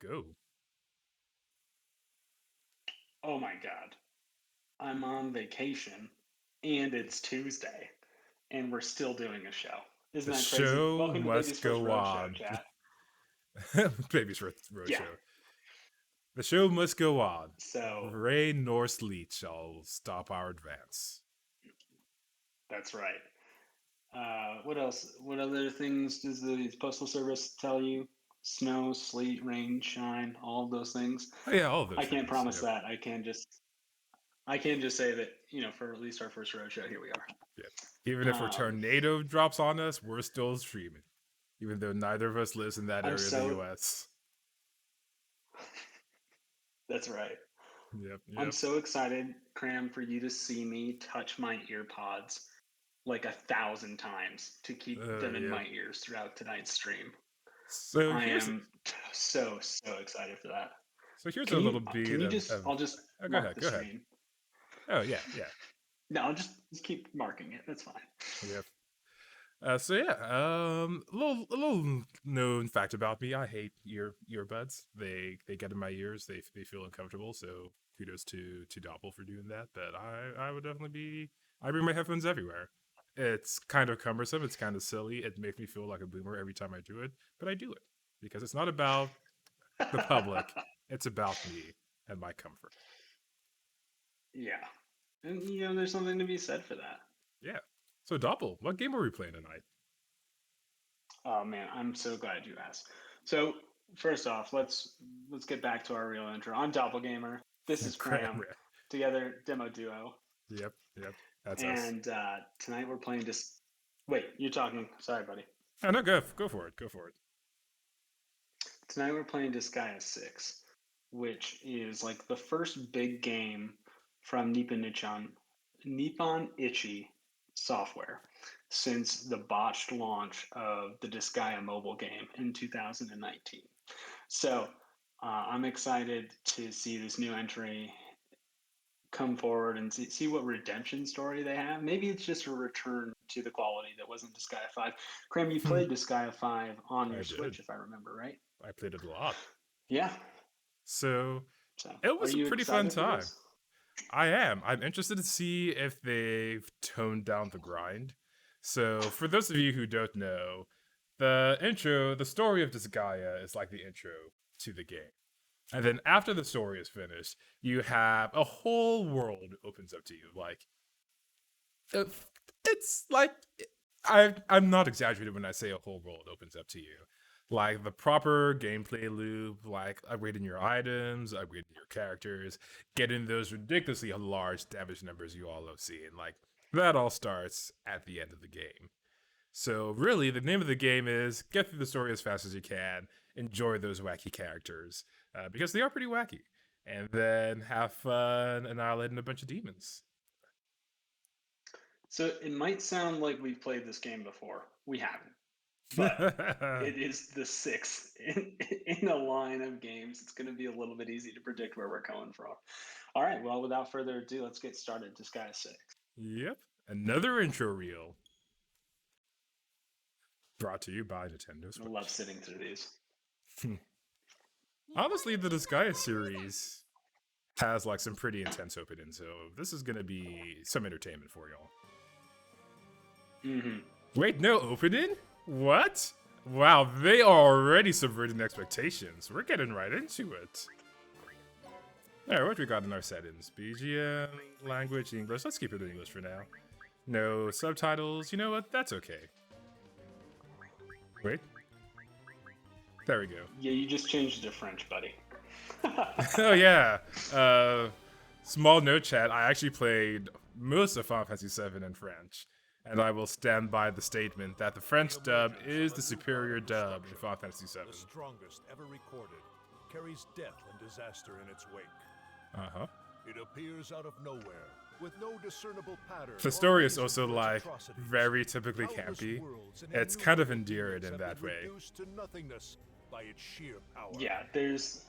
Go. Oh my God. I'm on vacation and it's Tuesday and we're still doing a show. Isn't The that crazy? show Welcome to Baby's must First go Roadshow, on. chat. Baby's First Yeah. Roadshow. The show must go on. So Rain nor sleet shall stop our advance. that's right. What else? What other things does the Postal Service tell you? Snow, sleet, rain, shine, all of those things. Oh, yeah, all those I can't things. promise Yep. that. I can just say that, for at least our first roadshow, here we Yep. Even if a are. tornado drops on us, we're still streaming. Even though neither of us lives in that I'm area of the so US. that's right. Yep, I'm yep. so excited, Cram, for you to see me touch my ear pods like 1,000 times to keep them in Yep. my ears throughout tonight's stream. So I here's am so excited for that. here's a Can little you can bit you of, just I'll just oh, go mark ahead, the go ahead. stream. Oh yeah, yeah. No, I'll just keep marking it. That's fine. Yep. So yeah, a little known fact about me: I hate earbuds. They get in my ears. They feel uncomfortable. So kudos to Doppel for doing that. But I would definitely be. I bring my headphones everywhere. It's kind of cumbersome. It's kind of silly. It makes me feel like a boomer every time I do it. But I do it because it's not about the public. It's about me and my comfort. Yeah. And there's something to be said for that. Yeah. So Doppel, what game are we playing tonight? Oh man, I'm so glad you asked. So first off, let's get back to our real intro. I'm Doppelgamer. This is Cram. Cram. Together, demo duo. Yep, yep. That's us. And tonight we're playing just. Wait, you're talking. Sorry, buddy. Oh no, go for it. Go for it. Tonight we're playing Disgaea 6, which is like the first big game from Nippon Ichi software since the botched launch of the Disgaea mobile game in 2019. So I'm excited to see this new entry come forward and see what redemption story they have. Maybe it's just a return to the quality that wasn't Disgaea 5. Cram, you played Disgaea 5 on I your did. Switch, if I remember right. I played it a lot. Yeah. So So, it are was a you pretty fun excited for time. this? I am. I'm interested to see if they've toned down the grind. So, for those of you who don't know, the story of Disgaea is like the intro to the game. And then after the story is finished, you have a whole world opens up to you. Like, uh, it's like I'm not exaggerating when I say a whole world opens up to you. Like the proper gameplay loop, like upgrading your items, upgrading your characters, getting those ridiculously large damage numbers you all have seen. Like that all starts at the end of the game. So really, the name of the game is get through the story as fast as you can, enjoy those wacky characters because they are pretty wacky, and then have fun annihilating a bunch of demons. So, it might sound like we've played this game before. We haven't. But it is the sixth in a line of games. It's going to be a little bit easy to predict where we're coming from. All right. Well, without further ado, let's get started. Disgaea 6. Yep. Another intro reel brought to you by Nintendo I love Switch. sitting through these. Honestly, the Disgaea series has like some pretty intense openings, so this is gonna be some entertainment for y'all. Mm-hmm. Wait, no opening? What? Wow, they are already subverting expectations. We're getting right into it. Alright, what we got in our settings? BGM, language, English. Let's keep it in English for now. No subtitles. You know what? That's okay. Wait. There we go. Yeah, you just changed it to French, buddy. Oh yeah. Small note chat. I actually played most of Final Fantasy VII in French, and I will stand by the statement that the French dub is the superior dub in Final Fantasy VII. The strongest ever recorded, carries death and disaster in its wake. Uh huh. It appears out of nowhere, with no discernible pattern. The story is also like very typically campy. It's kind of endearing in that way. To nothingness by its sheer power. Yeah, there's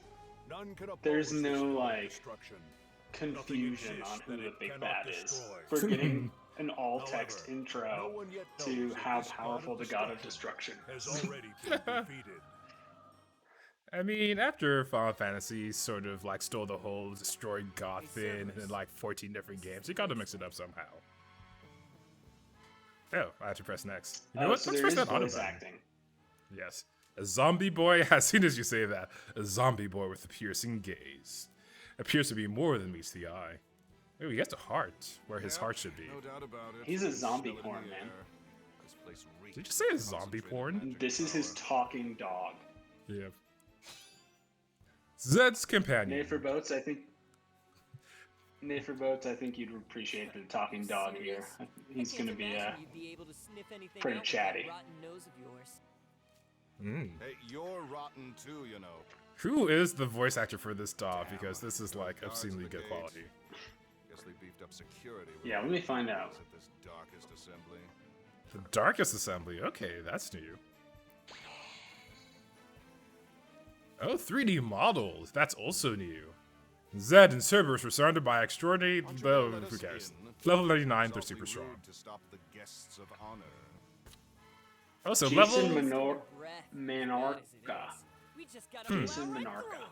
None can there's oppose no this like destruction. confusion exists on who that the it big cannot bad is. destroy. We're getting an all-text However, no intro one yet to knows that how this powerful the god of destruction has is. already been defeated. I mean, after Final Fantasy sort of like stole the whole destroyed God thing in like 14 different games, you gotta mix it up somehow. Oh, I have to press next. You know what? So Let's there press is that auto voice button. acting. Yes. A zombie boy, as soon as you say that, a zombie boy with a piercing gaze. Appears to be more than meets the eye. Oh, he has a heart, where his heart should be. No doubt about it. He's a zombie Smell it in porn, the man. air. This place reeks Did you say a of zombie concentrated porn? magic This is his power. talking dog. Yeah. Zed's Nay companion. for boats, I think you'd appreciate the talking dog here. He's gonna be pretty chatty. Mm. Hey, you're rotten too, you know. Who is the voice actor for this dog? Because this is like Guards obscenely at the good gate. quality. Guess they beefed up security. Yeah, let me find out. At this darkest assembly. The Darkest Assembly. Okay, that's new. Oh, 3D models. That's also new. Zed and Cerberus were surrounded by extraordinary. Aren't you gonna Oh, let who us cares? in? Level 99, they're It's super awfully strong. rude to stop the guests of honor. Also, Jason level. Menorca. Jason Hmm. Menorca.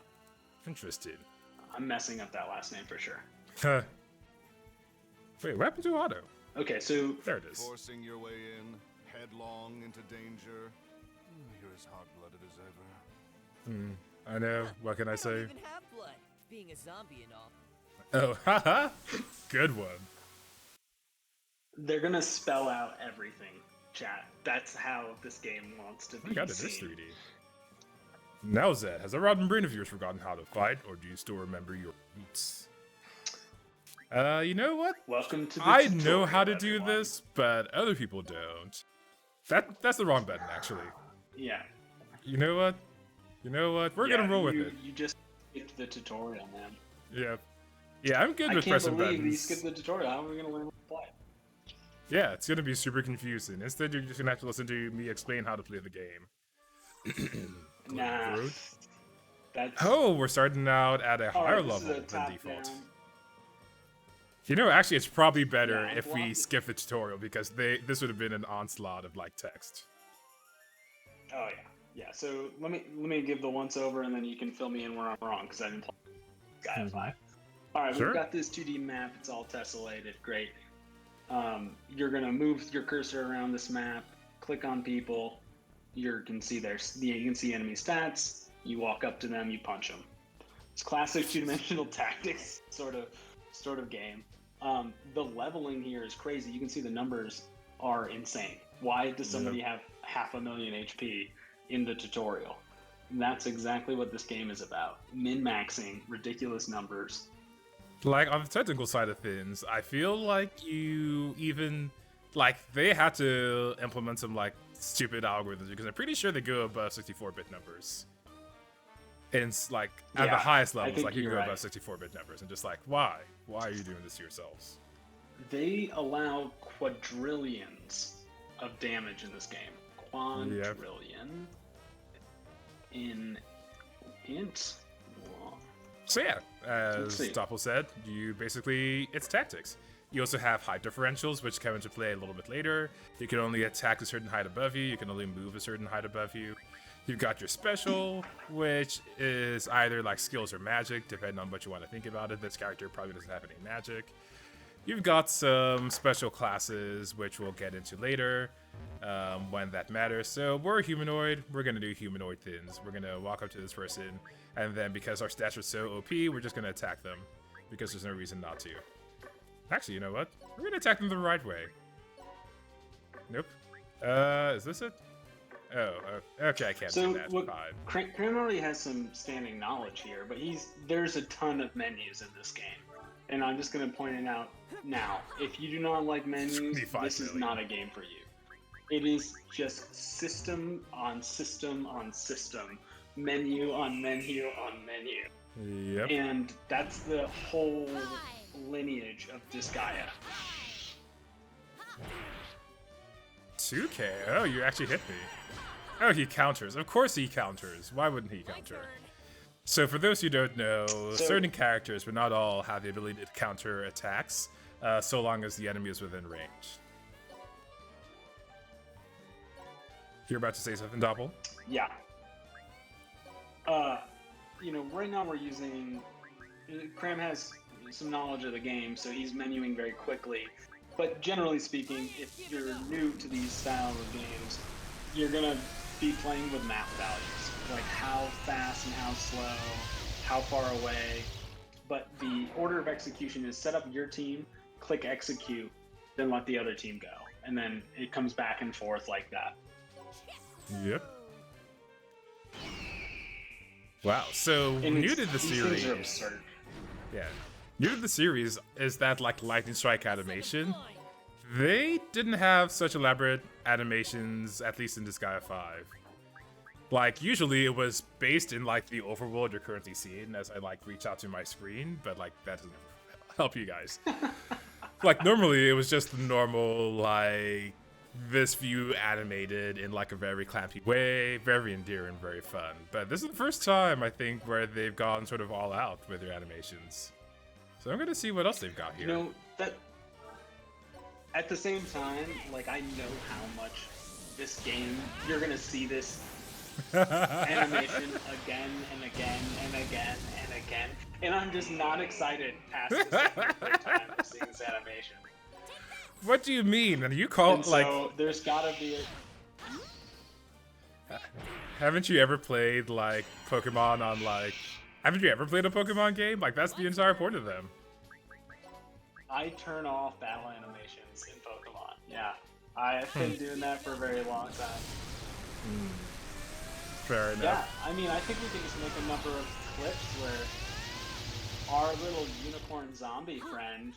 Interesting. I'm messing up that last name for sure. Huh. Wait, what happened to Otto? Okay, so There it is. Forcing your way in, headlong into danger. You're as hot-blooded as ever. Hmm. I know. What can I say? Even have blood, being a zombie and all. Oh, haha. Good one. they're gonna spell out everything, chat. That's how this game wants to Oh be my god, it is seen. 3D. Now, Zed, has a rotten brain of yours forgotten how to fight, or do you still remember your roots? You know what? Welcome to the I know how to tutorial, do everyone. this, but other people don't. That's the wrong button, actually. Yeah. You know what? You know what? We're Yeah, gonna roll with you, it. You just skipped the tutorial, man. Yeah. Yeah, I'm good I with can't pressing believe you buttons. skipped the tutorial. How are we gonna learn how to play? Yeah, it's gonna be super confusing. Instead, you're just gonna have to listen to me explain how to play the game. Nah. Rude. That's Oh, we're starting out at a higher Alright, this is level a than default. top-down. You know, actually, it's probably better Yeah, if we well- skip the tutorial because this would have been an onslaught of like text. Oh yeah, yeah. So let me give the once over, and then you can fill me in where I'm wrong because I didn't play Disgaea 5. All right, Sure. we've got this 2D map. It's all tessellated. Great. You're gonna move your cursor around this map. Click on people. You can see you can see enemy stats. You walk up to them. You punch them. It's classic two-dimensional tactics sort of game. The leveling here is crazy. You can see the numbers are insane. Why does somebody have 500,000 HP in the tutorial? And that's exactly what this game is about. Min-maxing ridiculous numbers. Like on the technical side of things, I feel like you even like they had to implement some like stupid algorithms because I'm pretty sure they go above 64-bit numbers. And like at the Yeah, highest I levels, think like you you're go right. above 64-bit numbers, and just like why are you doing this to yourselves? They allow quadrillions of damage in this game. Quadrillion in int. So yeah, Let's as see. Doppel said, it's tactics. You also have height differentials, which come into play a little bit later. You can only attack a certain height above you. You can only move a certain height above you. You've got your special, which is either like skills or magic, depending on what you want to think about it. This character probably doesn't have any magic. You've got some special classes, which we'll get into later when that matters. So we're a humanoid. We're going to do humanoid things. We're going to walk up to this person, and then because our stats are so OP, we're just going to attack them because there's no reason not to. Actually, you know what? We're going to attack them the right way. Nope. Is this it? Oh, okay, I can't So do that. what, Fine. Cram already has some standing knowledge here, but there's a ton of menus in this game. And I'm just going to point it out now. If you do not like menus, 25 this is million. not a game for you. It is just system on system on system, menu on menu on menu. Yep. And that's the whole lineage of Disgaea. 2K? Oh, you actually hit me. Oh, he counters. Of course he counters. Why wouldn't he counter? So for those who don't know, certain characters, but not all, have the ability to counter attacks, so long as the enemy is within range. You're about to say something, Doppel? Yeah. Right now we're using. Cram has some knowledge of the game, so he's menuing very quickly. But generally speaking, if you're new to these style of games, you're gonna be playing with map values, like how fast and how slow, how far away. But the order of execution is set up your team, click execute, then let the other team go, and then it comes back and forth like that. Yep. Wow. So And new to the these series. things are absurd. Yeah. New to the series is that like lightning strike animation. They didn't have such elaborate animations, at least in Disgaea 5. Like, usually it was based in like the overworld you're currently seeing as I like reach out to my screen, but like that doesn't help you guys. Like normally it was just the normal like this view animated in like a very clampy way, very endearing, very fun. But this is the first time I think where they've gone sort of all out with their animations. So I'm gonna see what else they've got here. That at the same time, like I know how much this game you're gonna see this animation again and again and again and again, and I'm just not excited past the second or third time of seeing this animation. What do you mean? And you call And like? so there's gotta be Haven't you ever played like Pokemon on like? Haven't you ever played a Pokemon game? Like that's the entire point of them. I turn off battle animations in Pokemon. Yeah, I've been doing that for a very long time. Fair enough. Yeah, I mean, I think we can just make a number of clips where our little unicorn zombie friend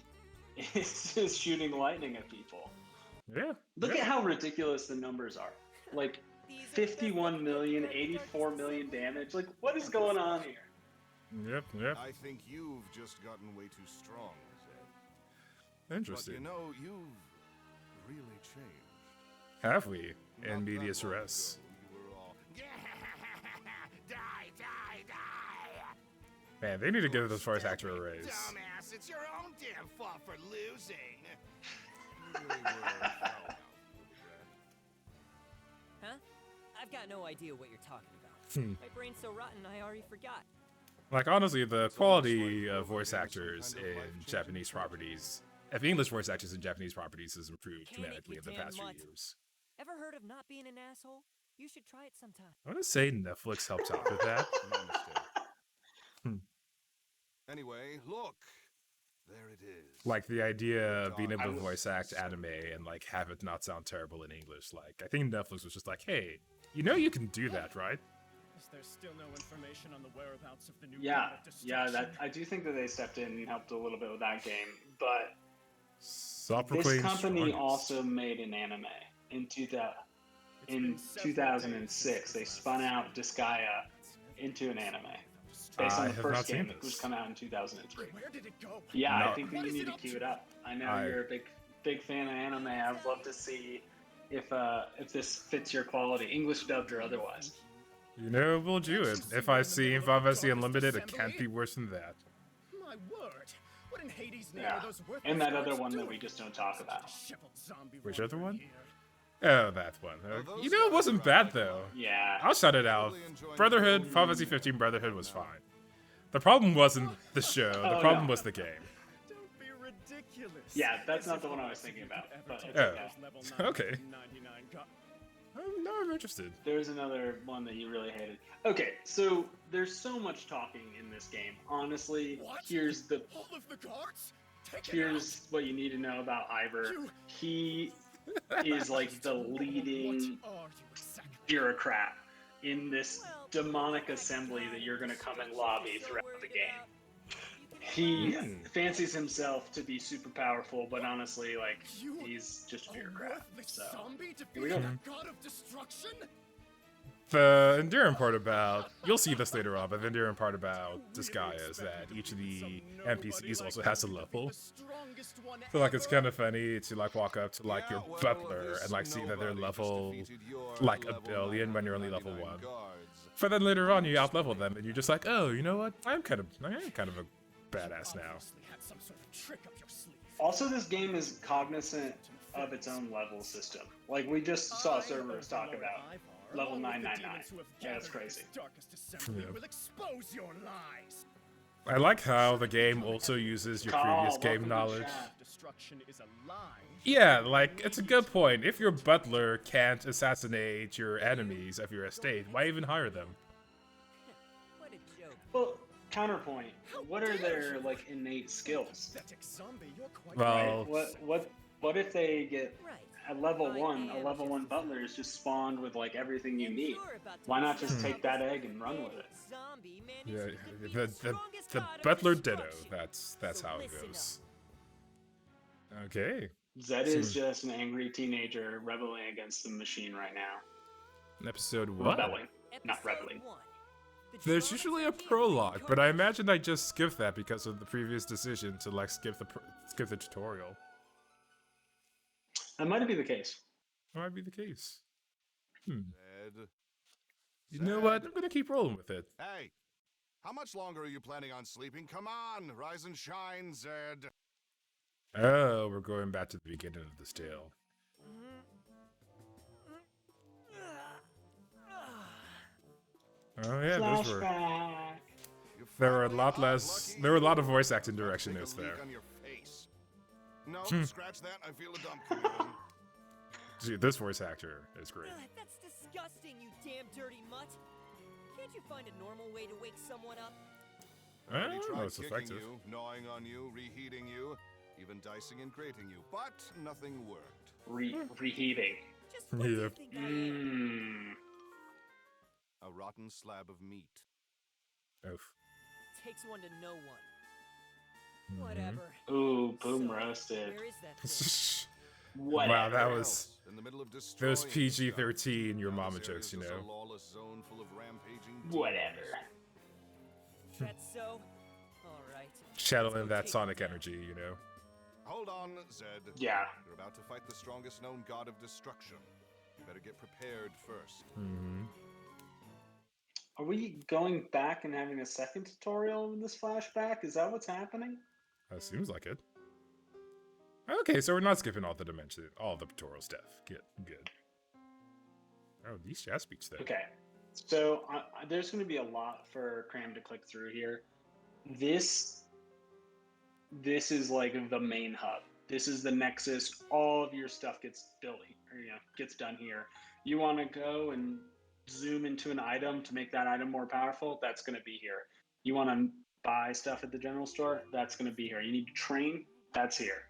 is just shooting lightning at people. Yeah. Look at how ridiculous the numbers are. Like 51 million, 84 million damage. Like, what is going on here? Yep. I think you've just gotten way too strong, Zed. Interesting. But you know, you've really changed. Have we? Not In that medias long res. ago, you were all, Man, they need to give this voice actor a raise. Dumbass, it's your own damn fault for losing. You really were foul mouth, Huh? I've got no idea what you're talking about. Hmm. My brain's so rotten I already forgot. Like honestly, the quality of voice actors in Japanese properties, if English voice actors in Japanese properties has improved Can't make dramatically you in the tan past few mutt. years. Ever heard of not being an asshole? You should try it sometime. I want to say Netflix helps out with that. No mistake. Hmm. Anyway, look. There it is. Like the idea of being able to I was voice act so- anime and like have it not sound terrible in English. Like I think Netflix was just like, hey, you can do that, right? Is there still no information on the whereabouts of the new Yeah, God of yeah. Destruction? I do think that they stepped in and helped a little bit with that game. But this Self-proclaimed company strongest. also made an anime in 2000. It's In been several 2006, days they since spun I've out seen Disgaea into an anime based I on the have not first seen game, this. which come out in 2003. Where did it go? Yeah, No. I think that What you is need it to up queue to? it up. I know I- you're a big fan of anime. I'd love to see if this fits your quality, English dubbed or otherwise. We'll do it. If I see Final Fantasy Unlimited, it can't be worse than that. My word. What in Hades' name Yeah. are those worthless And that other guards one that doing? we just don't talk Such a about. disheveled zombie Which wandering other one? here. Oh, that one. It wasn't bad though. Yeah. I'll shout it out. Brotherhood, Final Fantasy 15 Brotherhood was fine. The problem wasn't the show. The Oh, problem no. was the game. Don't be ridiculous. Yeah, that's As not if the one I you was thinking about, ever but take it's Oh. okay. those level Okay. 999 gu- Now I'm interested. There's another one that you really hated. Okay, so there's so much talking in this game. Honestly, What? here's All of the guards? Take it here's what you need to know about Ivor. You- He is like the leading What are you exactly? bureaucrat in this Well, demonic that's assembly that fine. you're gonna come and If lobby you're so throughout worried the game. about- you can He Mm. fancies himself to be super powerful, but honestly, like, You- he's just a A bureaucrat. worthless So zombie we defeating go. the god of destruction? The endearing part about, you'll see this later on, but the endearing part about Disgaea is that each of the NPCs also has a level. So like it's kind of funny to like walk up to like your Yeah, well, butler this and like see that they're nobody just level defeated your like a level billion when you're only level 999 1. guards. But then later on you outlevel them and you're just like, oh, you know what? I am kind of a badass now. Obviously had some sort of trick up your sleeve. Also, this game is cognizant of its own level system. Like we just saw Cerberus talk about level 999. Yeah, that's crazy. Yeah. Will expose your lies. I like how the game also uses your previous Carl, game welcome to knowledge. chat. Destruction is a lie. Yeah, like, it's a good point. If your butler can't assassinate your enemies of your estate, why even hire them? What a joke. Well, counterpoint. What are their like innate skills? Pathetic zombie, you're quite Well, Right? What if they get Right. at level I 1, a am level just 1 a butler is just spawned with like everything you And need. you're about to Why not just discover take that how egg and run with it? zombie yeah, managed to defeat the strongest the god of butler ditto. destruction. That's So how it listen goes. Okay. Zed Seems- is just an angry teenager rebelling against the machine right now. Episode what? Rebelling, not Episode rebelling. 1. The There's drama usually a begins. prologue, but I imagine I just skipped that because of the previous decision to like skip the tutorial. That might be the case. That might be the case. Zed. You know what? I'm gonna keep rolling with it. Hey, how much longer are you planning on sleeping? Come on, rise and shine, Zed. Oh, we're going back to the beginning of this tale. Oh yeah, those were. Flashback. You There were a finally lot are less. lucky. There were a lot of voice acting Take direction a notes leak there. on your face. No, Hmm. scratch that. I feel a dump coming. Dude, this voice actor is great. Ugh, that's disgusting, you damn dirty mutt. Can't you find a normal way to wake someone up? I Already don't know, tried it's kicking effective. you, gnawing on you, reheating you, even dicing and grating you, but nothing worked. Reheating. Just what do you Yeah. think I am? Mmm. A rotten slab of meat. Oof. Takes one to know one. Mhm. Whatever. Ooh, boom So, roasted. Where is that thing? Whatever. Wow, that Where was else? In the middle of those destroying PG-13 your stuff. Now mama this jokes, you area's just know. a lawless zone full of rampaging Whatever. demons. That's so? Alright. Channeling that Take sonic it down. energy, you know. Hold on, Zed. Yeah. You're about to fight the strongest known god of destruction. You better get prepared first. Mm-hmm. Are we going back and having a second tutorial in this flashback? Is that what's happening? That seems like it. Okay, so we're not skipping all the dimension, all the tutorial stuff. Good. Oh, these jazz beats though. Okay. So there's going to be a lot for Cram to click through here. This is like the main hub. This is the nexus. All of your stuff gets built, or gets done here. You want to go and zoom into an item to make that item more powerful? That's going to be here. You want to buy stuff at the general store? That's going to be here. You need to train? That's here.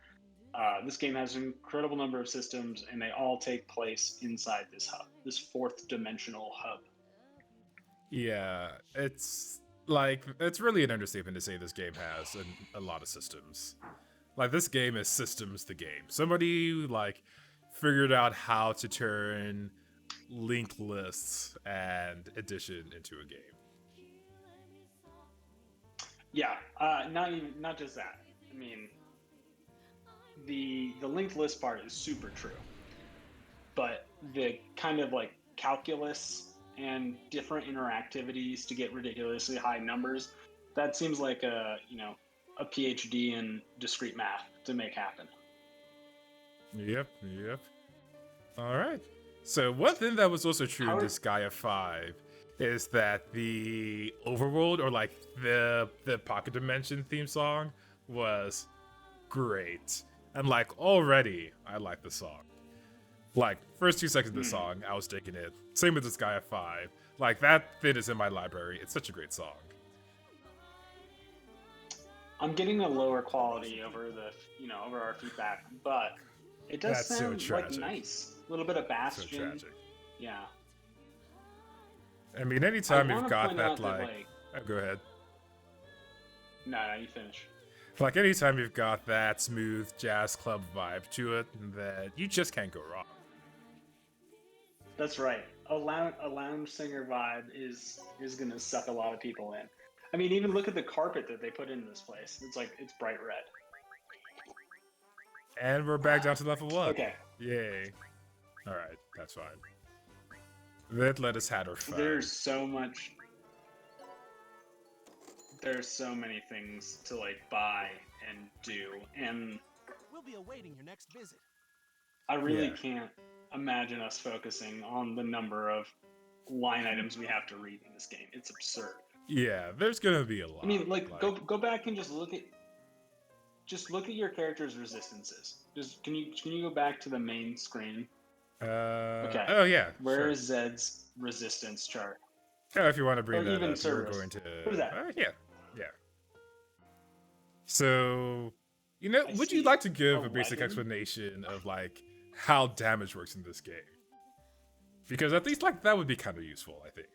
This game has an incredible number of systems, and they all take place inside this hub, this fourth dimensional hub. Yeah, it's really an understatement to say this game has a lot of systems. Like, this game is systems the game. Somebody figured out how to turn linked lists and addition into a game. Yeah, not just that. I mean, the linked list part is super true, but the kind of calculus and different interactivities to get ridiculously high numbers, that seems like a PhD in discrete math to make happen. Yep. All right. So one thing that was also true in Howard- Disgaea 5 is that the overworld, or the pocket dimension theme song, was great. And already I like the song. First 2 seconds of the song, I was digging it. Same with Disgaea 5. That thing is in my library. It's such a great song. I'm getting a lower quality over over our feedback, but it does That's so sound tragic. nice. A little bit of So Bastion. tragic. Yeah. I mean, anytime I you've wanna got point that out that, oh, go ahead. No, you finish. Anytime you've got that smooth jazz club vibe to it, that you just can't go wrong. That's right. A lounge singer vibe is gonna suck a lot of people in. I mean, even look at the carpet that they put in this place. It's bright red. And we're back down to level 1. Okay. Yay. Alright, that's fine. That let us have our fun. There's so many things to buy and do, and We'll be awaiting your next visit. I really Yeah. can't imagine us focusing on the number of line items we have to read in this game. It's absurd. Yeah, there's gonna be a lot. I mean, like go back and just look at your character's resistances. Just can you go back to the main screen? Okay. Oh yeah, Where sure. is Zed's resistance chart? Oh, if you want to bring Or that even up, you're Cerberus. going to. What is that? Yeah, yeah. So, you know, I would you see like to give a a basic legend. explanation of like how damage works in this game? Because at least like that would be kind of useful, I think.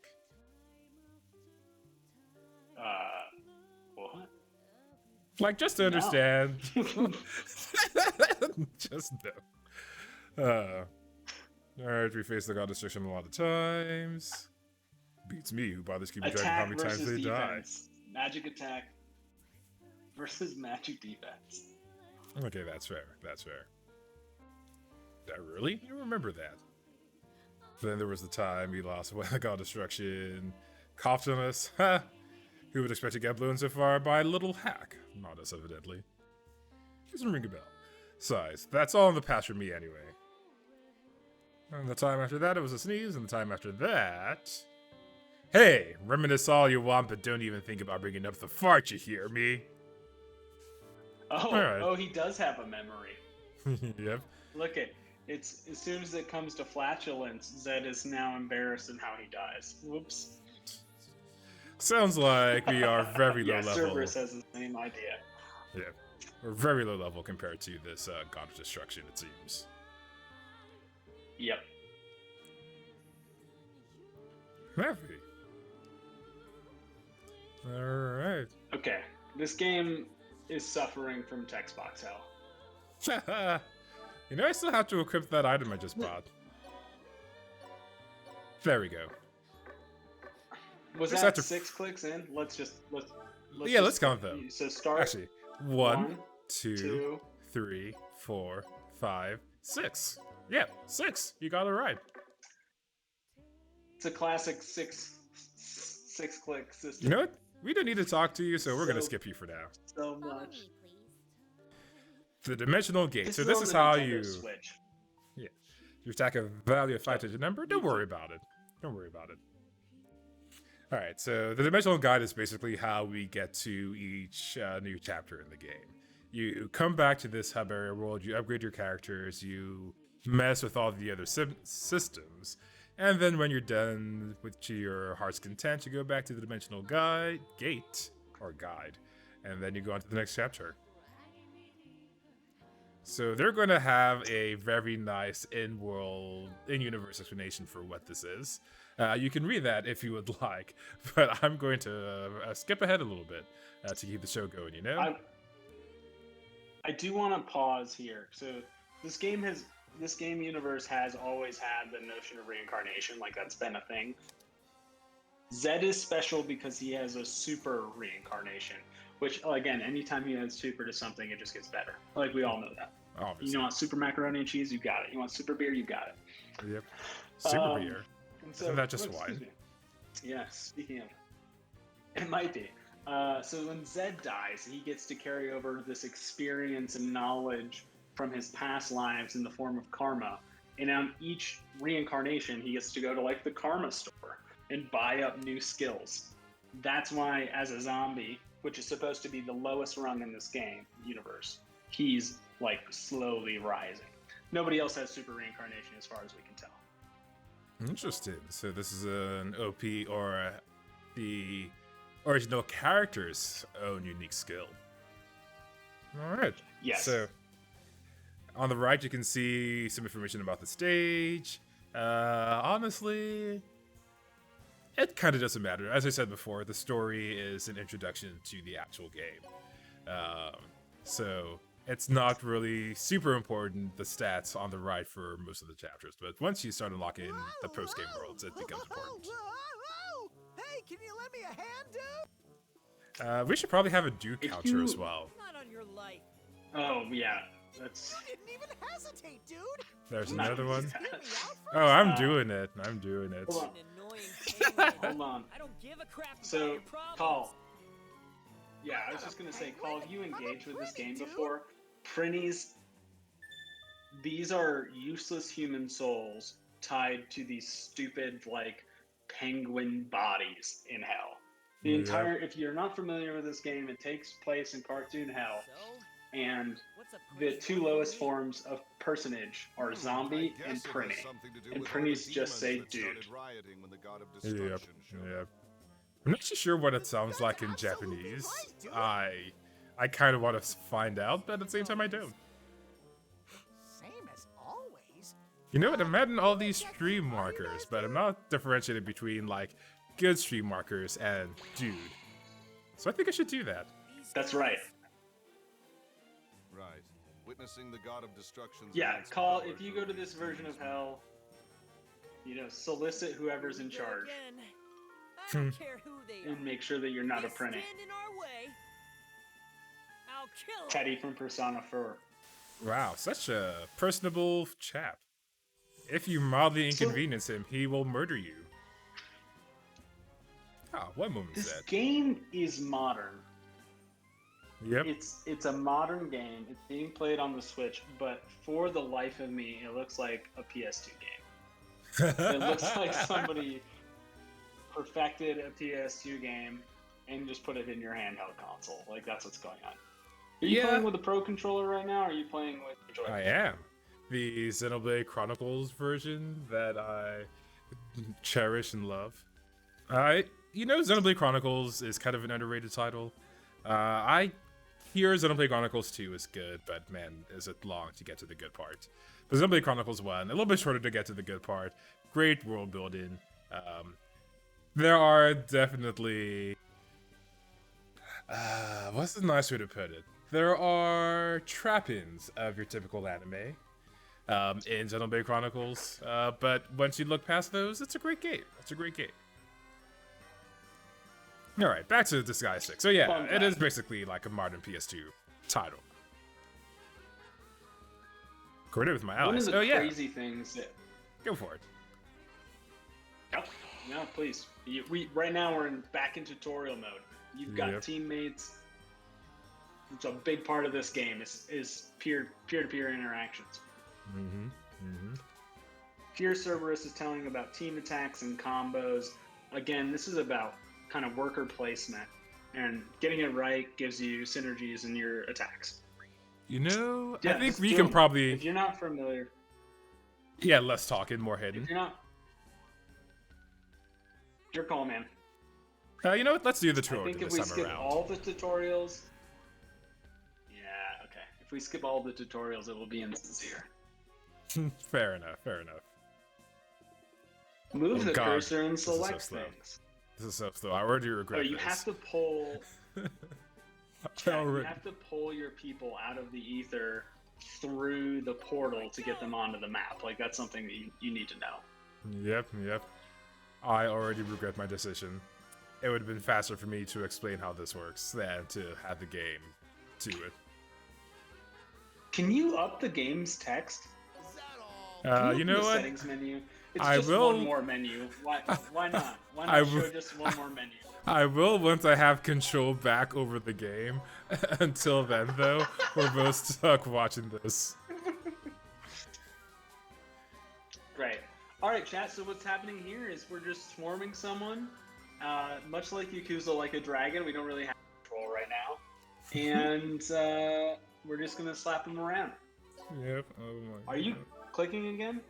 What? Like just to No. understand. Just no. Alright, we face the god destruction a lot of times. Beats me, who bothers keeping track of how Attack many times versus they die. defense. Magic attack versus magic defense. Okay, that's fair. That's fair. That really? You remember that? Then there was the time we lost when the god destruction coughed on us. Ha! Who would expect to get blown so far by a little hack? Not us, evidently. Doesn't ring a bell. Size. That's all in the past for me, anyway. And the time after that, it was a sneeze, and the time after that... Hey, reminisce all you want, but don't even think about bringing up the fart, you hear me? Oh, Alright. oh, he does have a memory. Yep. Look at it's as soon as it comes to flatulence, Zed is now embarrassed in how he dies. Whoops. Sounds like we are very low Yeah, level. Cerberus has the same idea. Yeah. We're very low level compared to this god of destruction, it seems. Yep. Heavy. Alright. Okay. This game is suffering from text box hell. You know, I still have to equip that item I just bought. There we go. Was Just that have to- 6 clicks in? Let's Yeah, let's count them. So start Actually, 1, One, 2, two. 3, 4, 5, 6. Yeah, 6. You got it right. It's a classic six click system. You know what? We don't need to talk to you, so we're gonna So- skip you for now. So much. The dimensional gate. So is this on is the how Nintendo you Switch. you attack a value of 5-digit number. Don't worry about it. Don't worry about it. All right. So the dimensional guide is basically how we get to each new chapter in the game. You come back to this hub area world. You upgrade your characters. You mess with all the other systems. And then when you're done with to your heart's content, you go back to the dimensional guide, and then you go on to the next chapter. So they're going to have a very nice in-world, in-universe explanation for what this is. You can read that if you would like, but I'm going to skip ahead a little bit to keep the show going, you know? I do want to pause here. So this game universe has always had the notion of reincarnation, like that's been a thing. Zed is special because he has a super reincarnation, which again, anytime he adds super to something, it just gets better. Like we all know that. Obviously. You want super macaroni and cheese, you got it. You want super beer, you got it. Yep. Super beer. And Isn't that just wine? excuse me. Yeah, speaking of, it might be. So when Zed dies, he gets to carry over this experience and knowledge from his past lives in the form of karma. And on each reincarnation, he gets to go to like the karma store and buy up new skills. That's why, as a zombie, which is supposed to be the lowest rung in this game universe, he's like slowly rising. Nobody else has super reincarnation as far as we can tell. Interesting. So this is an OP or the original character's own unique skill. All right. Yes. So on the right, you can see some information about the stage. Honestly, it kind of doesn't matter. As I said before, the story is an introduction to the actual game. So it's not really super important, the stats on the right for most of the chapters. But once you start unlocking the post-game worlds, it becomes important. Hey, can you lend me a hand, dude? We should probably have a do If counter you- as well. Not on your life. Oh yeah, that's You didn't even hesitate, dude. There's Nice. another one. Hear me out Oh, I'm doing it. I'm doing it. Hold on. An annoying alien. hold on. I don't give a crap about So, your problems. Call. Yeah, I was just gonna say, Call, have you engaged with this game before? Prinny's these are useless human souls tied to these stupid like penguin bodies in hell. The entire, if you're not familiar with this game, it takes place in cartoon hell, So, and what's a the pretty two going lowest to be? forms of personage are Zombie I and guess it has Prinny. something to do And with all the Prinny's just demons say that started dude. rioting when the god of Yep. destruction showed Yep. up. I'm not too sure what it sounds That's like in absolutely Japanese. right, dude. I kind of want to find out, but at the same time, I don't. Same as always. You know what? I'm adding all these stream markers, but I'm not differentiating between like good stream markers and dude. So I think I should do that. These That's guys- right. Right. Witnessing the god of destruction's Yeah, immense call power if you go to drove this these version of demons hell, solicit whoever's in Here we go charge again. I don't care who they and are. make sure that you're not a They Prinny. stand in our way. I'll kill 'em. Teddy from Persona 4. Wow, such a personable chap. If you mildly So- inconvenience him, he will murder you. Ah, one moment This said. game is modern. Yep. It's a modern game. It's being played on the Switch, but for the life of me, it looks like a PS2 game. It looks like somebody perfected a PS2 game and just put it in your handheld console. Like that's what's going on. Are you Yeah. playing with a Pro controller right now, or are you playing with the Joy-Con? I am. The Xenoblade Chronicles version that I cherish and love. Xenoblade Chronicles is kind of an underrated title. I hear Xenoblade Chronicles 2 is good, but man, is it long to get to the good part. But Xenoblade Chronicles 1, a little bit shorter to get to the good part. Great world building. There are definitely... what's the nice way to put it? There are trappings of your typical anime in Xenoblade Chronicles, but once you look past those, it's a great game. It's a great game. All right, back to Disgaea 6. So yeah, Fun it fact. is basically like a modern PS2 title. Coordinate with my One of eyes. the Oh yeah, crazy things that go for it. Yep. No, please. Right now we're back in tutorial mode. You've got Yep. teammates. It's a big part of this game is peer-to-peer interactions. Peer Cerberus is telling about team attacks and combos. Again, this is about kind of worker placement, and getting it right gives you synergies in your attacks. You know, I Yeah, think just we do can 'em. probably If you're not familiar, yeah, less talking, more hidden. if you're not, your call, man. You know what? Let's do the I tutorial think if this we time skip around. all the tutorials, yeah, okay. If we skip all the tutorials, it will be insincere. Fair enough. Fair enough. Move Oh, the God. cursor and This is so select slow. things. This is so slow. I already Oh, regret you this. have to pull. I You already- have to pull your people out of the ether through the portal to get them onto the map. Like that's something that you need to know. Yep. I already regret my decision. It would have been faster for me to explain how this works than to have the game do it. Can you up the game's text? Is that all? Can You open know the what? settings menu. It's I just will- one more menu. Why not? Why I not show will- just one more menu? I will once I have control back over the game. Until then, though, we're both stuck watching this. Great. All right, chat. So what's happening here is we're just swarming someone, much like Yakuza, like a dragon. We don't really have control right now, and we're just gonna slap them around. Yep. Oh my. Are you clicking again?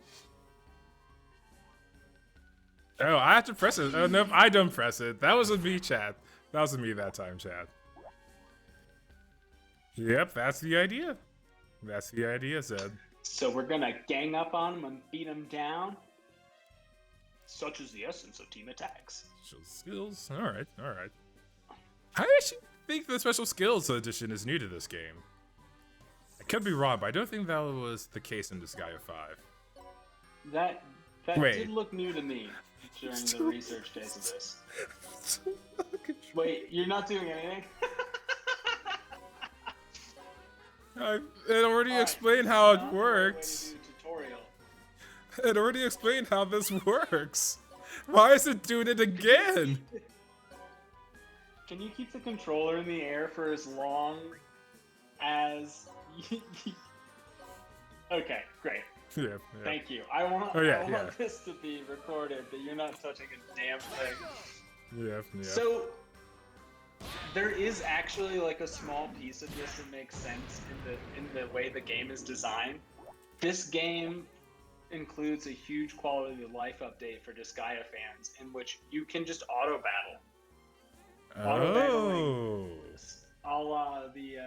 Oh, I have to press it. Oh no, I don't press it. That wasn't me, chat. That wasn't me that time, chat. Yep, that's the idea. That's the idea, Zed. So we're gonna gang up on them and beat them down. Such is the essence of team attacks. Special skills. All right. I actually think the special skills edition is new to this game. I could be wrong, but I don't think that was the case in Disgaea 5. That Wait. did look new to me during the research phase of this. Wait, you're not doing anything? It already Alright, explained how not it the right way to works. do a tutorial. It already explained how this works. Why is it doing it again? Can you keep the controller in the air for as long as Okay, great. Yeah. Thank you. I want yeah. this to be recorded that you're not touching a damn thing. Yeah. So there is actually like a small piece of this that makes sense in the way the game is designed. This game includes a huge quality of life update for Disgaea fans, in which you can just auto battle. Auto battling, a la the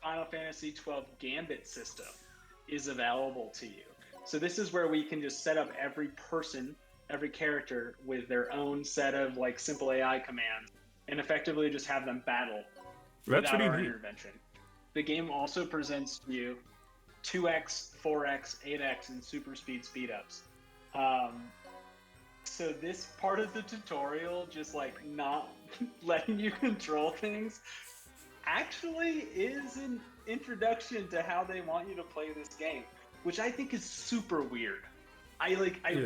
Final Fantasy 12 Gambit system, is available to you. So this is where we can just set up every person, every character with their own set of like simple AI commands, and effectively just have them battle without our intervention. The game also presents you 2x, 4x, 8x, and super speed ups. So this part of the tutorial, just like not letting you control things, actually is an introduction to how they want you to play this game, which I think is super weird. I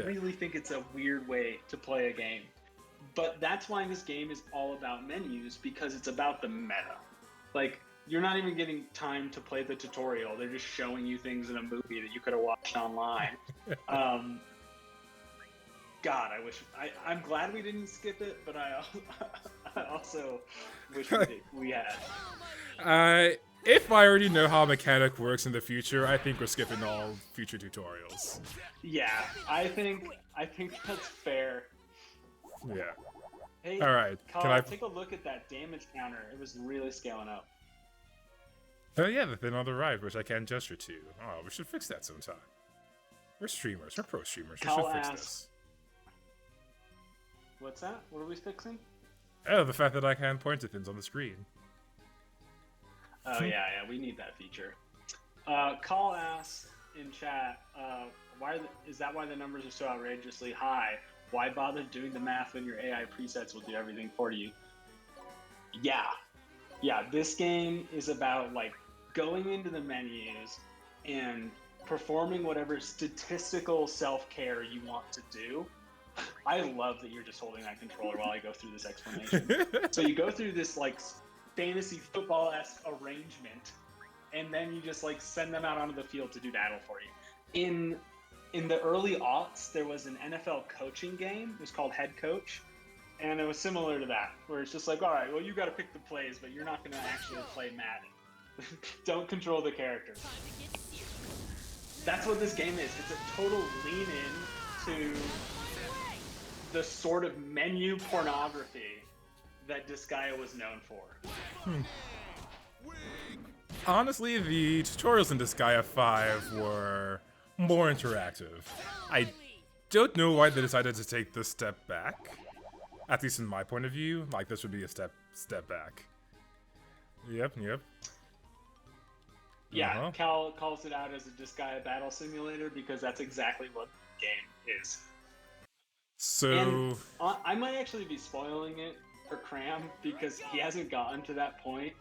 really think it's a weird way to play a game. But that's why this game is all about menus, because it's about the meta. Like, you're not even getting time to play the tutorial. They're just showing you things in a movie that you could have watched online. God, I'm glad we didn't skip it, but I also wish we had. If I already know how a mechanic works in the future, I think we're skipping all future tutorials. Yeah, I think that's fair. Yeah. Hey, all right. Can I take a look at that damage counter? It was really scaling up. Oh yeah, the thing on the right, which I can't gesture to. Oh, we should fix that sometime. We're streamers. We're pro streamers. We should fix this. What's that? What are we fixing? Oh, the fact that I can't point to things on the screen. Oh yeah, we need that feature. Call asks in chat, is that why the numbers are so outrageously high? Why bother doing the math when your AI presets will do everything for you? Yeah, this game is about like going into the menus and performing whatever statistical self-care you want to do. I love that you're just holding that controller while I go through this explanation. So you go through this like fantasy football-esque arrangement, and then you just like send them out onto the field to do battle for you. In the early aughts, there was an NFL coaching game. It was called Head Coach, and it was similar to that, where it's just like, all right, well, you got to pick the plays, but you're not going to actually play Madden. Don't control the characters. That's what this game is. It's a total lean in to the sort of menu pornography that Disgaea was known for. Honestly, the tutorials in Disgaea 5 were more interactive. I don't know why they decided to take this step back. At least in my point of view, like this would be a step back. Yep. Yeah, Cal calls it out as a Disgaea battle simulator because that's exactly what the game is. So and I might actually be spoiling it for Cram because he hasn't gotten to that point.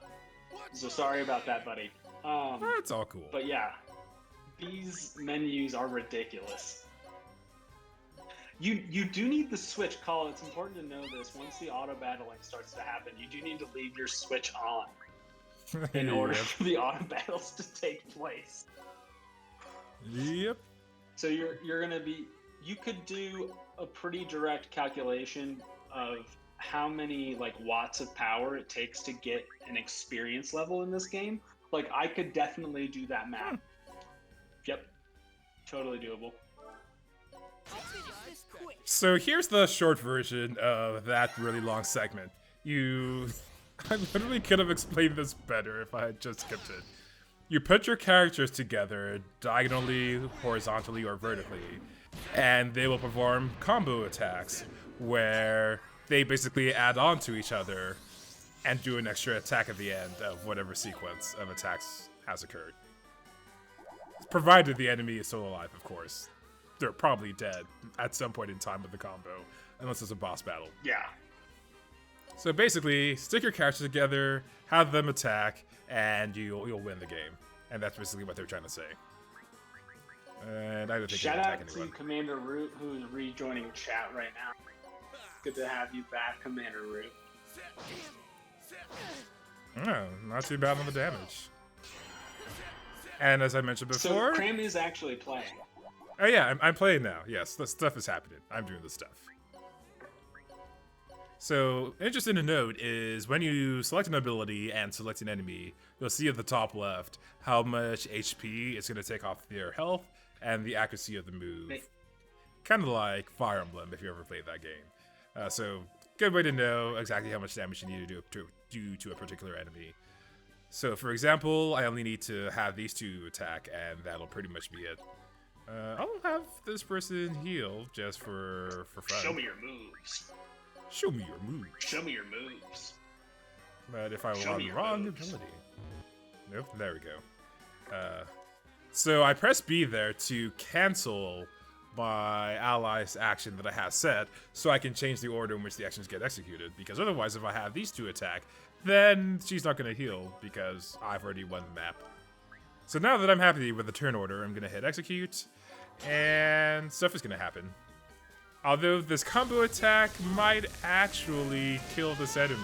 So sorry about that, buddy. That's all cool. But yeah, these menus are ridiculous. You do need the switch, Call. It's important to know this. Once the auto battling starts to happen, you do need to leave your switch on in order for the auto battles to take place. Yep. So you're gonna be. You could do a pretty direct calculation of how many like watts of power it takes to get an experience level in this game. Like I could definitely do that math. Yep, totally doable. So here's the short version of that really long segment. I literally could have explained this better if I had just skipped it. You put your characters together diagonally, horizontally, or vertically, and they will perform combo attacks where they basically add on to each other and do an extra attack at the end of whatever sequence of attacks has occurred. Provided the enemy is still alive, of course. They're probably dead at some point in time with the combo, unless it's a boss battle. Yeah. So basically, stick your characters together, have them attack, and you'll win the game. And that's basically what they're trying to say. And I don't think shout attack out anyone. to Commander Root, who's rejoining chat right now. Good to have you back, Commander Root. Oh, not too bad on the damage. And as I mentioned So before, Cram is actually playing. oh yeah, I'm playing now. Yes, the stuff is happening. I'm doing the stuff. So, interesting to note is when you select an ability and select an enemy, you'll see at the top left how much HP it's going to take off their health and the accuracy of the move. Kind of like Fire Emblem if you ever played that game. So, good way to know exactly how much damage you need to do to a particular enemy. So, for example, I only need to have these two attack, and that'll pretty much be it. I'll have this person heal just for fun. Show me your moves. Show me your moves. Show me your moves. But if I Show want me the your wrong moves. ability. Nope, there we go. So I press B there to cancel my ally's action that I have set, so I can change the order in which the actions get executed. Because otherwise, if I have these two attack, then she's not going to heal because I've already won the map. So now that I'm happy with the turn order, I'm going to hit execute, and stuff is going to happen. Although this combo attack might actually kill this enemy.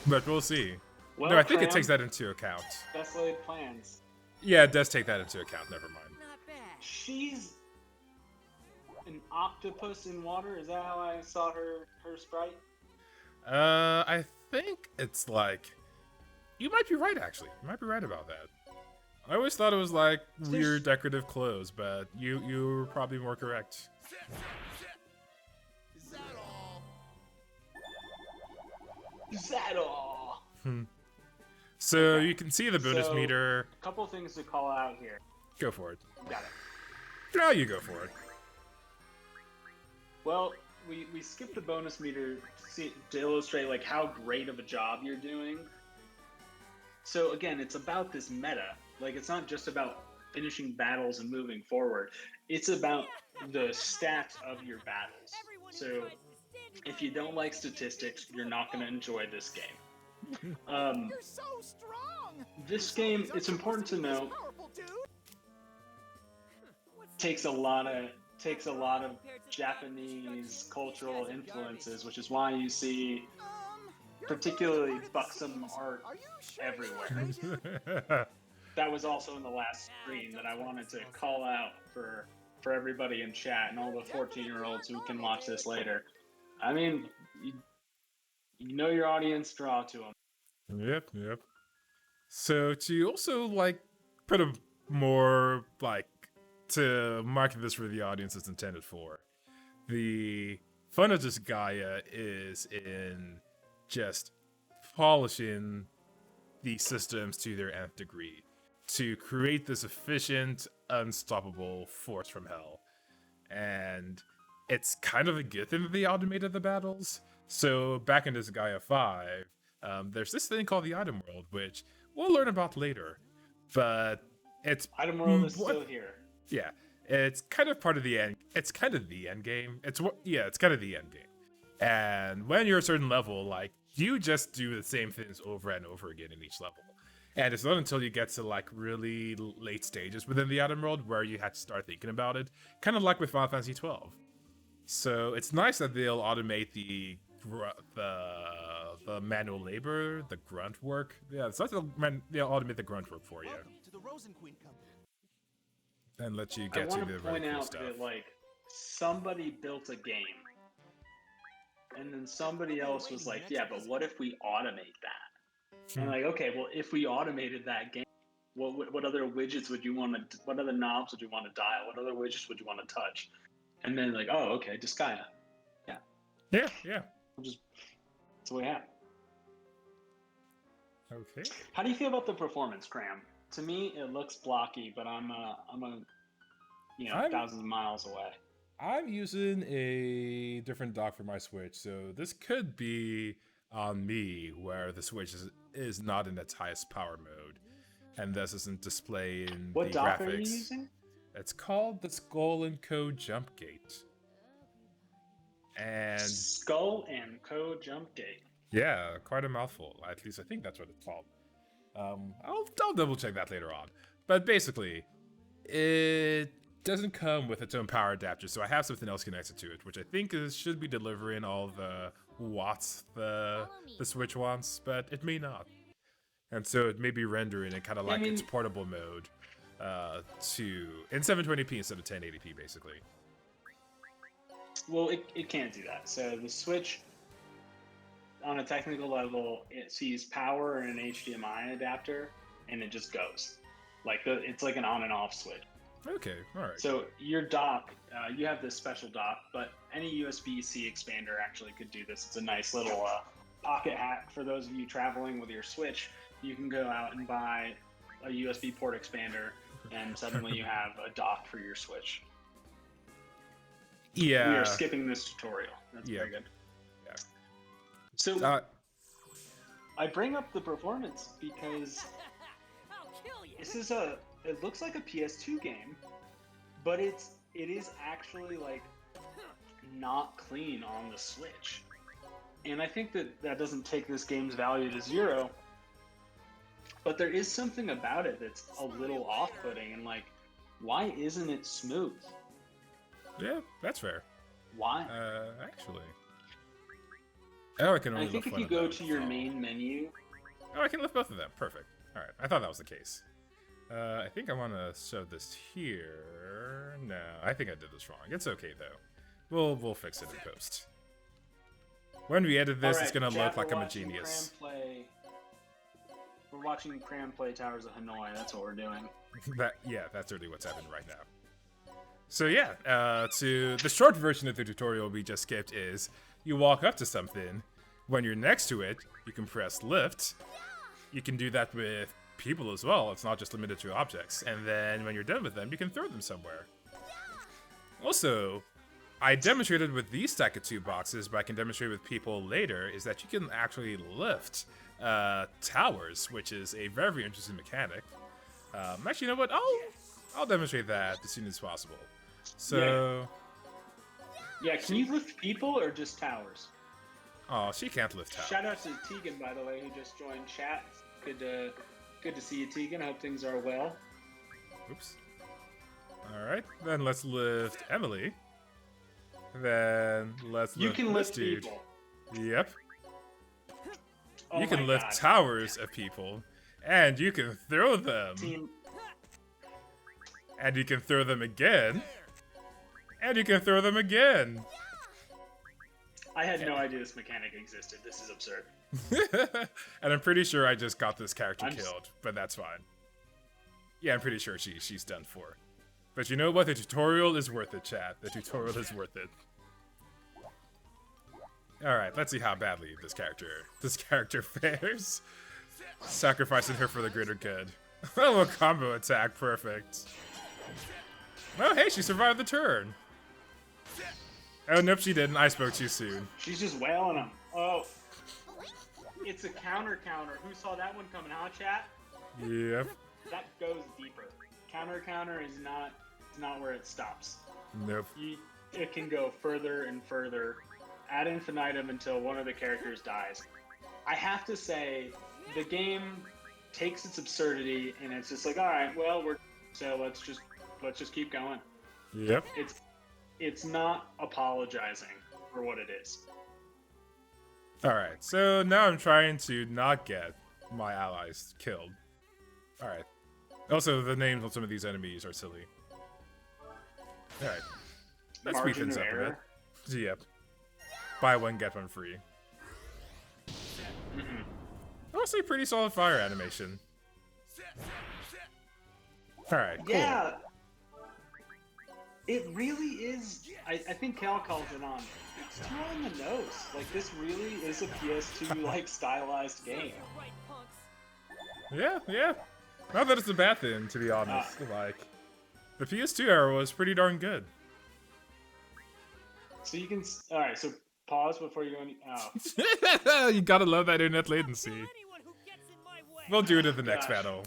But we'll see. Well, No, I think it Cram, takes that into account. Best laid plans. Yeah, it does take that into account, never mind. Not bad. She's an octopus in water. Is that how I saw her sprite? I think it's like... You might be right, actually. You might be right about that. I always thought it was like weird decorative clothes, but you were probably more correct. Is that all? Is that all? So you can see the bonus So- meter. A couple things to call out here. Go for it. Got it. No, you go for it. Well, we skipped the bonus meter to illustrate like how great of a job you're doing. So again, it's about this meta. Like, it's not just about finishing battles and moving forward. It's about the stats of your battles. So if you don't like statistics, you're not going to enjoy this game. You're so strong. This game, it's important to know, Powerful, dude. takes a lot of Japanese cultural influences, which is why you see particularly buxom art Are you sure? everywhere. That was also in the last screen that I wanted to call out for everybody in chat and all the 14-year-olds who can watch this later. I mean, you know your audience, draw to them. Yep. So to also like put a more like to market this for the audience it's intended for, the fun of Disgaea is in just polishing these systems to their nth degree to create this efficient, unstoppable force from hell. And it's kind of a good thing that they automated the battles. So back in Disgaea 5, there's this thing called the Item World, which we'll learn about later. But it's Item World is still here. yeah, it's kind of part of the end. It's kind of the end game. It's kind of the end game. And when you're a certain level, like you just do the same things over and over again in each level. And it's not until you get to like really late stages within the Item World where you have to start thinking about it, kind of like with Final Fantasy 12. So it's nice that they'll automate the manual labor, the grunt work. Yeah, it's nice they'll automate the grunt work for you Welcome to the Rosen Queen Company. and let you I get to want the to really point cool out stuff. that like somebody built a game, and then somebody else was like, "Yeah, but what if we automate that?" And like, okay, well, if we automated that game, what other widgets would you want to? What other knobs would you want to dial? What other widgets would you want to touch? And then like, oh, okay, Disgaea. Yeah. That's what we have. Okay. How do you feel about the performance, Cram? To me, it looks blocky, but I'm thousands of miles away. I'm using a different dock for my Switch, so this could be on me where the Switch is not in its highest power mode, and thus isn't displaying What the dock graphics. are you using? It's called the Skull and Co. Jump Gate. And Skull and Co. Jump Gate. yeah, quite a mouthful. At least I think that's what it's called. I'll double check that later on. But basically, it doesn't come with its own power adapter, so I have something else connected to it, which I think should be delivering all the watts the Switch wants, but it may not. and so it may be rendering in kind of like its portable mode in 720p instead of 1080p, basically. Well, it can't do that. So the Switch, on a technical level, it sees power and an HDMI adapter, and it just goes. It's like an on and off switch. Okay, all right. So your dock, you have this special dock, but any USB-C expander actually could do this. It's a nice little pocket hack for those of you traveling with your Switch. You can go out and buy a USB port expander, and suddenly you have a dock for your Switch. Yeah. We are skipping this tutorial. That's very good. Yeah. So I bring up the performance because this is it looks like a PS2 game, but it is actually like not clean on the Switch. And I think that doesn't take this game's value to zero, but there is something about it that's a little off-putting, and like, why isn't it smooth? Yeah, that's fair. Why? Actually. Oh, I can only I think lift if one you of go those. to your main menu. Oh, I can lift both of them. Perfect. All right, I thought that was the case. I think I want to show this here. No, I think I did this wrong. It's okay though. We'll fix it in post. When we edit this, it's gonna look like I'm a genius. We're watching Cram play Towers of Hanoi. That's what we're doing. That's really what's happening right now. So yeah, to the short version of the tutorial we just skipped is you walk up to something. When you're next to it, you can press lift. You can do that with people as well. It's not just limited to objects. And then when you're done with them, you can throw them somewhere. Also, I demonstrated with these stack of 2 boxes, but I can demonstrate with people later, is that you can actually lift towers, which is a very, very interesting mechanic. Actually, you know what? I'll demonstrate that as soon as possible. So... Yeah, can you lift people or just towers? Oh, she can't lift towers. Shout out to Tegan, by the way, who just joined chat. Good to see you, Tegan. Hope things are well. Oops. Alright, then let's lift Emily. Then let's lift You can this lift dude. people. Yep. Oh you can my lift God. towers of people. And you can throw them. Team. And you can throw them again. And you can throw them again. I had no idea this mechanic existed. This is absurd. And I'm pretty sure I just got this character killed, but that's fine. Yeah, I'm pretty sure she's done for. But you know what? The tutorial is worth it, chat. The tutorial is worth it. Alright, let's see how badly this character fares. Sacrificing her for the greater good. Oh, a combo attack, perfect. Oh, hey, she survived the turn. Oh, nope, she didn't. I spoke too soon. She's just wailing him. Oh. It's a counter. Who saw that one coming, huh, chat? Yep. That goes deeper. Counter is not where it stops. Nope. It can go further and further ad infinitum until one of the characters dies. I have to say, the game takes its absurdity and it's just like, all right, well, let's just keep going. Yep. It's not apologizing for what it is. Alright, so now I'm trying to not get my allies killed. Alright. Also, the names on some of these enemies are silly. Alright. Let's speed Margin things of up a error. bit. Yep. Buy one, get one free. Also, pretty solid fire animation. Alright, cool. Yeah. It really is. I think Cal calls it on. It's too on the nose. Like, this really is a PS2 like stylized game. Yeah. Not that it's a bad thing, to be honest. Like, the PS2 era was pretty darn good. So you can. All right. So pause before you go any. Oh. You gotta love that internet latency. We'll do it in the next battle.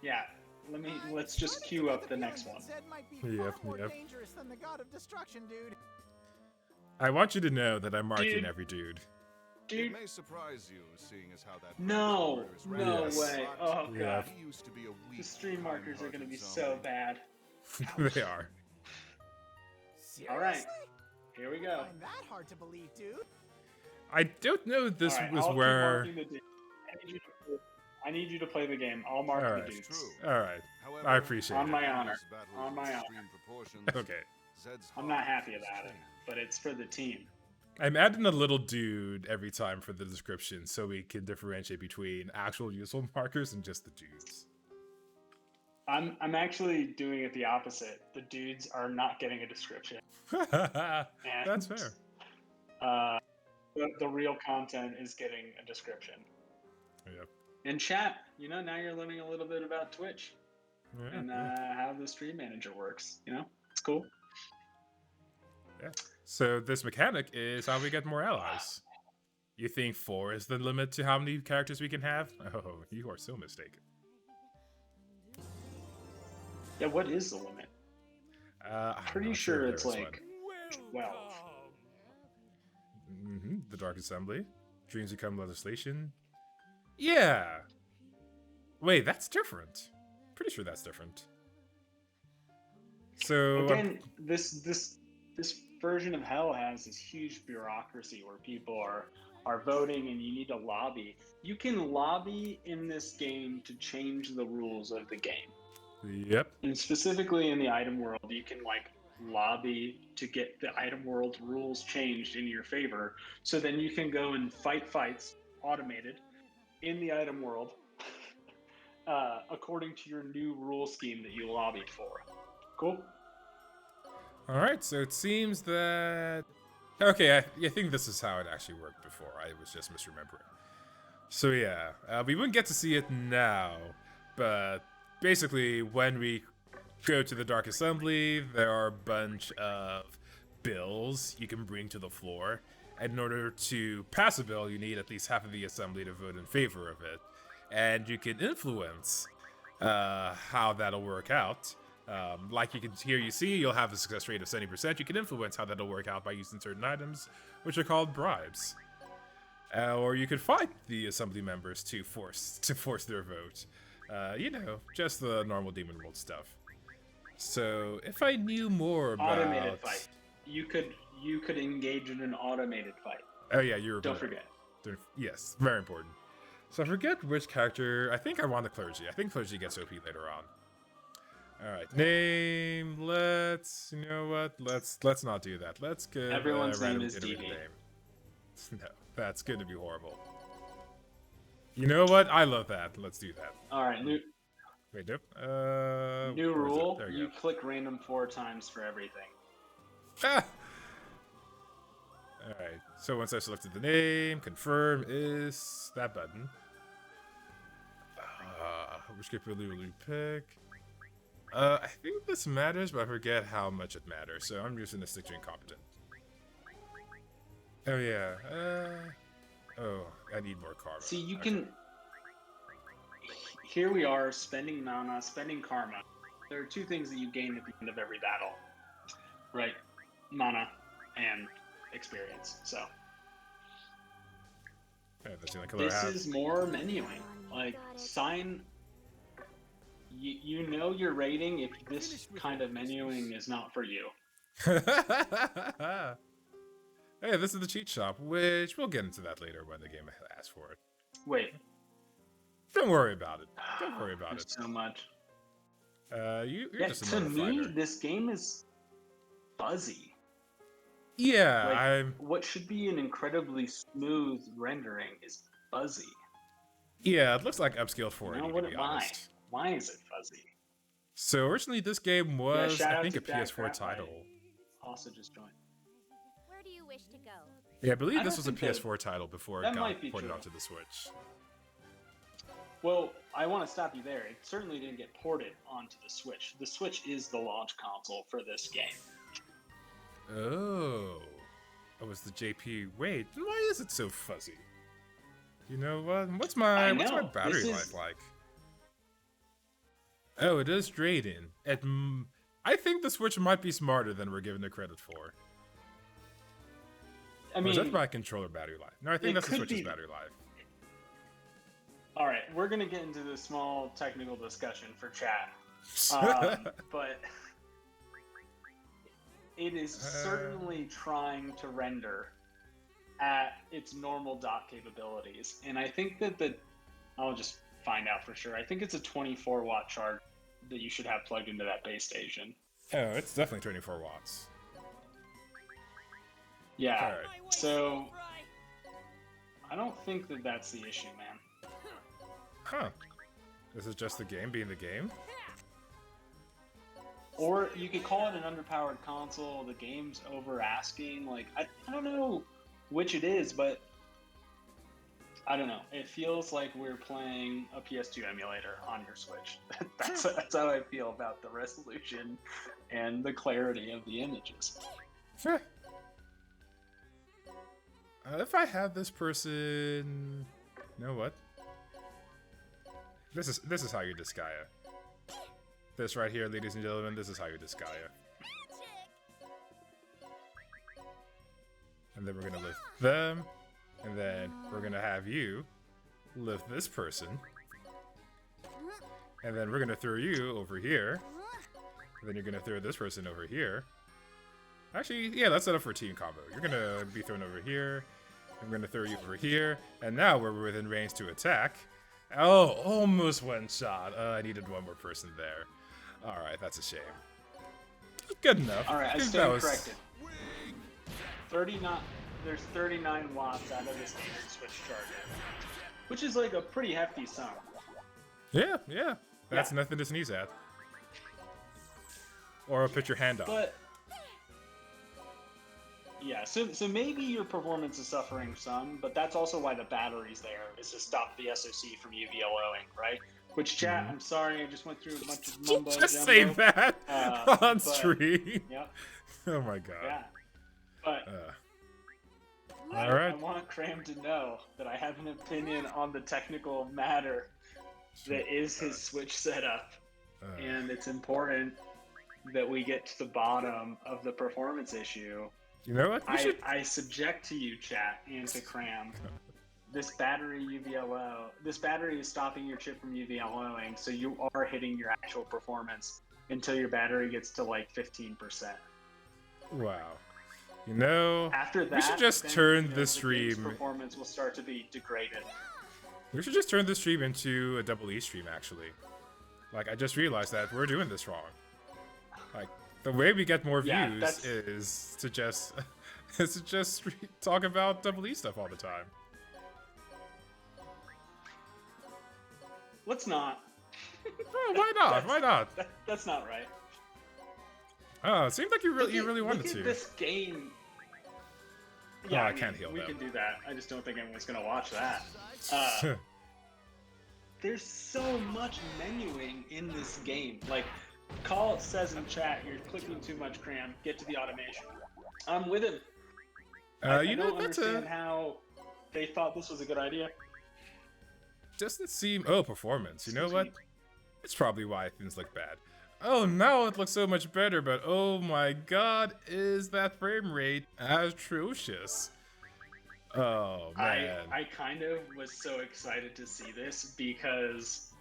Yeah. Let's just queue up the next one. Yep. Dangerous than the god of destruction, dude. I want you to know that I'm marking every dude. Dude. It may surprise you, seeing as how that No Yes. way. Oh Yeah. god. He used to be a weak, The stream markers are gonna be kind-hearted so zombie. bad. They are. Seriously? All right. Here we I go. find that hard to believe, dude. I don't know if this All right, was I'll keep where... marking the I need you to play the game. I'll mark All the right. dudes. True. All right. However, I appreciate On it. my honor. this battle On is my of honor. extreme proportions. Okay. Zed's I'm not heart happy is about it, changed. but it's for the team. I'm adding a little dude every time for the description so we can differentiate between actual useful markers and just the dudes. I'm actually doing it the opposite. The dudes are not getting a description. That's fair. The real content is getting a description. Yep. And chat, now you're learning a little bit about Twitch Yeah, and yeah. how the stream manager works. It's cool. Yeah. So this mechanic is how we get more allies. You think 4 is the limit to how many characters we can have? Oh, you are so mistaken. Yeah, what is the limit? I'm Pretty not sure if it's there is like 12. one. The Dark Assembly. Dreams become legislation. Yeah. Wait, that's different. Pretty sure that's different. So Again, this version of hell has this huge bureaucracy where people are voting and you need to lobby. You can lobby in this game to change the rules of the game. Yep. And specifically in the item world, you can lobby to get the item world rules changed in your favor. So then you can go and fight fights automated in the item world according to your new rule scheme that you lobbied for. Cool. All right. So it seems that. Okay, I think this is how it actually worked before. I was just misremembering. So yeah, we wouldn't get to see it now, but basically when we go to the Dark Assembly, there are a bunch of bills you can bring to the floor. And in order to pass a bill, you need at least half of the assembly to vote in favor of it. And you can influence how that'll work out. Like you see, you'll have a success rate of 70%. You can influence how that'll work out by using certain items, which are called bribes. Or you could fight the assembly members to force their vote. Just the normal Demon World stuff. So if I knew more about Automated fight. You could engage in an automated fight. Oh yeah, you're Don't forget. Yes, very important. So I forget which character. I think I want the clergy. I think clergy gets OP later on. All right, name. Let's. You know what? Let's not do that. Let's give Everyone's name random is generated DD. name. No, that's going to be horrible. You know what? I love that. Let's do that. All right, Wait, nope. new where is it? rule. There You go. click random 4 times for everything. Ah! Alright, so once I selected the name, confirm is that button. Which capability will you pick? I think this matters, but I forget how much it matters, so I'm using the stick to incompetent. Oh yeah, oh, I need more karma. See, you Okay. can. Here we are spending mana, spending karma. There are 2 things that you gain at the end of every battle, right? Mana and experience. So Yeah, that's the only color I this have. is more menuing. Sign. You know your rating if this kind of menuing is not for you. Hey, this is the cheat shop, which we'll get into that later when the game asks for it. Wait. Don't worry about it. Don't worry about There's it. so much. You're Yeah, just a to me, fighter. this game is fuzzy. Yeah, Like, what should be an incredibly smooth rendering is fuzzy. Yeah, it looks like upscaled for it. To be Why? honest. Why is it fuzzy? So originally, this game was, shout I out think, to a Jack PS4 Ratlight. title. Also just joined. Where do you wish to go? Yeah, I believe I this don't was a think that- PS4 title before it that got might be ported true. onto the Switch. Well, I want to stop you there. It certainly didn't get ported onto the Switch. The Switch is the launch console for this game. Oh, it was the JP. Wait, why is it so fuzzy? You know what? What's my know, battery this life is- like? Oh, it is Drayden. I think the Switch might be smarter than we're giving it credit for. I Or mean, is that my controller battery life? No, I think it that's the could Switch's be- battery life. all right, we're going to get into this small technical discussion for chat. But it is certainly trying to render at its normal dot capabilities. And I think that I'll just find out for sure. I think it's a 24-watt charge that you should have plugged into that base station. Oh, it's definitely 24 watts. Yeah. Alright. My way, So Fry. I don't think that that's the issue, man. Huh. This is just the game being the game? Or you could call it an underpowered console. The game's over asking. Like, I don't know which it is, but I don't know. It feels like we're playing a PS2 emulator on your Switch. That's how I feel about the resolution and the clarity of the images. Sure. If I had this person, you know what? This is how you Disgaea. This right here, ladies and gentlemen, this is how you Disgaea. And then we're gonna lift them, and then we're gonna have you lift this person, and then we're gonna throw you over here, and then you're gonna throw this person over here. Actually, yeah, let's set up for a team combo. You're gonna be thrown over here, I'm gonna throw you over here, and now we're within range to attack. Oh, almost one shot. I needed one more person there. Alright, that's a shame. Good enough. All right, I think stand that was- corrected. 39. There's 39 watts out of the standard Switch charger, which is like a pretty hefty sum. Yeah, yeah. That's Yeah. nothing to sneeze at. Or put your hand on. But yeah, so maybe your performance is suffering some, but that's also why the battery's there, is to stop the SoC from UVLOing, right? Which, chat, I'm sorry, I just went through a bunch of mumbo Just say jumbo. that on but- stream. Yeah, Oh my god. yeah. But I Alright. want Cram to know that I have an opinion on the technical matter that is his Switch setup, and it's important that we get to the bottom of the performance issue. You know what? We should... I subject to you, chat, and to Cram. This battery this battery is stopping your chip from UVLOing, so you are hitting your actual performance until your battery gets to like 15%. Wow. You know, After that, we should just then, turn you know, the game's stream. performance will start to be degraded. We should just turn the stream into a double E stream, actually. Like, I just realized that we're doing this wrong. Like, the way we get more Yeah, views that's- is to just talk about double E stuff all the time. Let's not. Oh, why not? Why not? That's not right. Oh, it seemed like you really wanted look to. at this game. Oh, Yeah, I mean, can't heal we them. can do that. I just don't think anyone's gonna watch that. There's so much menuing in this game. Like, Call says in chat, you're clicking too much, Cram. Get to the automation. I'm with him. I you know, don't that's understand how they thought this was a good idea. doesn't seem. Oh, performance. You know Excuse what? me. It's probably why things look bad. Oh, now it looks so much better, but oh my god, is that frame rate atrocious? Oh man. I kind of was so excited to see this because,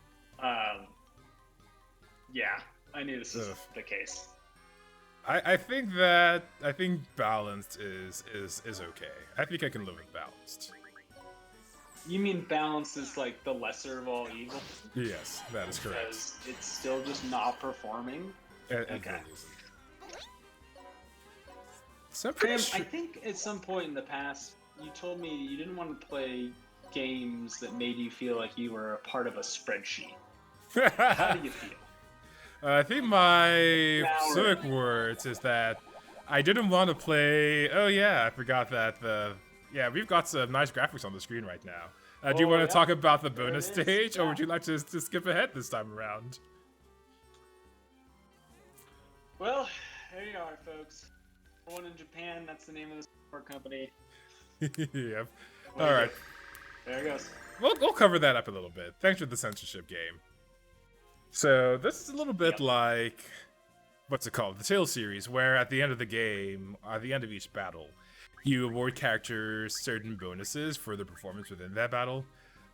yeah, I knew this was Ugh. the case. I think balanced is okay. I think I can live with balanced. You mean balance is like the lesser of all evil? Yes, that is correct. Because it's still just not performing? And Okay. for a reason. So I'm pretty Graham, sure. I think at some point in the past, you told me you didn't want to play games that made you feel like you were a part of a spreadsheet. How do you feel? I think my Now- specific words is that I didn't want to play. Oh yeah, I forgot that yeah, we've got some nice graphics on the screen right now. Do you Oh, want to yeah. talk about the There bonus it is, stage, or yeah. would you like to skip ahead this time around? Well, there you are, folks. One in Japan, that's the name of the support company. Yep. Well, All right. There it goes. We'll cover that up a little bit. Thanks for the censorship game. So this is a little bit Yep. like, what's it called? The Tales series, where at the end of the game, at the end of each battle, you award characters certain bonuses for their performance within that battle.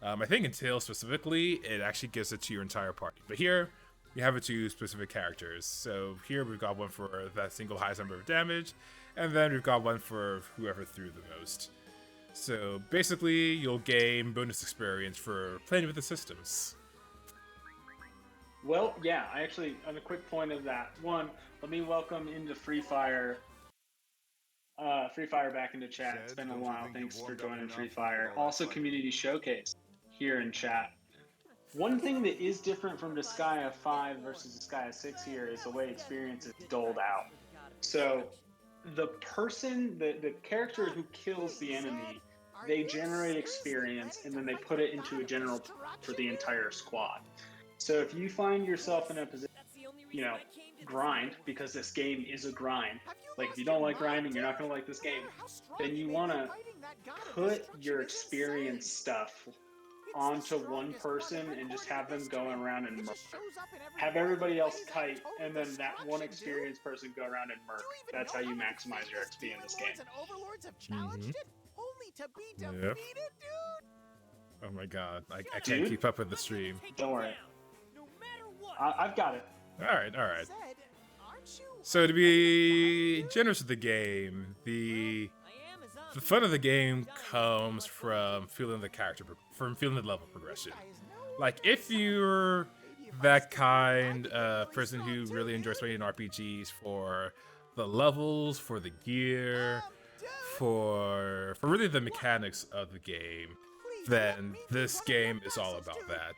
I think in Tales specifically, it actually gives it to your entire party. But here, you have it to specific characters. So here we've got one for that single highest number of damage, and then we've got one for whoever threw the most. So basically, you'll gain bonus experience for playing with the systems. Well, yeah, I actually, on a quick point of that, one, let me welcome into Free Fire back into chat. It's been a while. Thanks for joining Free Fire. Also, Community Showcase here in chat. One thing that is different from Disgaea 5 versus Disgaea 6 here is the way experience is doled out. So the person, the character who kills the enemy, they generate experience and then they put it into a general for the entire squad. So if you find yourself in a position, grind, because this game is a grind. Like, if you don't like grinding, you're not going to like this game. Then you want to put your experience stuff onto one person and just have them go around and murk. Have everybody else kite, and then that one experienced person go around and murk. That's how you maximize your XP in this game. Yep. Oh my god, I can't keep up with the stream. Don't worry. I've got it. Alright. So to be generous with the game, the fun of the game comes from feeling the level progression. Like, if you're that kind of person who really enjoys playing RPGs for the levels, for the gear, for really the mechanics of the game, then this game is all about that.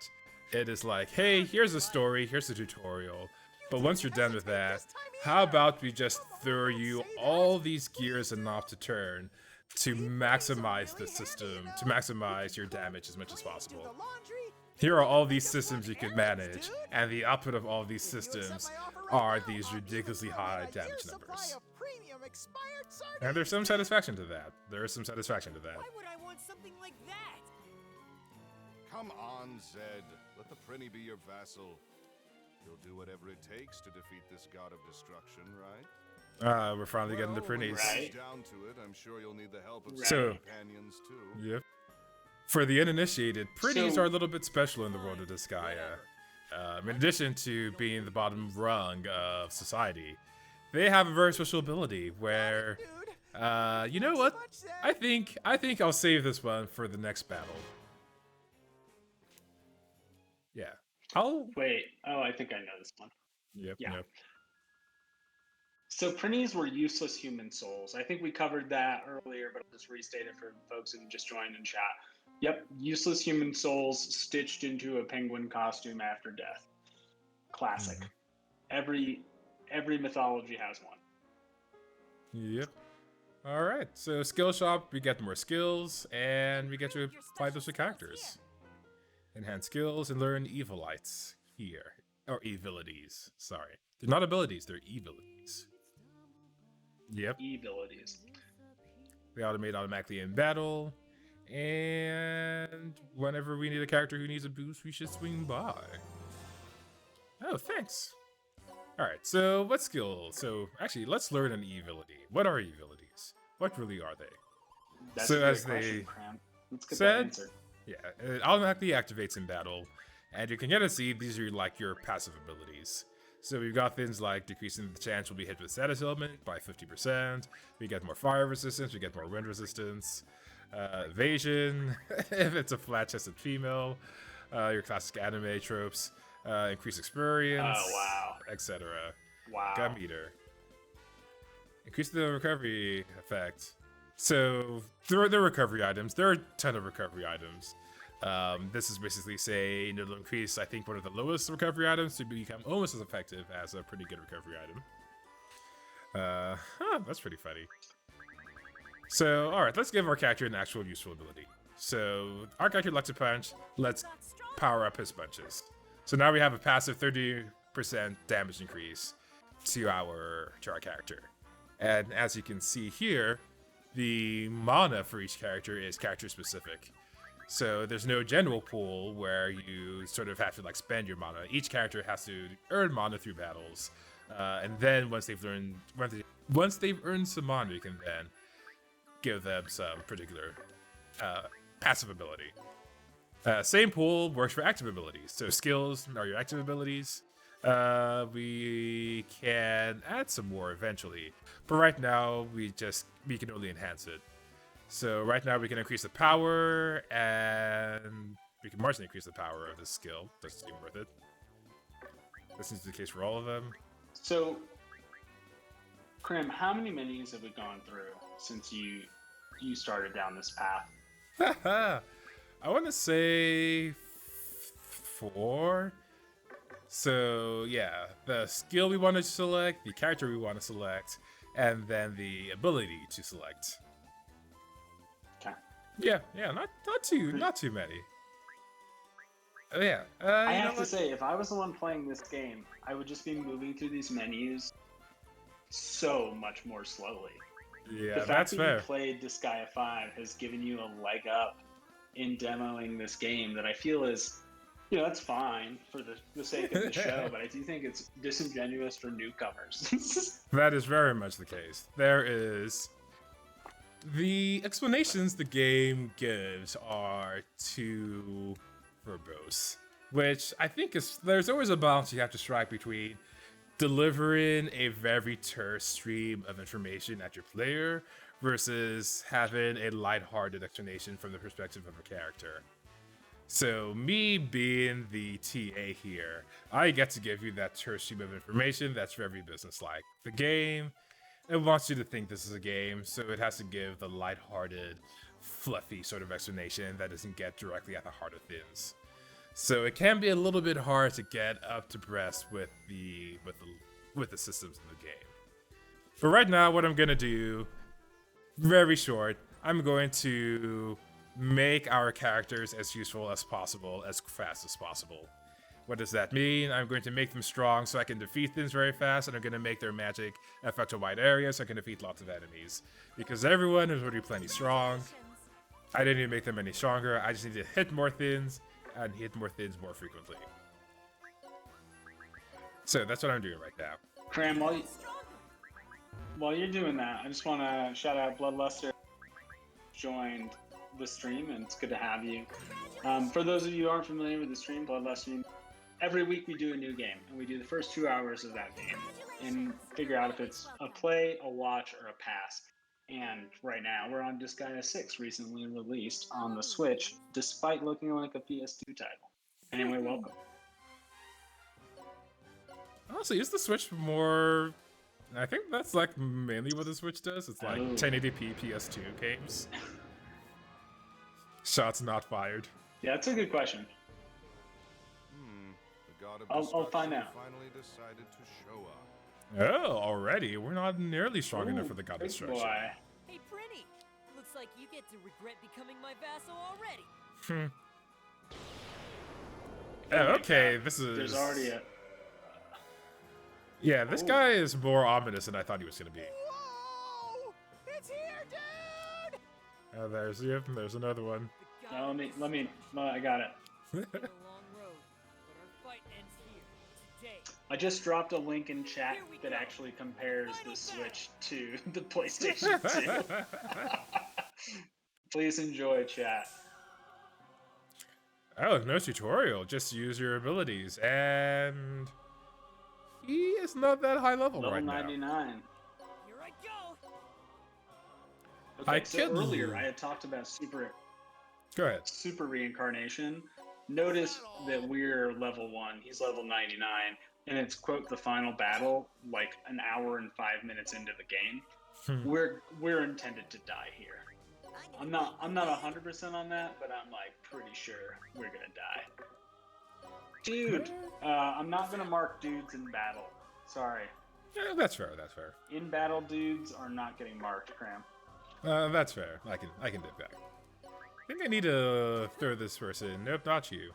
It is like, hey, here's a story, here's a tutorial, but once you're done with that, how about we just throw you all these gears and knobs to turn to maximize the system, to maximize your damage as much as possible. Here are all these systems you can manage, and the output of all these systems are these ridiculously high damage numbers. And there's some satisfaction to that. There is some satisfaction to that. Why would I want something like that? Come on, Zed. Let the Prinny be your vassal. He'll do whatever it takes to defeat this god of destruction, right? We're finally getting the Prinnies. Right. Down to it, I'm sure you'll need the help of Right. some companions too. Yep. For the uninitiated, Prinnies are a little bit special in the world of Disgaea. In addition to being the bottom rung of society, they have a very special ability where, you know what? I think I'll save this one for the next battle. Yeah. Wait. Oh, I think I know this one. Yep. Yeah. So Prinnies were useless human souls. I think we covered that earlier, but I'll just restate it for folks who just joined in chat. Yep, useless human souls stitched into a penguin costume after death. Classic. Every mythology has one. Yep. All right. So skill shop, we get more skills, and we get to apply those to characters. Enhance skills and learn evilites here, or evilities. Sorry, they're not abilities; they're evilities. Yep. Abilities. They automate automatically in battle, and whenever we need a character who needs a boost, we should swing by. Oh, thanks. All right. So what skill? So actually, let's learn an evility. What are evilities? What really are they? That's So a great as question, they Cram. Let's get said- that answered. Yeah, it automatically activates in battle, and you can get to see these are like your passive abilities. So we've got things like decreasing the chance we'll be hit with status element by 50%. We get more fire resistance. We get more wind resistance. Evasion, if it's a flat-chested female. Your classic anime tropes. Increased experience. Oh, wow. Etc. Wow. Gun meter. Increase the recovery effect. So there are recovery items. There are a ton of recovery items. This is basically saying it'll increase, I think, one of the lowest recovery items to become almost as effective as a pretty good recovery item. That's pretty funny. So, alright, let's give our character an actual useful ability. So, our character likes to punch. Let's power up his punches. So now we have a passive 30% damage increase to our character. And as you can see here, the mana for each character is character specific. So there's no general pool where you sort of have to like spend your mana. Each character has to earn mana through battles, and then once they've earned some mana, you can then give them some particular passive ability. Same pool works for active abilities. So skills are your active abilities. We can add some more eventually, but right now we can only enhance it. So right now we can increase the power, and we can marginally increase the power of this skill. Doesn't seem worth it. This seems to be the case for all of them. So, Krim, how many menus have we gone through since you started down this path? I want to say 4. So yeah, the skill we want to select, the character we want to select, and then the ability to select. Okay. Yeah, not too many. Oh yeah. I have to say, if I was the one playing this game, I would just be moving through these menus so much more slowly. Yeah, The fact that's that fair. you played Disgaea 5 has given you a leg up in demoing this game that I feel is, that's fine for the sake of the show, but I do think it's disingenuous for newcomers. That is very much the case. There is the explanations the game gives are too verbose, which I think there's always a balance you have to strike between delivering a very terse stream of information at your player versus having a lighthearted explanation from the perspective of a character. So me being the TA here, I get to give you that terse stream of information that's very businesslike. The game, it wants you to think this is a game, so it has to give the lighthearted, fluffy sort of explanation that doesn't get directly at the heart of things. So it can be a little bit hard to get up to breast with the systems in the game. But right now, what I'm gonna do, very short, I'm going to make our characters as useful as possible, as fast as possible. What does that mean? I'm going to make them strong so I can defeat things very fast, and I'm going to make their magic affect a wide area so I can defeat lots of enemies. Because everyone is already plenty strong. I didn't need to make them any stronger, I just need to hit more things, and hit more things more frequently. So that's what I'm doing right now. Cram, while you're doing that, I just want to shout out Bloodluster joined the stream, and it's good to have you. For those of you who aren't familiar with the stream, Bloodluster, every week we do a new game, and we do the first 2 hours of that game and figure out if it's a play, a watch, or a pass. And right now we're on Disgaea 6, recently released on the Switch, despite looking like a PS2 title. Anyway, welcome. Honestly, is the Switch more... I think that's like mainly what the Switch does. It's like 1080p PS2 games. Shots not fired. Yeah, that's a good question. The god of I'll find destruction out. finally decided to show up. Oh, already? We're not nearly strong enough for the God of Big Destruction. boy. Hey, Prinny! Looks like you get to regret becoming my vassal already. Oh, okay, this is... There's already a... Yeah, this guy is more ominous than I thought he was going to be. Whoa! It's here, dude! Oh, there's another one. No, I got it. It's been a long road, but our fight ends here, today. I just dropped a link in chat that actually compares the Switch to the PlayStation 2. Please enjoy, chat. Oh, no tutorial. Just use your abilities. And... he is not that high level Level right 99. Here I go! Okay, so earlier I had talked about Go ahead. super reincarnation. Notice that we're level 1, he's level 99, and it's quote the final battle, like an hour and 5 minutes into the game. We're intended to die here. I'm not 100% on that, but I'm like pretty sure we're gonna die. Dude, I'm not gonna mark dudes in battle. Sorry. Yeah, that's fair. In battle dudes are not getting marked, Cram. That's fair. I can dip back. I think I need to throw this person. Nope, not you.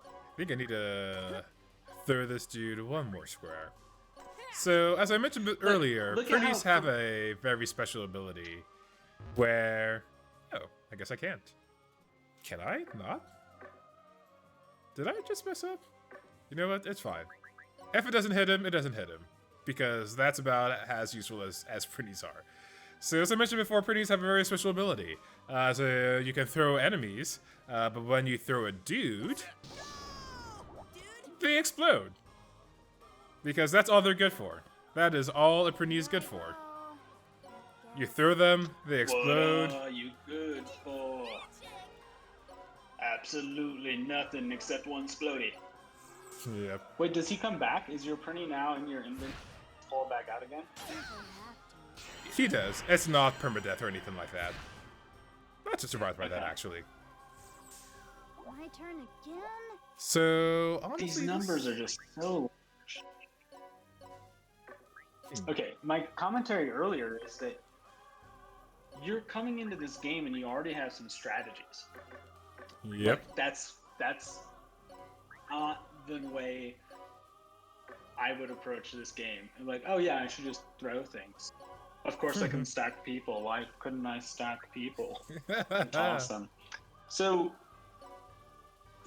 I think I need to throw this dude one more square. So, as I mentioned earlier, look at pretties how- have a very special ability where... oh, I guess I can't. Can I not? Did I just mess up? You know what? It's fine. If it doesn't hit him, it doesn't hit him. Because that's about as useful as pretties are. So as I mentioned before, pretties have a very special ability. So you can throw enemies, but when you throw a dude, they explode. Because that's all they're good for. That is all a pretty is good for. You throw them, they explode. What are you good for? Absolutely nothing except one splody. Yep. Wait, does he come back? Is your Prinny now in your inventory? Pull it back out again? He does. It's not permadeath or anything like that. Not too surprised by that, actually. My turn again? So, honestly, These numbers are just so... Okay, my commentary earlier is that you're coming into this game and you already have some strategies. Yep. Like, that's not the way I would approach this game. Like, oh yeah, I should just throw things. Of course I can stack people. Why couldn't I stack people and toss them? So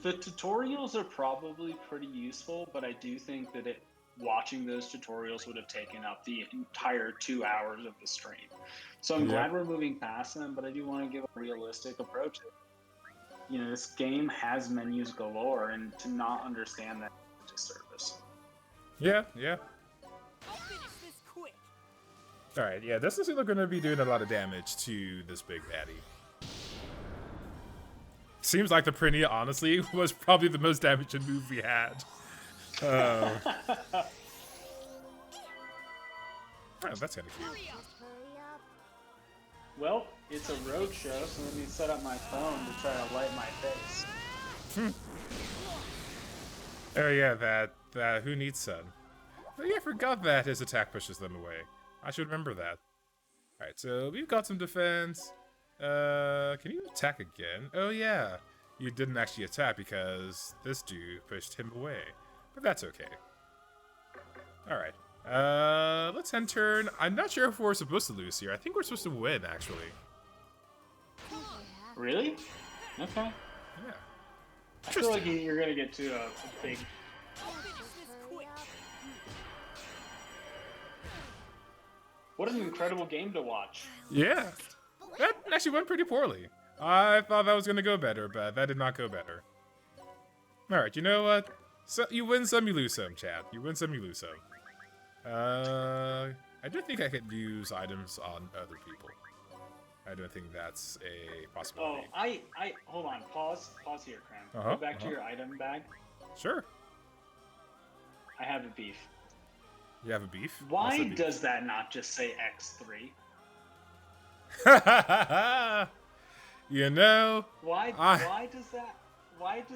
the tutorials are probably pretty useful, but I do think that watching those tutorials would have taken up the entire 2 hours of the stream. So I'm glad we're moving past them, but I do want to give a realistic approach. You know, this game has menus galore, and to not understand that is a disservice. Yeah. I'll finish this quick. Alright, yeah, this is going to be doing a lot of damage to this big baddie. Seems like the Prinny, honestly, was probably the most damaging move we had. Oh, that's kind of cute. Hurry up. Well, it's a road show, so let me set up my phone to try to light my face. Oh yeah, that who needs sun? Oh yeah, I forgot that his attack pushes them away. I should remember that. Alright, so we've got some defense. Can you attack again? Oh yeah, you didn't actually attack because this dude pushed him away. But that's okay. Alright. Let's end turn. I'm not sure if we're supposed to lose here. I think we're supposed to win, actually. Really? Okay. Yeah. I feel like you're gonna get to a big... I'll finish this quick. What an incredible game to watch. Yeah. That actually went pretty poorly. I thought that was going to go better, but that did not go better. Alright, you know what? So you win some, you lose some, chat. You win some, you lose some. I don't think I could use items on other people. I don't think that's a Oh, possibility. I hold on, pause here, Cram. Go back to your item bag. Sure. I have a beef. You have a beef? Why What's the beef? does that not just say X3? You know, Why does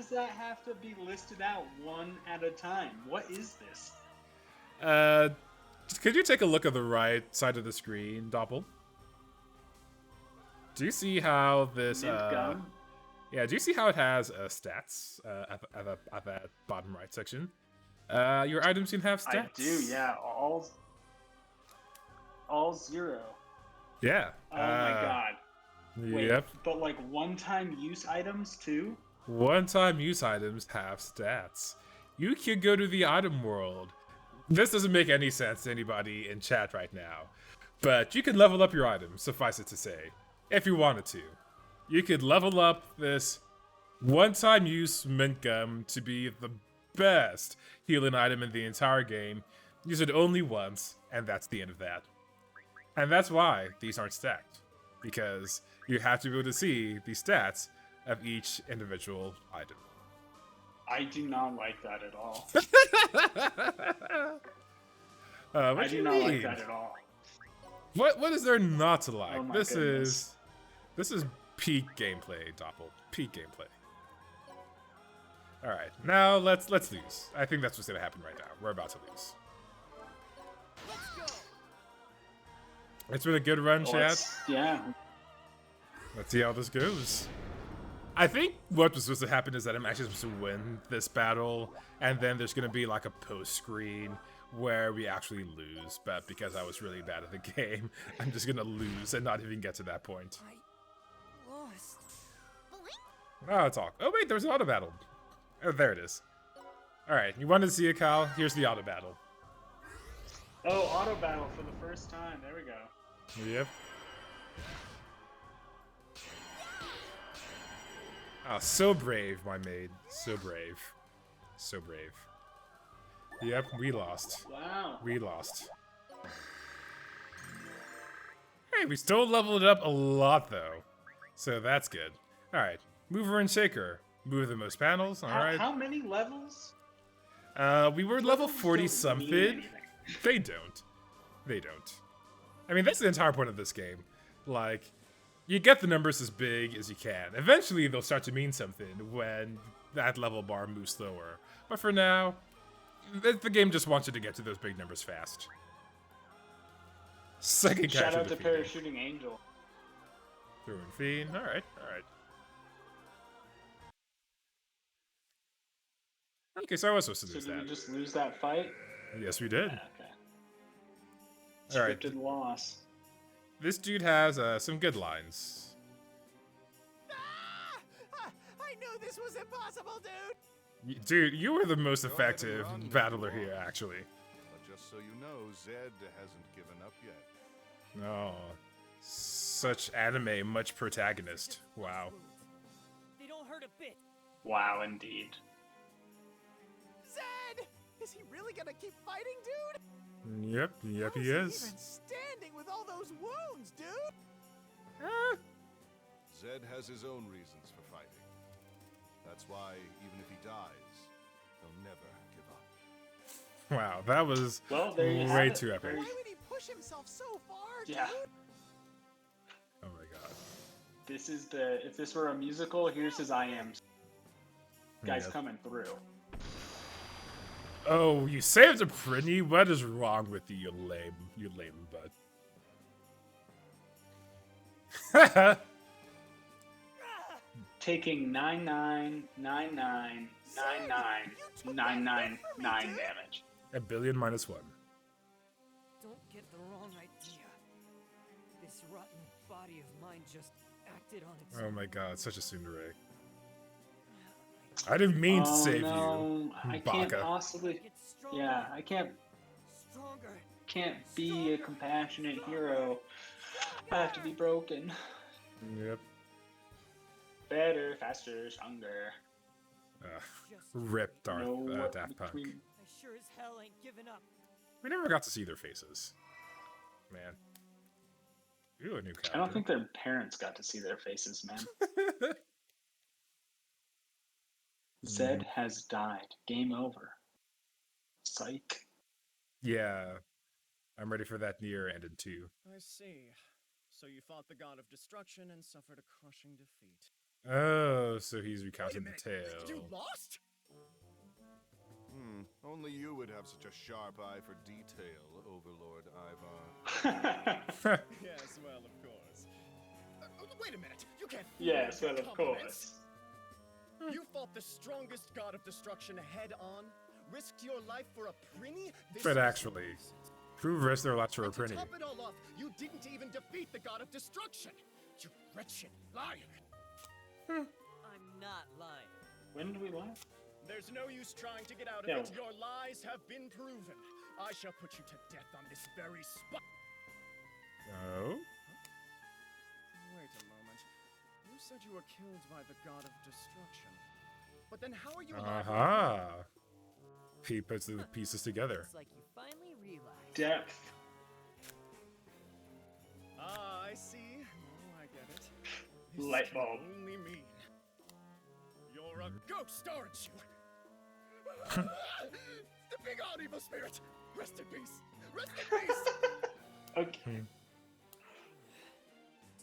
that have to be listed out one at a time? What is this? could you take a look at the right side of the screen, Doppel? Do you see how this, Mint gum? yeah, do you see how it has stats at that bottom right section? Your items can have stats. I do, yeah. All 0. Yeah. Oh my god. Wait, Yep. but like one-time use items too? One-time use items have stats. You could go to the item world. This doesn't make any sense to anybody in chat right now, but you could level up your items, suffice it to say, if you wanted to. You could level up this one-time use mint gum to be the best healing item in the entire game. Use it only once, and that's the end of that. And that's why these aren't stacked, because you have to be able to see the stats of each individual item. I do not like that at all. What I do do you not mean? like that at all. What is there not to like? Oh my this goodness. is peak gameplay, Doppel. Peak gameplay. All right, now let's lose. I think that's what's gonna happen right now. We're about to lose. It's been a good run, chat. Yeah. Let's see how this goes. I think what was supposed to happen is that I'm actually supposed to win this battle, and then there's gonna be like a post screen where we actually lose. But because I was really bad at the game, I'm just gonna lose and not even get to that point. I lost. Oh, it's all. Oh wait, there's an auto battle. Oh, there it is. All right, you wanted to see it, Kyle? Here's the auto battle. Oh, auto battle for the first time. There we go. Yep. Oh, so brave, my maid. So brave. So brave. Yep, we lost. Wow. We lost. Hey, we still leveled it up a lot though, so that's good. All right, mover and shaker. Move the most panels. All right. How many levels? We were level Levels 40 don't mean something. anything. They don't. They don't. I mean, that's the entire point of this game. Like, you get the numbers as big as you can. Eventually, they'll start to mean something when that level bar moves slower. But for now, the game just wants you to get to those big numbers fast. Second Shout capture out to defeated. Parachuting Angel. Through and Fiend. Alright, alright. Okay, so I was supposed to So lose did we that. just lose that fight? Yes, we did. Okay. Alright. Scripted loss. This dude has some good lines. I knew this was impossible, dude. Dude, you were the most Go ahead and effective run, battler Mr. here, Wall. actually. But just so you know, Zed hasn't given up yet. Oh, such anime, much protagonist. Wow. They don't hurt a bit. Wow, indeed. Zed! Is he really gonna keep fighting, dude? Yep, he How is. even standing with all those wounds, dude? Zed has his own reasons for fighting. That's why, even if he dies, he'll never give up. Wow, that was Well, there you have way it. too epic. There Why would he push himself so far, Yeah. dude? Oh my god. This is the. If this were a musical, here's his I am. Guys Yep. coming through. Oh, you saved a Prinny? What is wrong with you, you lame butt? Taking 999999999 damage. A billion minus one. Don't get the wrong idea. This rotten body of mine just acted on its Oh my god, such a tsundere. I didn't mean to Oh, save no. you, I can't Baka. possibly. Get stronger. Yeah, I Stronger. can't be a compassionate hero. I have to be broken. Yep. Better, faster, stronger. Just Rip Darth No Daft Punk. between. I sure as hell ain't giving up. We never got to see their faces. Man. Ooh, a new character. I don't think their parents got to see their faces, man. Zed has died. Game over. Psych. Yeah. I'm ready for that near ended too. I see. So you fought the god of destruction and suffered a crushing defeat. Oh, so he's Wait a recounting the minute. tale. You lost? Only you would have such a sharp eye for detail, Overlord Ivar. Yes, well, of course. Wait a minute. You can't. Yes, fool well, with of compliments. course. You fought the strongest god of destruction head on, risked your life for a Prinny? This But is actually, nonsense. who risked their lives for a And to Prinny? top it all off, you didn't even defeat the god of destruction. You wretched liar. I'm not lying. When did we lie? There's no use trying to get out of Yeah. it. Your lies have been proven. I shall put you to death on this very spot. Oh? Wait a moment. You said you were killed by the god of destruction. But then how are you alive? Aha! He puts the pieces together. It's like you finally realized. Depth. Ah, I see. Oh, I get it. This Light can bulb. only mean you're a ghost, aren't you? The big old evil spirit. Rest in peace. Rest in peace. Okay.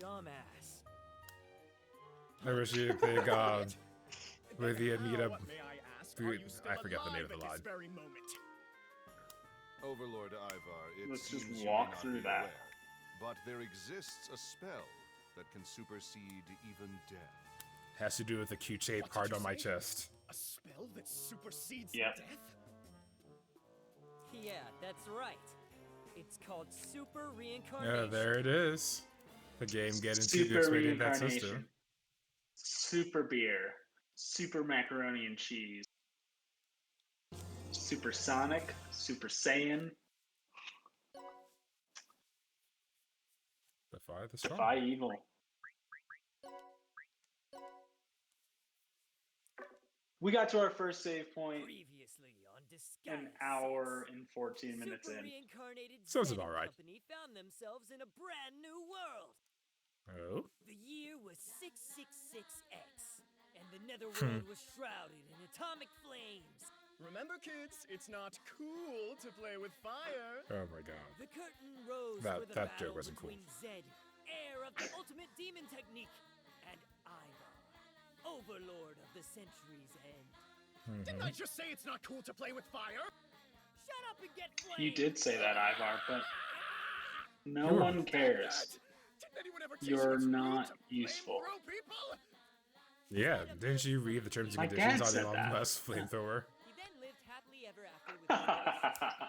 Dumbass. I wish you could God with the How, meetup. may I ask, Dude, are you still I forget the name of alive the at line. this very moment? Overlord Ivar, it Let's just seems you walk may not through be that. aware, but there exists a spell that can supersede even death. Has to do with the Q-shaped What did heart you on my say? chest. A spell that supersedes Yep. death? Yeah, that's right. It's called super Yeah, reincarnation. there it is. The game getting to Super explaining that reincarnation. system. Super beer. Super macaroni and cheese. Super Sonic. Super Saiyan. Defy the strong. Defy evil. We got to our first save point. Previously on Disgaea. an hour and 14 minutes Super in. reincarnated Sounds Zed about and right. company found themselves in a brand new world. Oh? The year was 666X, and the netherworld was shrouded in atomic flames. Remember, kids, it's not cool to play with fire. Oh my god. The curtain rose That- for the that joke battle wasn't cool. between Zed, heir of the ultimate demon technique, and Ivar, overlord of the century's end. Didn't I just say it's not cool to play with fire? Shut up and get flamed! You did say that, Ivar, but no Sure. one cares. Didn't anyone ever teach You're you it's rude not to useful. flamethrow people? Yeah, didn't you read the terms and My conditions dad on said Elon that. Musk's flamethrower? He then lived happily ever after with Here.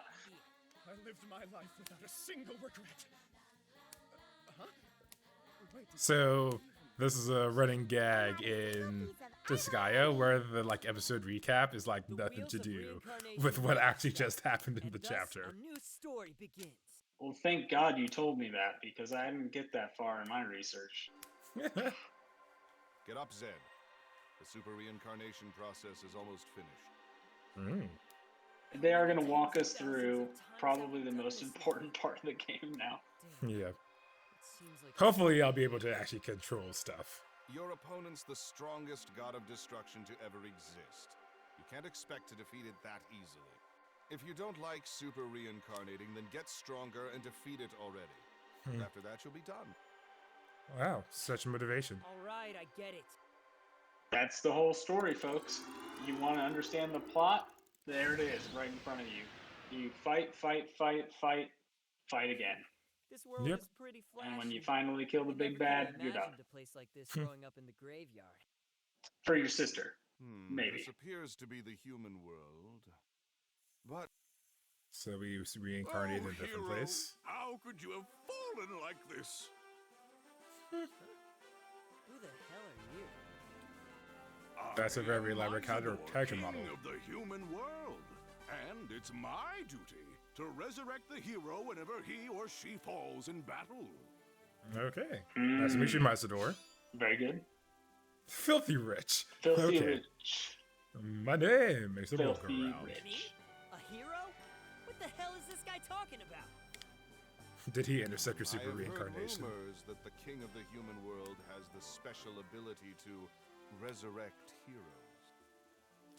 I lived my life without a single regret. Huh? Wait, So this is a running gag in Disgaea where the like episode recap is like The nothing wheels to of do reincarnation with what were actually struck, just happened in and the thus chapter. A new story begins. Well, thank God you told me that because I didn't get that far in my research. Get up, Zed. The super reincarnation process is almost finished. They are going to walk us through probably the most important part of the game now. Damn, Yeah. it seems like Hopefully I'll be able to actually control stuff. Your opponent's the strongest god of destruction to ever exist. You can't expect to defeat it that easily. If you don't like super reincarnating, then get stronger and defeat it already. After that, you'll be done. Wow, such motivation. All right, I get it. That's the whole story, folks. You want to understand the plot? There it is, right in front of you. You fight, fight, fight, fight, fight again. This world Yep. is pretty flashy. And when you finally kill the I big never bad, could have you're done. imagined a place like this growing up in the graveyard. For your sister. Maybe. This appears to be the human world. But So we reincarnated in a different hero, place. how could you have fallen like this? Who the hell are you? That's a very elaborate character king model. of the human world, and it's my duty to resurrect the hero whenever he or she falls in battle. Okay. Nice to meet you, Masador. Very good. Filthy rich. Filthy okay. rich. My name is the walk Filthy around. rich. Me? A hero? What the hell is this guy talking about? Did he intercept your I super have reincarnation? heard rumors that the king of the human world has the special ability to resurrect heroes.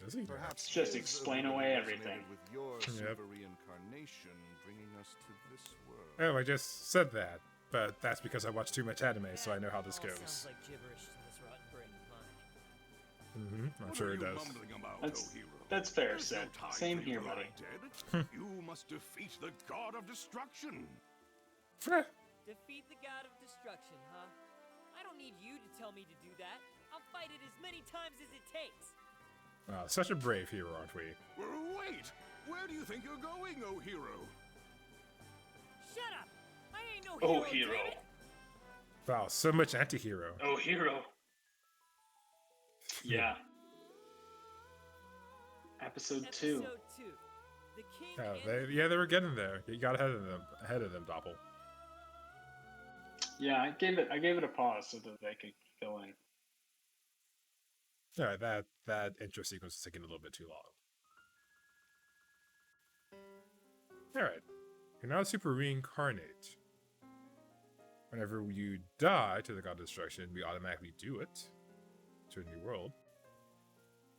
Does he? Perhaps Just his explain ability away resonated everything. With your Yep. super reincarnation, bringing us to this world. Oh, I just said that, but that's because I watch too much anime, so I know how this All goes. sounds like gibberish to this rotten brain of mine. I'm What sure are it you does. mumbling about, That's- O hero? That's fair, There's no Seth. time Same for you here, to buddy. lie dead. You must defeat the god of destruction. Eh, Defeat the god of destruction, huh? I don't need you to tell me to do that. I'll fight it as many times as it takes. wow, such a brave hero, aren't we? Wait! Where do you think you're going, O hero? Shut up! I ain't no Oh, hero. hero. damn it. Wow, so much anti-hero. Oh, hero. Yeah. Episode 2. Episode 2. The king Oh, and they were getting there. You got ahead of them, Doppel. Yeah, I gave it a pause so that they could fill in. Yeah, that intro sequence is taking a little bit too long. Alright. You're now super reincarnate. Whenever you die to the god of destruction, we automatically do it to a new world.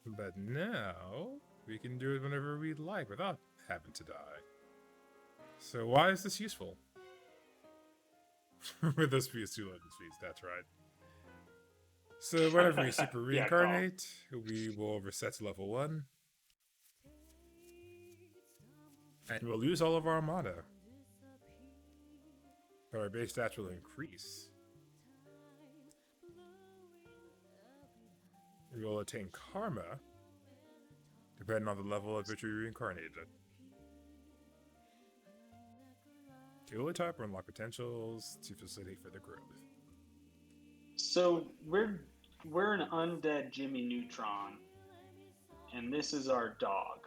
But now we can do it whenever we like without having to die. So why is this useful? With those PS2 loading speeds, that's right. So whenever we super Yeah, Carl. reincarnate, we will reset to level 1. And we'll lose all of our mana. But our base stats will increase. We will attain karma, depending on the level at which we reincarnated. Dual type will unlock potentials to facilitate further growth. So we're an undead Jimmy Neutron, and this is our dog.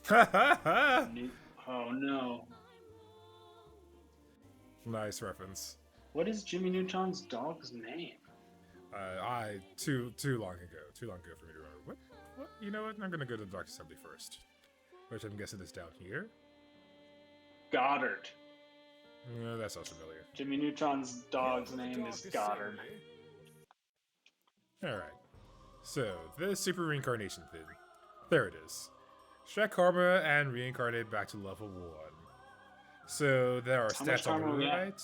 Ha ha ha! Oh no! Nice reference. What is Jimmy Neutron's dog's name? Too long ago for me to remember. What? You know what? I'm gonna go to the Dark Assembly first. which I'm guessing is down here. Goddard. That sounds familiar. Jimmy Neutron's dog's name is Goddard. Alright. So, the super reincarnation thing. There it is. Shrek Karma and reincarnate back to level 1. So, there are How much stats on karma the we at?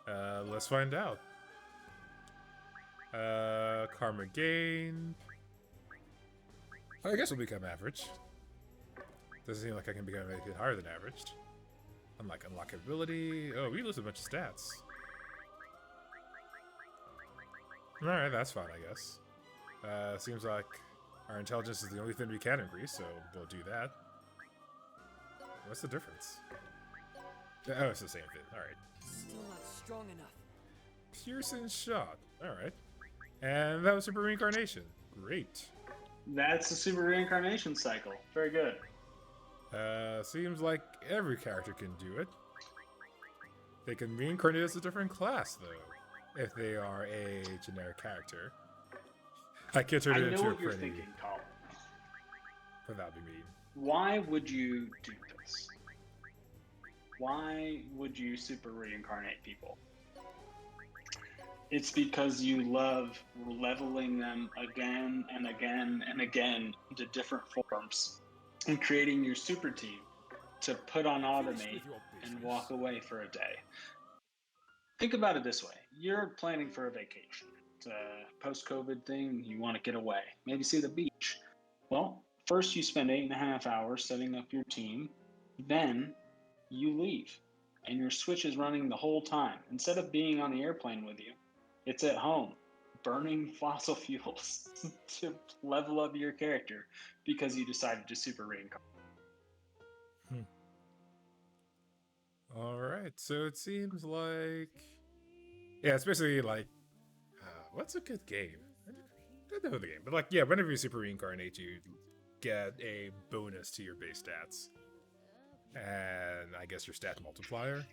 right. Let's find out. Karma gain. I guess we'll become average. Doesn't seem like I can become anything higher than average. Unlike unlockability. Oh, we lose a bunch of stats. Alright, that's fine, I guess. Seems like our intelligence is the only thing we can increase, so we'll do that. What's the difference? Oh, it's the same thing. Alright. Still not strong enough. Pearson shot. Alright. And that was super reincarnation. Great. That's the super reincarnation cycle. Very good. Seems like every character can do it. They can reincarnate as a different class, though, if they are a generic character. I can't turn I it know into a what you're pretty, thinking, Colin. but that'd be mean. Why would you do this? Why would you super reincarnate people? It's because you love leveling them again and again and again into different forms and creating your super team to put on automate and walk away for a day. Think about it this way. You're planning for a vacation. It's a post-COVID thing. You want to get away. Maybe see the beach. Well, first you spend 8.5 hours setting up your team. Then you leave. And your Switch is running the whole time. Instead of being on the airplane with you, it's at home, burning fossil fuels to level up your character because you decided to super reincarnate. Alright, so it seems like... Yeah, it's basically like... what's a good game? I don't know the game, but like, yeah, whenever you super reincarnate, you get a bonus to your base stats. And I guess your stat multiplier.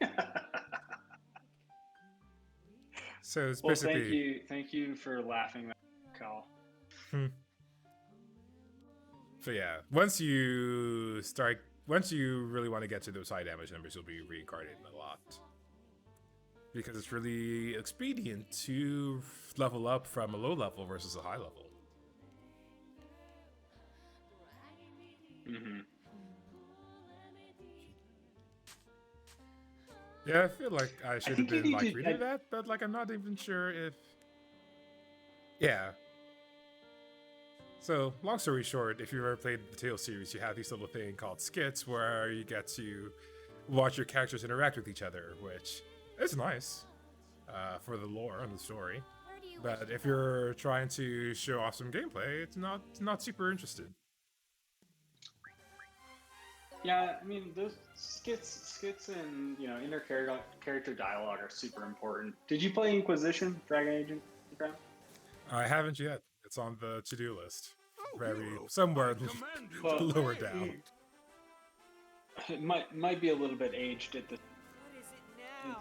So it's Well, basically... thank you for laughing, Cal. So yeah, once you really want to get to those high damage numbers, you'll be reincarnating a lot. Because it's really expedient to level up from a low level versus a high level. Mm-hmm. Yeah, I feel like I should have think you been need like to- reading that, but like I'm not even sure if... Yeah. So, long story short, if you've ever played the Tales series, you have these little thing called skits where you get to watch your characters interact with each other, which is nice for the lore and the story. Where do you But wish if to go? you're trying to show off some gameplay, it's not super interested. Yeah, I mean those skits and inner character dialogue are super important. Did you play Inquisition, Dragon Agent? Okay. I haven't yet. It's on the to-do list. Oh, Very hero, somewhere I command you Well- to lower obey. down. It might be a little bit aged at the What is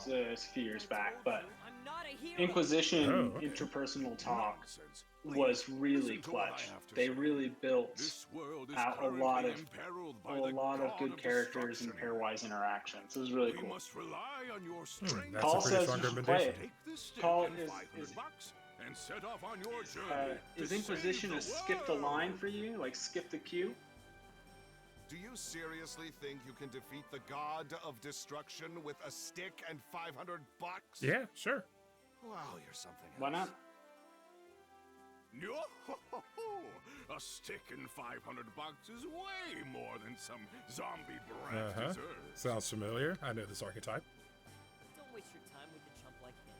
it now? it's a few years I back, told but you, I'm not a hero. Inquisition Oh, okay. interpersonal talk Nonsense. was Please, really listen to what I clutch. have to They say. really built This world is out a lot currently of imperiled by a the lot of god good characters and destruction. pairwise interactions. It was really We cool. must rely on your strength. That's Paul a pretty says strong you should play recommendation. it. Take this stick Paul, and is- 500 is- bucks and set off on your journey. to Is save Inquisition the a skip the line world. for you? Like skip the queue? Do you seriously think you can defeat the god of destruction with a stick and 500 bucks? Yeah, sure. Wow, you're something else. Why not? A stick and 500 bucks is way more than some zombie brat Uh-huh. deserves. Sounds familiar. I know this archetype. Don't waste your time with a chump like him.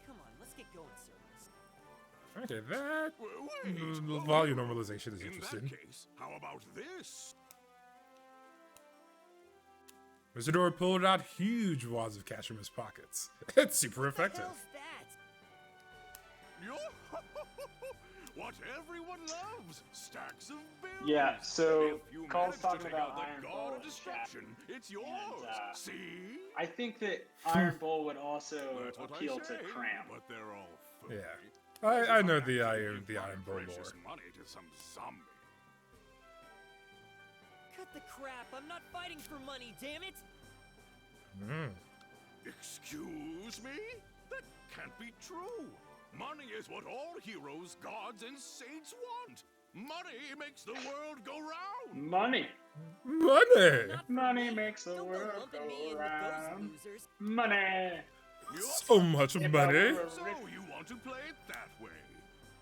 Come on, let's get going, Cerberus. Okay, that Wait, volume normalization is in interesting. that case, how about this? Wizardor pulled out huge wads of cash from his pockets. It's super What the effective. hell's that? What everyone loves, stacks of bills. Yeah, so if you Carl's manage to talking take about out the Iron god Bull of in chat. destruction, it's yours. See? I think that Iron Bull would also That's what I appeal to say, Cram. but they're all Yeah. phony. I know This the is Iron not Bull precious lore. money to some zombie. Cut the crap. I'm not fighting for money, damn it. Excuse me? That can't be true. Money is what all heroes, gods, and saints want. Money makes the world go round. Money. Money! Not for Money me. makes the Don't go world lumping me go in with round. those losers. Money. So much If I money. were a So rich, you want to play it that way?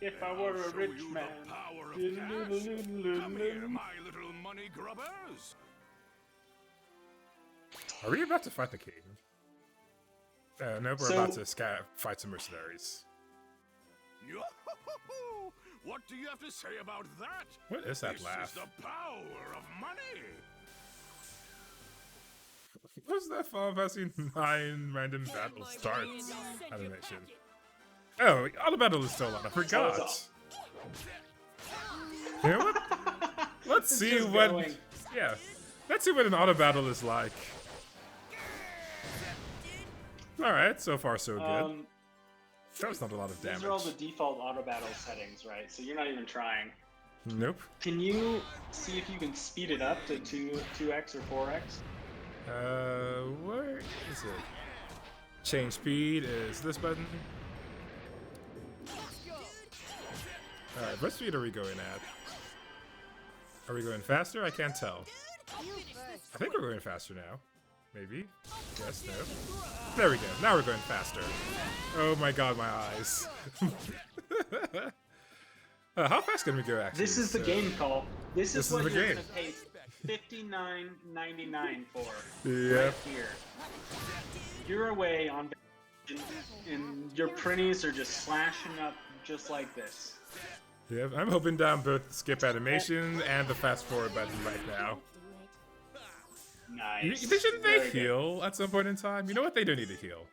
if Then I were I'll a show rich you man. the power of cash. Come here, my little money grubbers. Are we about to fight the king? No, we're about to fight some mercenaries. What do you have to say about that? What is that This laugh? is the power of money. What's that Final Fantasy 9 random battle My start way and I'll send you animation? packing. Oh, auto battle is still on. I forgot. What's You know what? Let's It's see just what. going. Yeah, let's see what an auto battle is like. All right, so far so good. That was not a lot of damage. These are all the default auto battle settings, right? So you're not even trying. Nope. Can you see if you can speed it up to 2x or 4x? Where is it? Change speed is this button. Alright, what speed are we going at? Are we going faster? I can't tell. I think we're going faster now. Maybe? Yes, no. There we go. Now we're going faster. Oh my god, my eyes. How fast can we go, actually? This is the game call. This is what the you're game. gonna pay $59.99 for. Yep. Right here. You're away on and your printies are just slashing up just like this. Yep, I'm hoping down both the skip animation and the fast forward button right now. Nice. Shouldn't they Very good. heal at some point in time? You know what? They don't need to heal.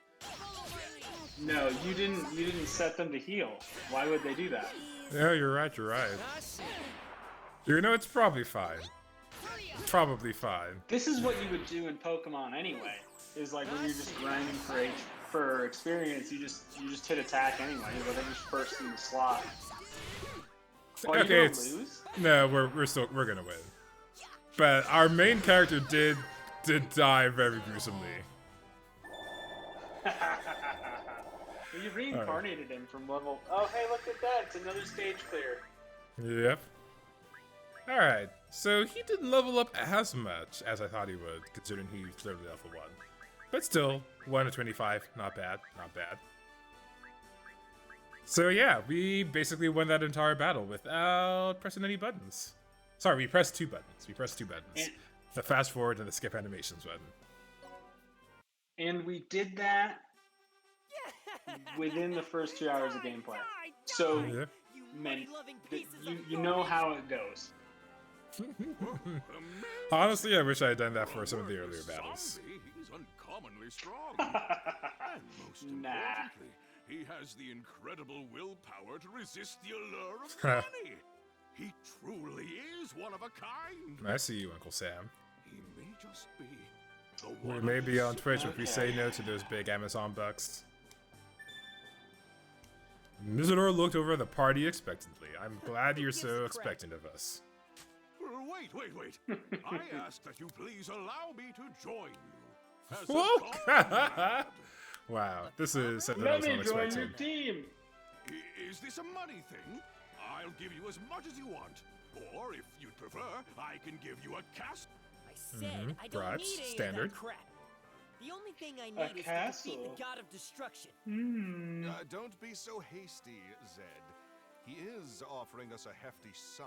No, you didn't set them to heal. Why would they do that? No, you're right, you're right. You know, it's probably fine. Probably fine. This is what you would do in Pokemon anyway. Is like when you're just grinding for experience, you just hit attack anyway, but then just first in the slot. Oh, you Okay, gonna it's lose? no, we're gonna win. But our main character did die very gruesomely. Well, you reincarnated him from level. Oh, hey, look at that! It's another stage clear. Yep. Alright, so he didn't level up as much as I thought he would, considering he was literally level 1. But still, 1 to 25, not bad, not bad. So yeah, we basically won that entire battle without pressing any buttons. Sorry, we pressed 2 buttons. We pressed 2 buttons. The fast forward and the skip animations button. And we did that within the first 2 hours of gameplay. So, Yep. meant that you know how it goes. Honestly, I wish I had done that for some of the earlier battles. Zombie, he's uncommonly strong. And most Nah. importantly, he has the incredible willpower to resist the allure of money. He truly is one of a kind. I see you, Uncle Sam. He may just be the We one may of be a on Twitch if we Okay. say no to those big Amazon bucks. Mizador looked over the party expectantly. I'm glad you're so expectant of us. Wait. I ask that you please allow me to join you. As a Whoa! comrade. Wow, this is something I Let was me not join your expecting. team. Is this a money thing? I'll give you as much as you want. Or if you'd prefer, I can give you a cast. I said I don't Bribes, need any standard. of that crap. The only thing I A need is to defeat castle. the god of destruction. Don't be so hasty, Zed. He is offering us a hefty sum.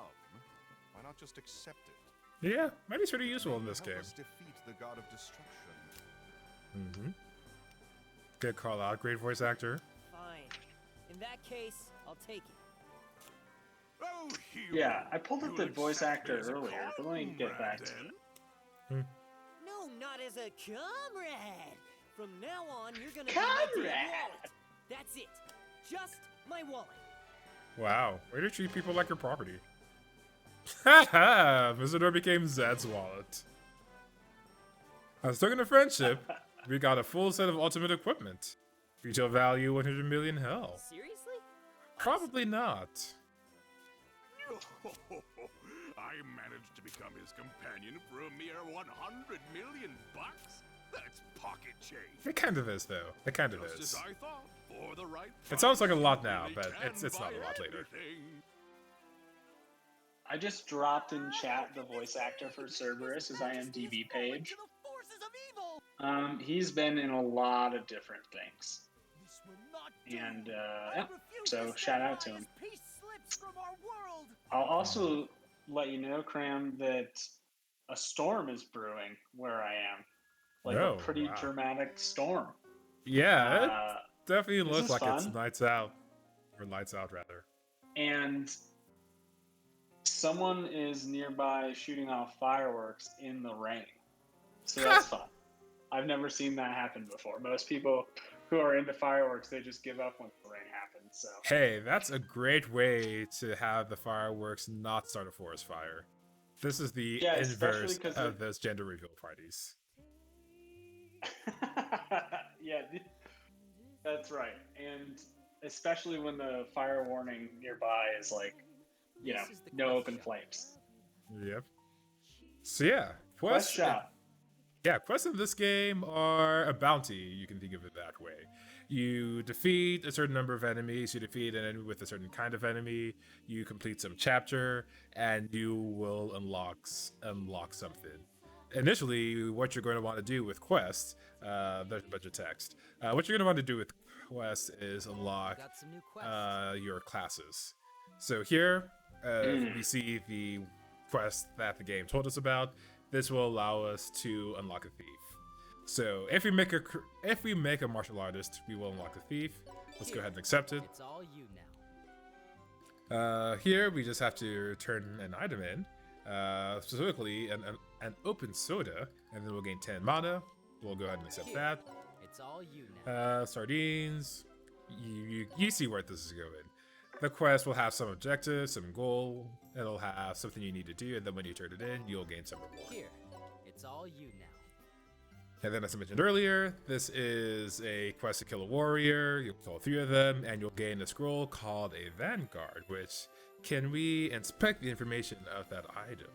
Why not just accept it? Yeah, money's pretty useful in this Help game. us defeat the god of destruction. Good call out, great voice actor. Fine. In that case, I'll take it. Oh, hero. Yeah, I pulled up You'll the voice accept me actor as a earlier, but let me get back to comrade, it. then? No, not as a comrade. From now on, you're gonna be my damn Comrade! wallet. That's it. Just my wallet. Wow, way to treat people like your property. Haha, Mizador became Zed's wallet. As a token of friendship, we got a full set of ultimate equipment. Retail value 100 million hell. Seriously? Probably not. I I managed to become his companion for a mere 100 million bucks? That's pocket change. It kind of is, though. It kind of Just is. as I thought, for the right It sounds like a price, lot you now, really but can it's not buy a lot later. everything. I just dropped in chat the voice actor for Cerberus' IMDb page. He's been in a lot of different things. And yeah, so shout out to him. I'll also let you know, Cram, that a storm is brewing where I am. Like a pretty dramatic storm. Yeah, it definitely looks like fun. it's lights out. Or lights out, rather. And someone is nearby shooting off fireworks in the rain. So that's fun. I've never seen that happen before. Most people who are into fireworks, they just give up when the rain happens. So hey, that's a great way to have the fireworks not start a forest fire. This is the inverse of those gender reveal parties. Yeah, that's right. And especially when the fire warning nearby is like, you know, no open flames. Yep. So yeah, quest shop. Yeah, quests in this game are a bounty, you can think of it that way. You defeat a certain number of enemies, you defeat an enemy with a certain kind of enemy, you complete some chapter, and you will unlock something. Initially, what you're going to want to do with quests, there's a bunch of text. What you're going to want to do with quests is unlock your classes. So here, we see the quest that the game told us about. This will allow us to unlock a thief. So if we make a martial artist, we will unlock a thief. Let's go ahead and accept it. It's all you now. Here we just have to turn an item in, specifically an open soda, and then we'll gain 10 mana. We'll go ahead and accept that. It's all you now. Sardines. You see where this is going. The quest will have some objective, some goal. It'll have something you need to do, and then when you turn it in, you'll gain some reward. Here, it's all you now. And then, as I mentioned earlier, this is a quest to kill a warrior. You'll kill 3 of them, and you'll gain a scroll called a Vanguard, which can we inspect the information of that item?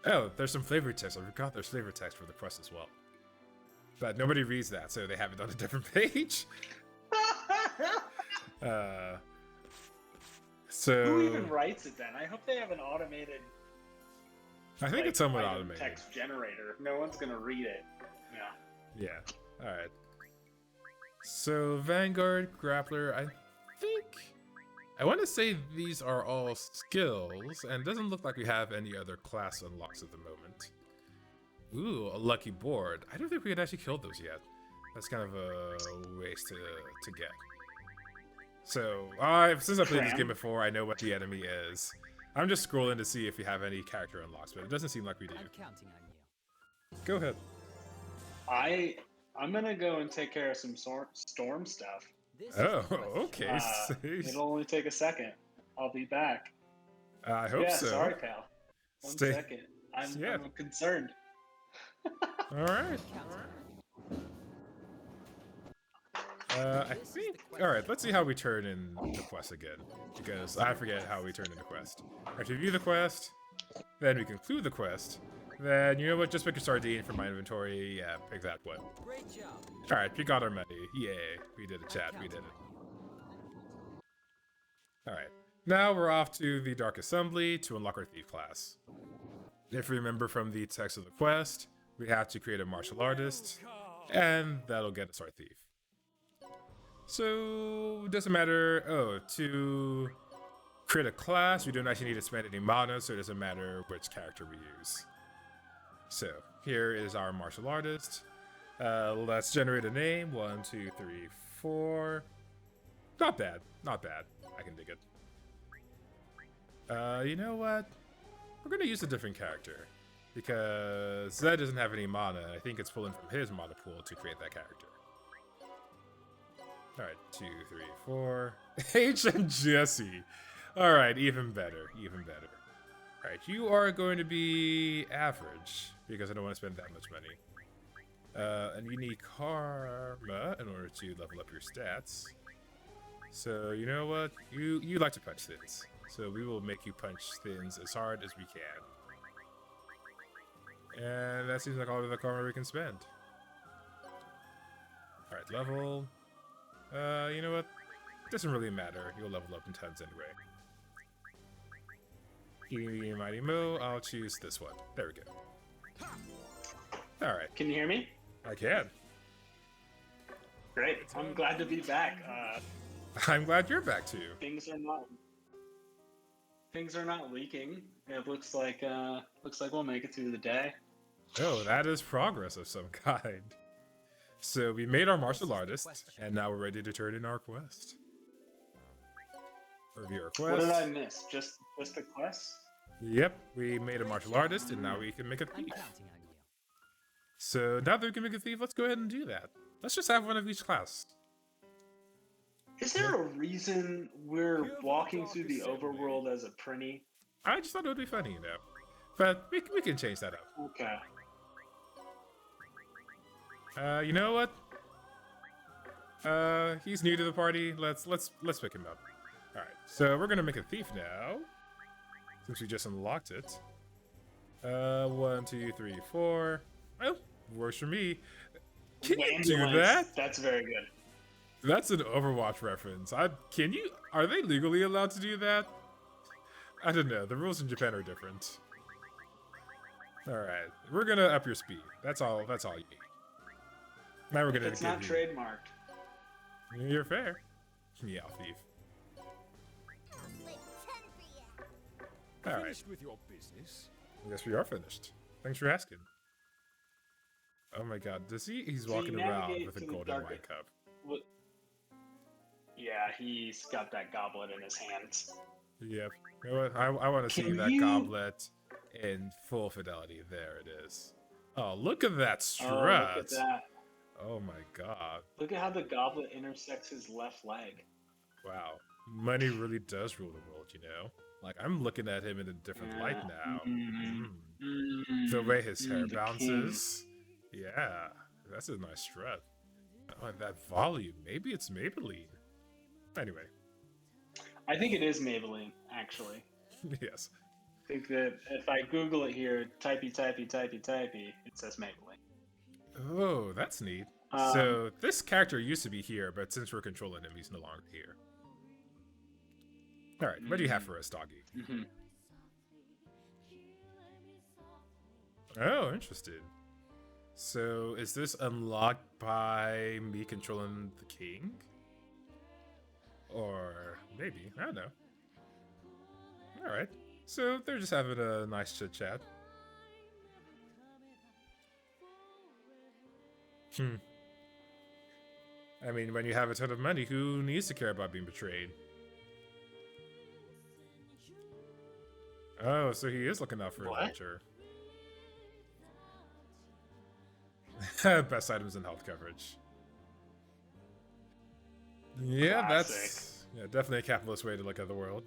Oh, there's some flavor text. I forgot there's flavor text for the quest as well. But nobody reads that, so they have it on a different page. So who even writes it then? I hope they have an automated. I think it's somewhat automated. Text generator. No one's gonna read it. Yeah. Yeah. All right. So Vanguard, Grappler. I want to say these are all skills, and it doesn't look like we have any other class unlocks at the moment. Ooh, a lucky board. I don't think we had actually killed those yet. That's kind of a waste to get. So, since I played this game before, I know what the enemy is. I'm just scrolling to see if we have any character unlocks, but it doesn't seem like we do. I'm counting on you. Go ahead. I'm gonna go and take care of some storm stuff. Okay. It'll only take a second. I'll be back. I hope so. Sorry, pal. One second. I'm concerned. All right. I think. All right, let's see how we turn in the quest again, because I forget how we turn in the quest. After we view the quest, then we conclude the quest. Then you know what? Just pick a sardine from my inventory. Yeah, pick that one. Great job. All right, we got our money. Yay, we did it, chat. We did it. All right, now we're off to the Dark Assembly to unlock our thief class. If you remember from the text of the quest, we have to create a martial artist, and that'll get us our thief. So, doesn't matter, to create a class, we don't actually need to spend any mana, so it doesn't matter which character we use. So, here is our martial artist. Let's generate a name, 1, 2, 3, 4. Not bad, not bad, I can dig it. You know what? We're gonna use a different character, because Zed doesn't have any mana, I think it's pulling from his mana pool to create that character. Alright, 2, 3, 4. H and Jesse. Alright, even better, even better. Alright, you are going to be average, because I don't want to spend that much money. And you need karma in order to level up your stats. So, you know what? You like to punch things. So we will make you punch things as hard as we can. And that seems like all of the karma we can spend. Alright, level. You know what? Doesn't really matter. You'll level up in tons anyway. Eeny, mighty mo. I'll choose this one. There we go. Alright. Can you hear me? I can. Great. I'm glad to be back. I'm glad you're back too. Things are not leaking. It looks like we'll make it through the day. Oh, that is progress of some kind. So we made our martial artist, and now we're ready to turn in our quest. Review our quest. What did I miss? Just the quest? Yep, we made a martial artist, and now we can make a I'm thief. counting on you. So now that we can make a thief, let's go ahead and do that. Let's just have one of each class. Is there a reason we're walking through the overworld as a prinny? I just thought it would be funny, you know. But we can change that up. Okay. You know what? He's new to the party. Let's pick him up. All right. So we're gonna make a thief now, since we just unlocked it. 1, 2, 3, 4. Oh, works for me. Can you do that? That's very good. That's an Overwatch reference. Can you? Are they legally allowed to do that? I don't know. The rules in Japan are different. All right, we're gonna up your speed. That's all you need. Now we're gonna. It's not trademarked. You're fair. Yeah, thief. All right. Finished with your business? I guess we are finished. Thanks for asking. Oh my God, does he? He's So walking you around navigate with a to the golden darker- wine cup. Yeah, he's got that goblet in his hands. Yep. You know what? I want to see Can that you- goblet in full fidelity. There it is. Oh, look at that strut. Oh, look at that. Oh my God. Look at how the goblet intersects his left leg. Wow. Money really does rule the world, you know? Like, I'm looking at him in a different light now. The way his hair the king. bounces. Yeah. That's a nice strut. Oh, and that volume. Maybe it's Maybelline. Anyway. I think it is Maybelline, actually. Yes. I think that if I Google it here, typey, it says Maybelline. Oh, that's neat. So this character used to be here, but since we're controlling him, he's no longer here. All right, what do you have for us, doggy? Mhm. Oh, interesting. So is this unlocked by me controlling the king? Or maybe, I don't know. All right, so they're just having a nice chit chat. I mean, when you have a ton of money, who needs to care about being betrayed? Oh, so he is looking out for What? adventure. Best items in health coverage. Yeah, that's definitely a capitalist way to look at the world.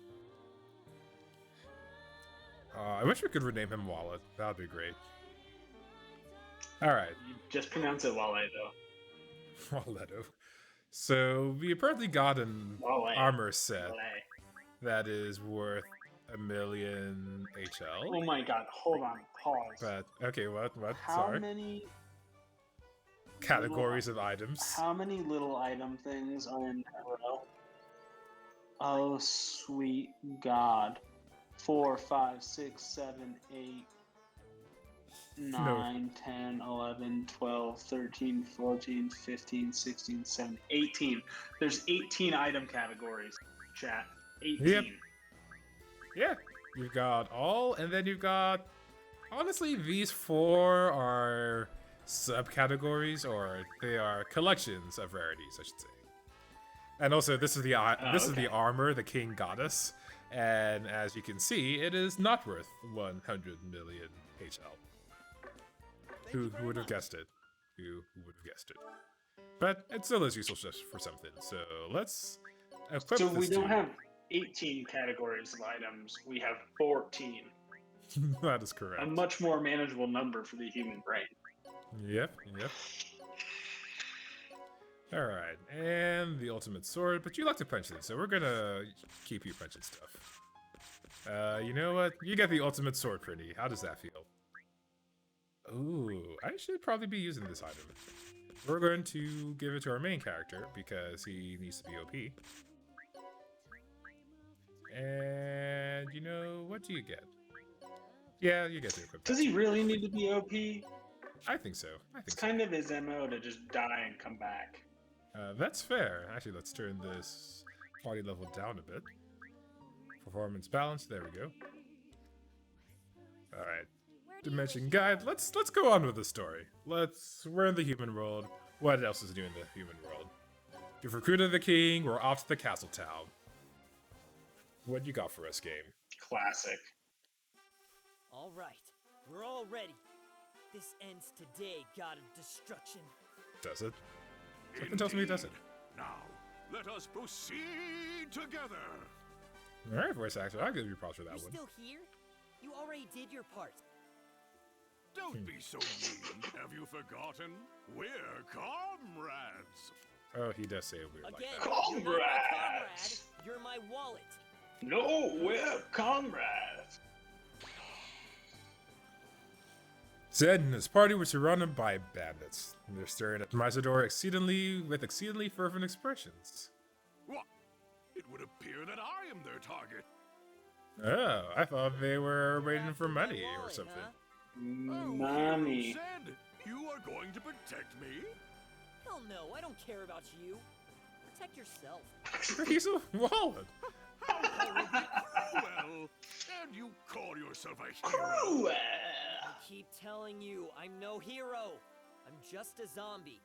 I wish we could rename him Wallet. That would be great. All right. You just pronounce it Wale, though. Walletto. So we apparently got an Wale. armor set Wale. that is worth 1 million HL. Oh my god, hold on, pause. But okay, what? How Sorry. many Categories of items. how many little item things are in that row? Oh sweet god. 4, 5, 6, 7, 8, 9, 10, 11, 12, 13, 14, 15, 16, 17, 18. There's 18 item categories, chat. 18. Yep. Yeah, you've got all, and then you've got. Honestly, these 4 are subcategories, or they are collections of rarities, I should say. And also, this is the this is the armor the king got us, and as you can see, it is not worth 100 million HL. Who would have guessed it? Who would have guessed it? But it still is useful just for something. So let's equip So this we don't dude. have 18 categories of items, we have 14. That is correct. A much more manageable number for the human brain. Yep. Alright, and the ultimate sword, but you like to punch things, so we're gonna keep you punching stuff. You know what? You get the ultimate sword pretty. How does that feel? Ooh, I should probably be using this item. We're going to give it to our main character because he needs to be OP. And you know, what do you get? Yeah, you get to equip. Does he really need to be OP? I think so. It's kind of his MO to just die and come back. That's fair. Actually, let's turn this party level down a bit. Performance balance. There we go. All right. Dimension guide. Let's go on with the story. We're in the human world. What else is new in the human world? You've recruited the king. We're off to the castle town. What you got for us, game? Classic. All right, we're all ready. This ends today, God of Destruction. Does it? Something tells me it doesn't. Now, let us proceed together. All right, voice actor. I'll give you props for that You're one. still here? You already did your part. Don't be so mean. Have you forgotten? We're comrades. Oh, he does say it weird Again, like that. you're not my comrade. You're my wallet. No, we're comrades. Zed and his party were surrounded by bandits. They're staring at Mazador with exceedingly fervent expressions. What? It would appear that I am their target. Oh, I thought they were waiting for money or Wallet, something. huh? Mommy. Said you are going to protect me? Hell no, I don't care about you. Protect yourself. He's a wallet. How horribly cruel! And you call yourself a hero? Cruel. I keep telling you, I'm no hero. I'm just a zombie.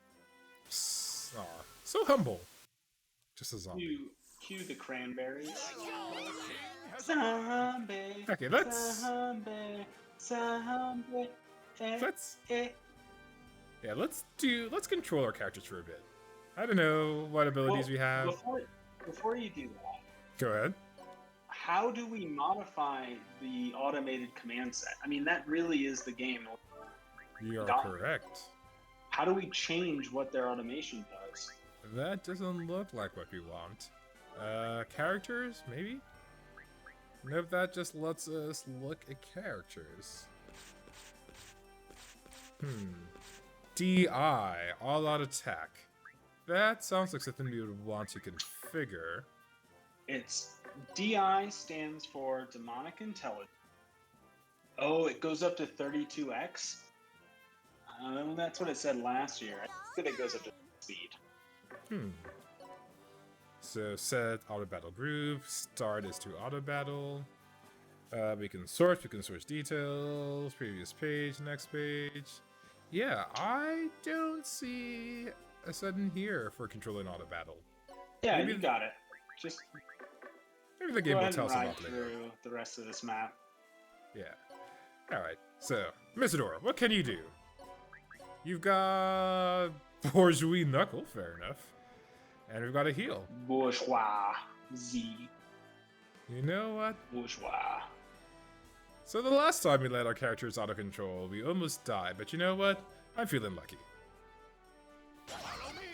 Aw, so humble. Just a zombie. Cue the cranberries. The king has Zombie. Okay, let's Zombie. let's control our characters for a bit. I don't know what abilities we have. Before you do that, Go ahead. how do we modify the automated command set? I mean, that really is the game. You are Got it. correct. How do we change what their automation does? That doesn't look like what we want. Characters, maybe? Nope, that just lets us look at characters. DI, all out attack. That sounds like something we would want to configure. It's DI stands for Demonic Intelligence. Oh, it goes up to 32x? That's what it said last year. I think it goes up to speed. So set auto battle group, start is to auto battle. We can source details, previous page, next page. Yeah, I don't see a setting here for controlling auto battle. Yeah, Maybe you got it. Just Maybe the go game will ahead tell and us ride about later. through the rest of this map. Yeah. Alright, so, Misador, what can you do? You've got Bourgeois Knuckle, fair enough. And we've got a heal. Bourgeois. Z. You know what? Bourgeois. So the last time we let our characters auto control, we almost died, but you know what? I'm feeling lucky. Follow me!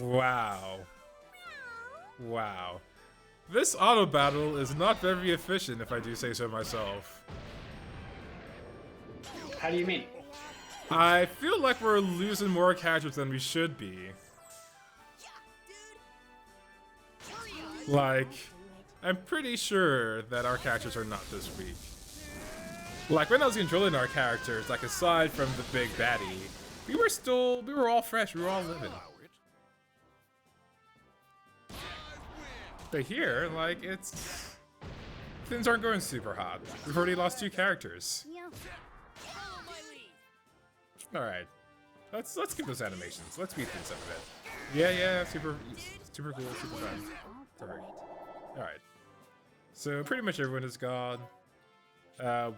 Wow. Wow. This auto battle is not very efficient, if I do say so myself. How do you mean? I feel like we're losing more characters than we should be. Like, I'm pretty sure that our characters are not this weak. Like, when I was controlling our characters, like, aside from the big baddie, we were all fresh, we were all living. But here, like, things aren't going super hot. We've already lost 2 characters. Yeah. Alright. Let's skip those animations. Let's speed things up a bit. Yeah, super cool, super fun. Perfect. Alright. So pretty much everyone is gone.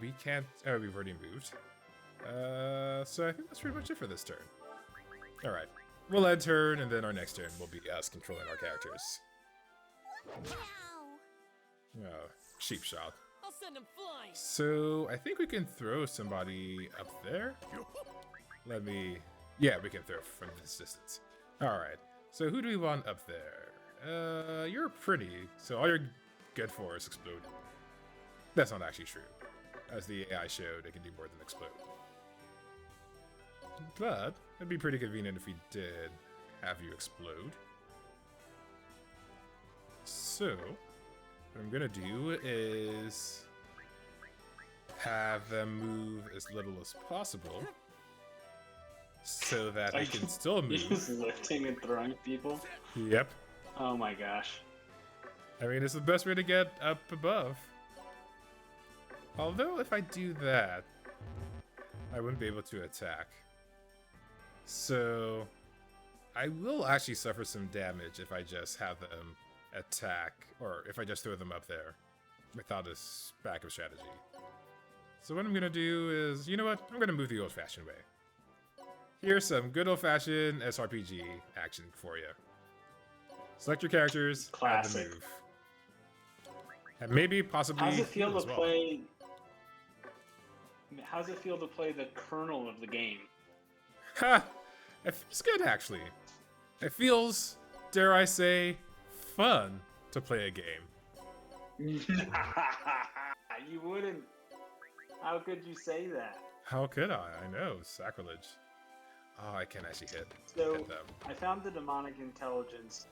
We can't we've already moved. So I think that's pretty much it for this turn. Alright. We'll end turn, and then our next turn will be us controlling our characters. Oh, cheap shot. I'll send him flying. So I think we can throw somebody up there. Yeah, we can throw from this distance. Alright, so who do we want up there? You're pretty, so all you're good for is explode. That's not actually true. As the AI showed, it can do more than explode. But it'd be pretty convenient if we did have you explode. So, what I'm gonna do is have them move as little as possible so that they can still You're just move. lifting and throwing people? Yep. Oh my gosh. I mean, it's the best way to get up above. Although, if I do that, I wouldn't be able to attack. So, I will actually suffer some damage if I just have them attack, or if I just throw them up there without a backup strategy. So what I'm gonna do is, you know what? I'm gonna move the old-fashioned way. Here's some good old-fashioned SRPG action for you. Select your characters, add the Classic. move. And maybe, possibly, How's it feel heal to as well. play? How's it feel to play the kernel of the game? Ha! It feels good, actually. It feels, dare I say, fun to play a game. You wouldn't. How could you say that? How could I? I know, sacrilege. Oh, I can actually hit So them. I found the demonic intelligence.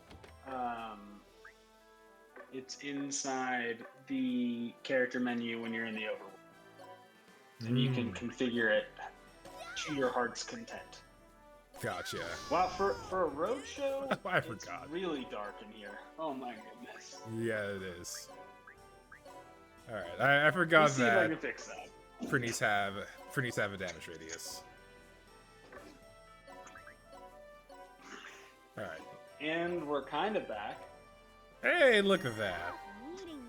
It's inside the character menu when you're in the overworld, and you can configure it to your heart's content. Gotcha. Wow, for a roadshow, I it's forgot. really dark in here. Oh my goodness. Yeah, it is. Alright, I forgot Let's see if I that can fix that. Fernies have a damage radius. Alright. And we're kind of back. Hey, look at that. Meeting me.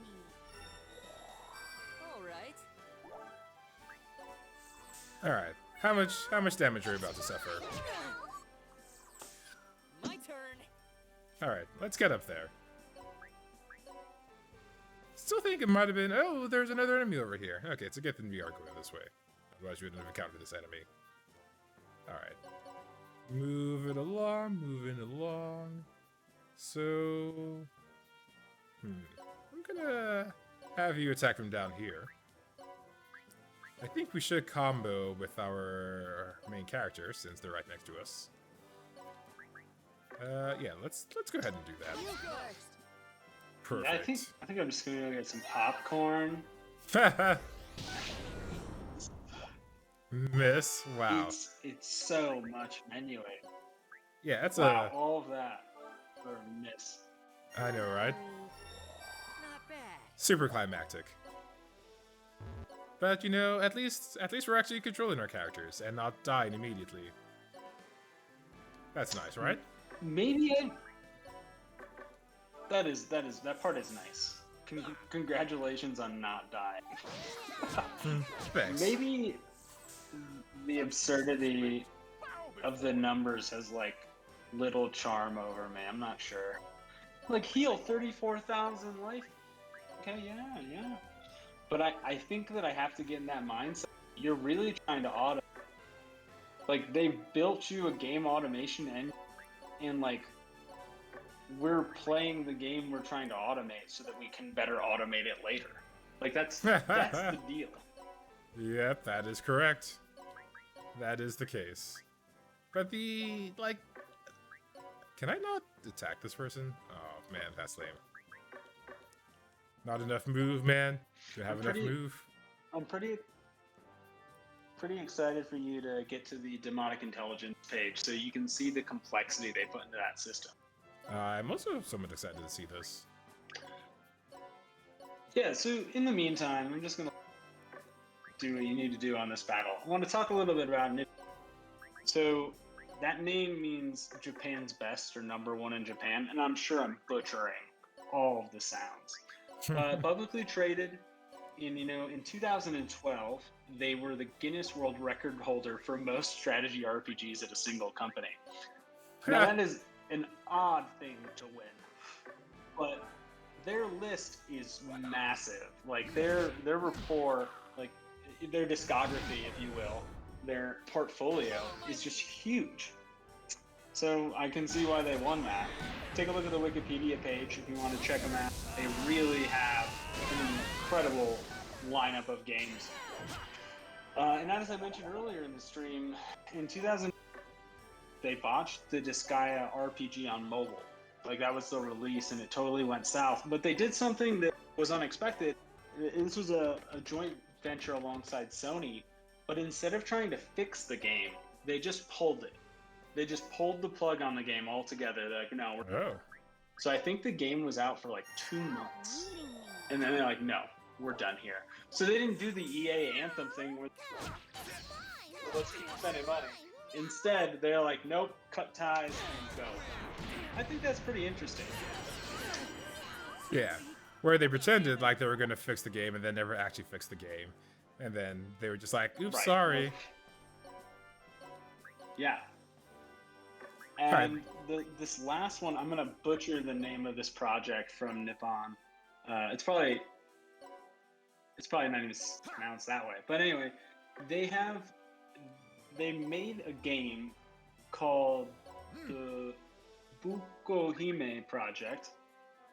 All right. Alright. How much damage are you about to suffer? My turn. Alright, let's get up there. Still think it might have been, oh, there's another enemy over here. Okay, it's a good thing we are going this way. Otherwise we wouldn't have encountered this enemy. Alright. Moving along, moving along. So... I'm gonna have you attack from down here. I think we should combo with our main character since they're right next to us. Yeah, let's go ahead and do that. You first. Perfect. Yeah, I think I'm just gonna go get some popcorn. Miss. Wow. It's so much menu item. Yeah, that's Wow, all of that for a miss. I know, right? Not bad. Super climactic. But you know, at least we're actually controlling our characters and not dying immediately. That's nice, right? Maybe that part is nice. Congratulations on not dying. Thanks. Maybe the absurdity of the numbers has like little charm over me. I'm not sure. Like heal 34,000 life. Okay, yeah. But I think that I have to get in that mindset. You're really trying to auto. Like they built you a game automation engine, and like we're playing the game we're trying to automate so that we can better automate it later. Like that's the deal. Yep, that is correct. That is the case. But can I not attack this person? Oh man, that's lame. Not enough move, man. Do you have enough move? I'm pretty excited for you to get to the demonic intelligence page so you can see the complexity they put into that system. I'm also somewhat excited to see this. Yeah, so in the meantime, I'm just going to do what you need to do on this battle. I want to talk a little bit about Nip. So that name means Japan's best or number one in Japan, and I'm sure I'm butchering all of the sounds. Publicly traded in 2012, they were the Guinness World Record holder for most strategy RPGs at a single company. Now that is an odd thing to win, but their list is massive. Like their rapport, like their discography, if you will, their portfolio is just huge. So I can see why they won that. Take a look at the Wikipedia page if you want to check them out. They really have an incredible lineup of games. And as I mentioned earlier in the stream, in 2000, they botched the Disgaea RPG on mobile. Like, that was the release, and it totally went south. But they did something that was unexpected. This was a joint venture alongside Sony, but instead of trying to fix the game, they just pulled it. They just pulled the plug on the game altogether. They're like, no, Oh. So I think the game was out for like 2 months. And then they're like, no, we're done here. So they didn't do the EA Anthem thing where let's keep spending money. Instead, they're like, nope, cut ties and go. I think that's pretty interesting. Yeah. Where they pretended like they were going to fix the game and then never actually fixed the game. And then they were just like, oops, Right. sorry. Yeah. And this last one, I'm going to butcher the name of this project from Nippon. It's probably not even pronounced that way. But anyway, they made a game called the Bukohime Project,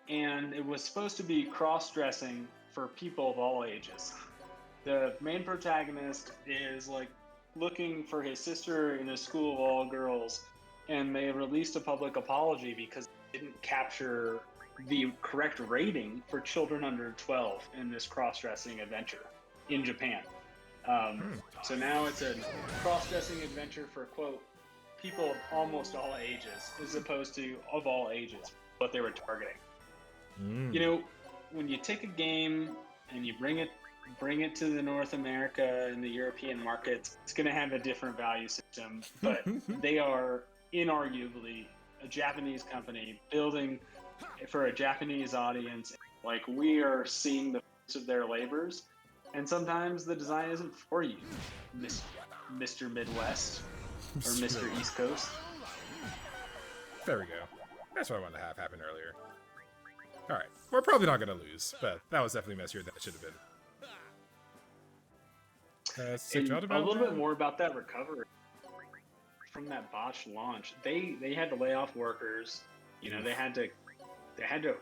and it was supposed to be cross-dressing for people of all ages. The main protagonist is like looking for his sister in a school of all girls, and they released a public apology because they didn't capture the correct rating for children under 12 in this cross-dressing adventure in Japan. So now it's a cross-dressing adventure for, quote, people of almost all ages, as opposed to of all ages, what they were targeting. You know, when you take a game and you bring it to the North America and the European markets, it's going to have a different value system, but they are inarguably a Japanese company building for a Japanese audience. Like, we are seeing the fruits of their labors, and sometimes the design isn't for you, Mr. Midwest or Mr. East Coast. There we go. That's what I wanted to have happen earlier. Alright, we're probably not going to lose, but that was definitely messier than it should have been. And a little bit more about that recovery from that botched launch. They had to lay off workers. You know, they had to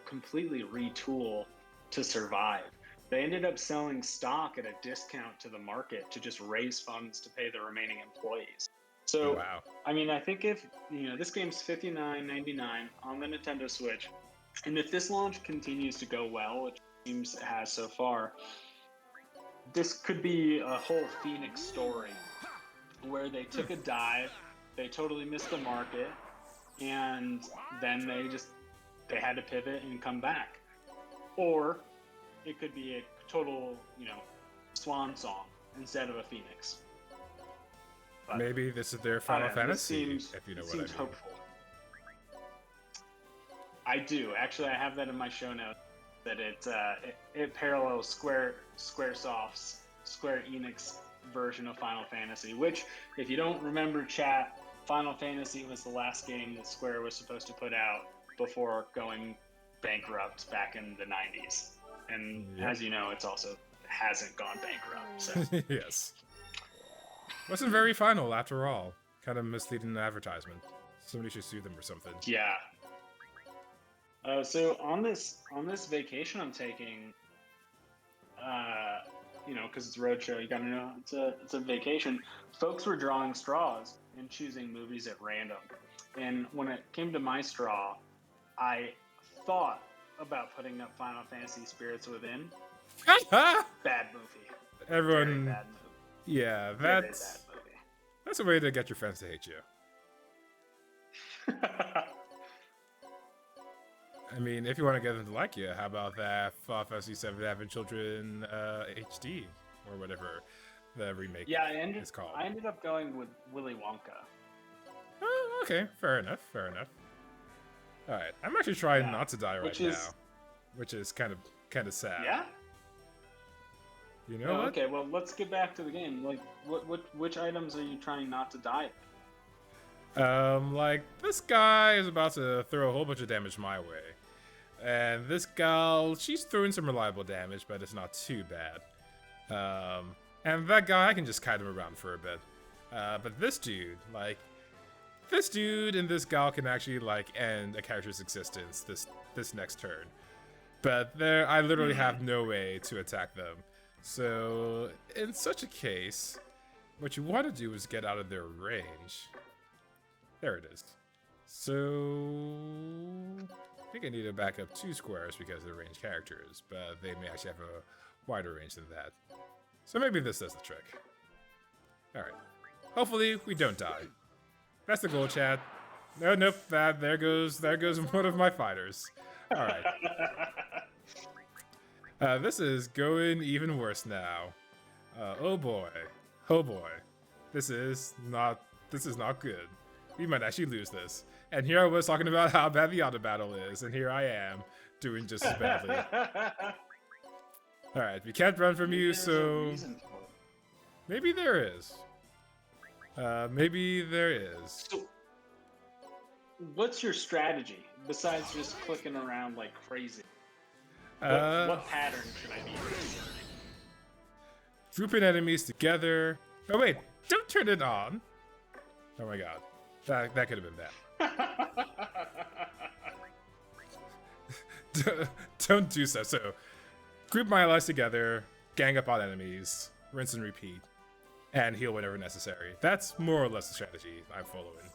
completely retool to survive. They ended up selling stock at a discount to the market to just raise funds to pay the remaining employees. So, wow. I mean, I think if, you know, this game's $59.99 on the Nintendo Switch, and if this launch continues to go well, which it seems it has so far, this could be a whole Phoenix story where they took a dive, they totally missed the market, and then they had to pivot and come back. Or it could be a total, you know, swan song instead of a Phoenix. But maybe this is their Final Fantasy, if you know what I mean. Seems hopeful. I do. Actually, I have that in my show notes, that it parallels Squaresoft's Square Enix version of Final Fantasy, which, if you don't remember, chat, Final Fantasy was the last game that Square was supposed to put out before going bankrupt back in the 90s. And as you know, it's also hasn't gone bankrupt. So. Yes. Wasn't very final after all. Kind of misleading advertisement. Somebody should sue them or something. Yeah. So on this vacation I'm taking, you know, because it's a roadshow, you gotta know it's a vacation. Folks were drawing straws and choosing movies at random. And when it came to my straw, I thought about putting up Final Fantasy Spirits Within. Bad movie. Everyone. Very bad movie. Yeah, Very that's bad movie. that's a way to get your friends to hate you. I mean, if you want to get them to like you, how about that Final Fantasy VII Advent Children HD or whatever the remake is called? I ended up going with Willy Wonka. Oh, okay, fair enough. All right, I'm actually trying not to die right now, which is kind of sad. Yeah. You know what? Okay, well, let's get back to the game. Like, which items are you trying not to die? Like, this guy is about to throw a whole bunch of damage my way. And this gal, she's throwing some reliable damage, but it's not too bad. And that guy, I can just kite him around for a bit. But this dude, like, this dude and this gal can actually like end a character's existence this next turn. But I literally have no way to attack them. So in such a case, what you want to do is get out of their range. There it is. So I think I need to back up 2 squares because they're ranged characters, but they may actually have a wider range than that. So maybe this does the trick. Alright. Hopefully we don't die. That's the goal, chat. No, nope, there goes one of my fighters. Alright. This is going even worse now. Oh boy. Oh boy. This is not good. We might actually lose this. And here I was talking about how bad the auto battle is, and here I am doing just as badly. Alright, we can't run from you, so maybe there is. Maybe there is. So, what's your strategy besides just clicking around like crazy? What pattern should I be using? Grouping enemies together. Oh wait, don't turn it on. Oh my god, that could have been bad. Don't do so. So, group my allies together, gang up on enemies, rinse and repeat, and heal whenever necessary. That's more or less the strategy I'm following.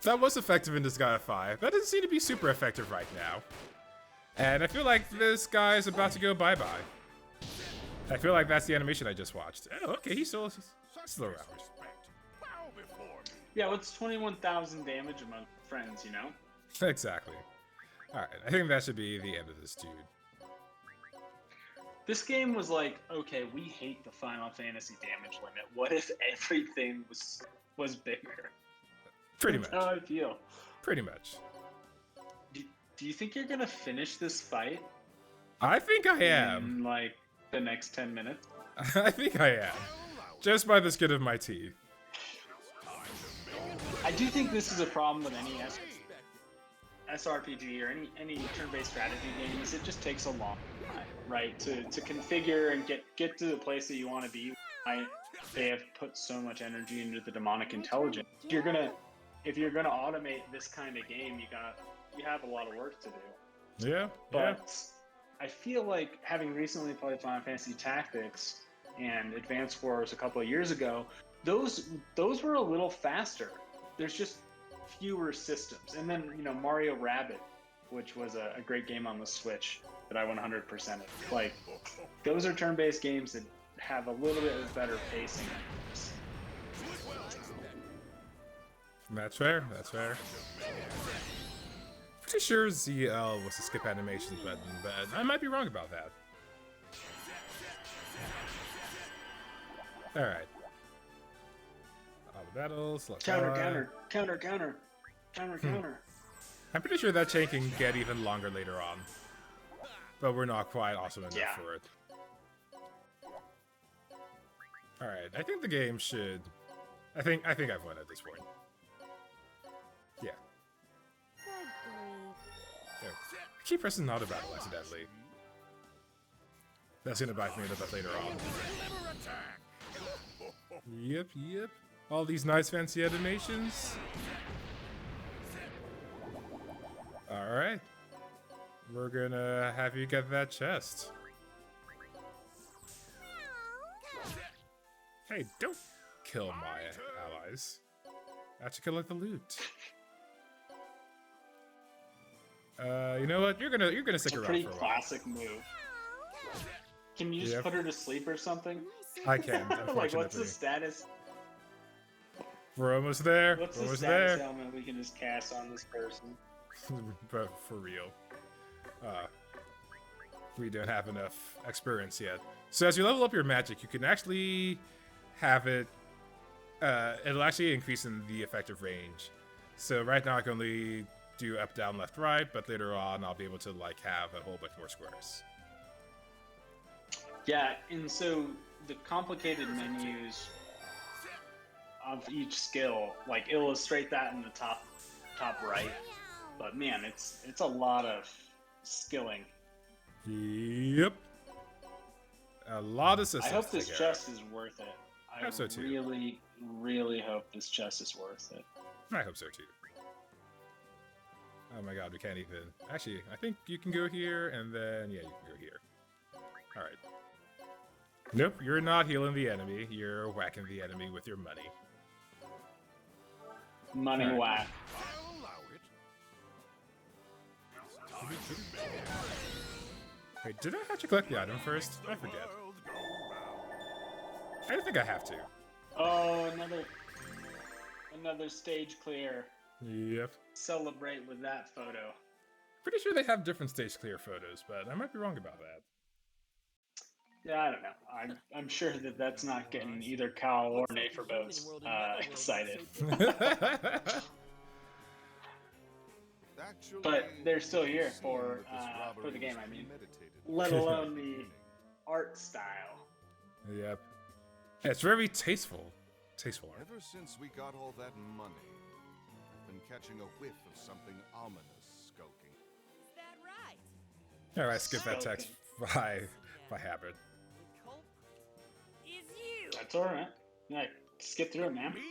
That was effective in Disgaea 5. That doesn't seem to be super effective right now. And I feel like this guy is about to go bye-bye. I feel like that's the animation I just watched. Oh, okay, he's still around. Yeah, what's 21,000 damage among friends, you know? Exactly. Alright, I think that should be the end of this dude. This game was like, okay, we hate the Final Fantasy damage limit. What if everything was bigger? Pretty That's much. how I feel. Pretty much. Do you think you're gonna finish this fight? I think I am. In like the next 10 minutes? I think I am. Just by the skin of my teeth. I do think this is a problem with any SRPG or any turn-based strategy game is it just takes a long time, right? To configure and get to the place that you want to be. They have put so much energy into the demonic intelligence. If you're gonna automate this kind of game, you have a lot of work to do. Yeah. But I feel like having recently played Final Fantasy Tactics and Advance Wars a couple of years ago, those were a little faster. There's just fewer systems. And then, Mario Rabbids, which was a great game on the Switch that I 100%ed. Like, those are turn-based games that have a little bit of better pacing. That's fair. Pretty sure ZL was the skip animations button, but I might be wrong about that. Alright. All the battles. Counter. I'm pretty sure that chain can get even longer later on. But we're not quite awesome enough for it. Alright, I think the game should... I think I've won at this point. Yeah. There. I keep pressing auto battle accidentally. That's gonna bite me in the butt later on. Yep. All these nice fancy animations. Alright. We're gonna have you get that chest. Hey, don't kill my allies. I have to collect the loot. You know what? You're gonna stick around for a while. Pretty classic move. Can you just put her to sleep or something? I can, unfortunately. Like, what's the status? We're almost there. What's We're the almost status there. element we can just cast on this person? But for real. We don't have enough experience yet. So as you level up your magic, you can actually have it... it'll actually increase in the effective range. So right now I can only do up, down, left, right, but later on I'll be able to have a whole bunch more squares. Yeah, and so the complicated menus of each skill illustrate that in the top right. But man, it's a lot of skilling. Yep. A lot of systems. I hope this chest is worth it. I hope so too. really, really hope this chest is worth it. I hope so too. Oh my god, we can't even. Actually, I think you can go here, and then yeah, you can go here. All right. Nope, you're not healing the enemy. You're whacking the enemy with your money. Money Alright. whack. I'll allow it. Wait, did I have to collect the item first? I forget. World go round. I don't think I have to. Oh, another stage clear. Yep. Celebrate with that photo. Pretty sure they have different stage clear photos, but I might be wrong about that. Yeah, I don't know. I'm sure that that's not getting either Cal or Nate for both excited. Actually, But they're still here it seemed for that this robbery the game, was I mean. premeditated. Let alone the art style. Yep. Yeah, it's very tasteful. Tasteful art. Ever since we got all that money, I've been catching a whiff of something ominous skulking. Is that right? Alright, skip that text by habit. The culprit is you. That's alright. Yeah, skip through it, man. Me?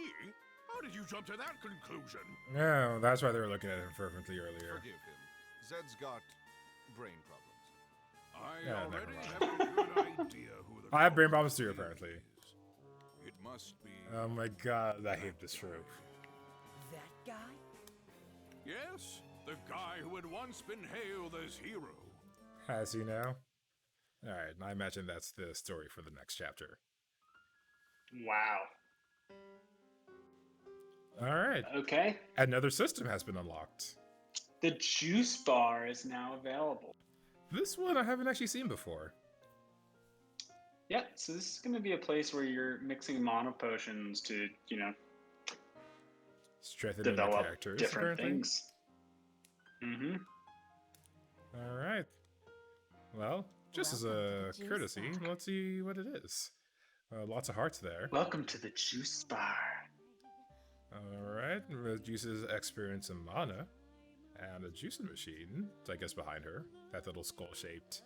How did you jump to that conclusion? No, that's why they were looking at him fervently earlier. Forgive him. Zed's got brain problems. I Yeah, never already mind. have a good idea who the I have brain culprit problems too, apparently. is. It must be. Oh my god, I hate this trope. That guy? Yes, the guy who had once been hailed as hero. Has he now? Alright, I imagine that's the story for the next chapter. Wow. Alright, Okay. another system has been unlocked. The juice bar is now available. This one I haven't actually seen before. Yeah, so this is going to be a place where you're mixing mono potions to, Strengthening the develop characters, different apparently. things. Mm-hmm. Alright. Well, just as a Welcome to the juice courtesy, bar. let's see what it is. Lots of hearts there. Welcome to the juice bar. Alright, reduces experience and mana. And a juicing machine, I guess behind her. That little skull-shaped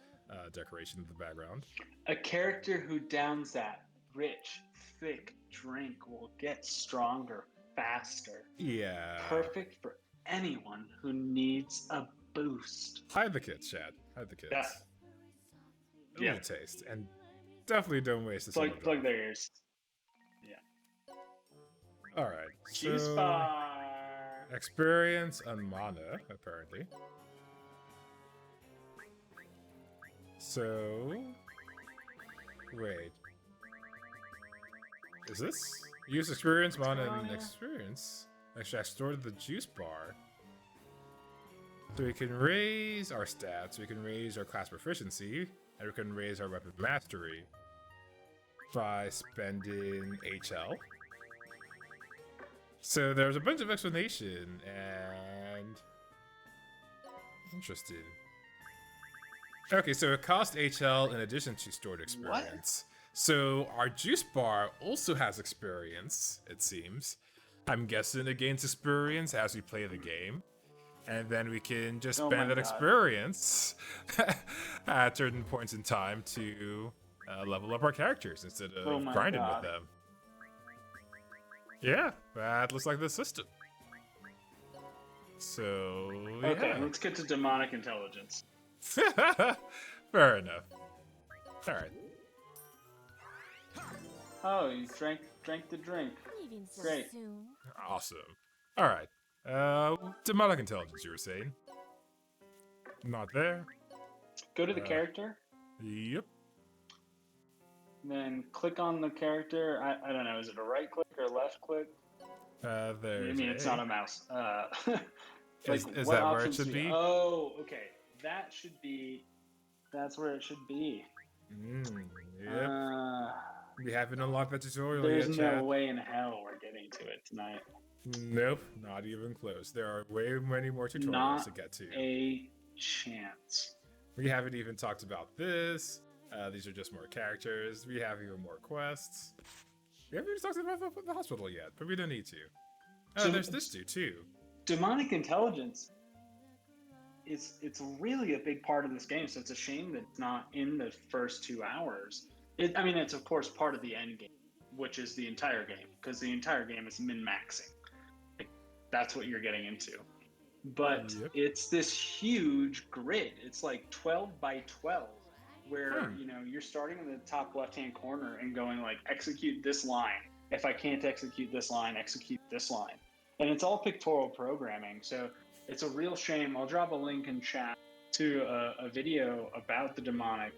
decoration in the background. A character who downs that rich, thick drink will get stronger faster. Yeah. Perfect for anyone who needs a boost. Hide the kids, Chad. Hide the kids. Yeah. Ooh, Yeah. taste. And definitely don't waste this. Plug their ears. Alright. Juice So, bar. experience and mana, apparently. So, wait. Is this? Use experience, mana, and experience. Actually, I stored the juice bar. So we can raise our stats, we can raise our class proficiency, and we can raise our weapon mastery by spending HL. So there's a bunch of explanation, and interesting. Okay, so it costs HL in addition to stored experience. So our juice bar also has experience, it seems. I'm guessing it gains experience as we play the game. And then we can just Oh spend my that God. experience at certain points in time to level up our characters instead of Oh my grinding God. with them. Yeah, that looks like the system. So, yeah. Okay, let's get to demonic intelligence. Fair enough. Alright. Oh, you drank the drink. Leaving so Great. soon. Awesome. Alright. Demonic intelligence, you were saying? Not there. Go to the Uh, character, Yep. then click on the character. I don't know, is it a right click or a left click? There's I mean, it's not a mouse. Is what that where it options should do you- be? Oh, okay. That's where it should be. Yep. We haven't unlocked that tutorial There's yet, no chat. way in hell we're getting to it tonight. Nope, not even close. There are way many more tutorials Not to get to. a chance. We haven't even talked about this. These are just more characters. We have even more quests. We haven't even talked about the hospital yet, but we don't need to. Oh, So- there's this dude too. Demonic intelligence it's really a big part of this game, so it's a shame that it's not in the first 2 hours. It's of course part of the end game, which is the entire game, because the entire game is min-maxing. Like, that's what you're getting into. But Yep. it's this huge grid. It's like 12 by 12, where you're starting in the top left-hand corner and going like, execute this line. If I can't execute this line, execute this line. And it's all pictorial programming, so it's a real shame. I'll drop a link in chat to a video about the demonic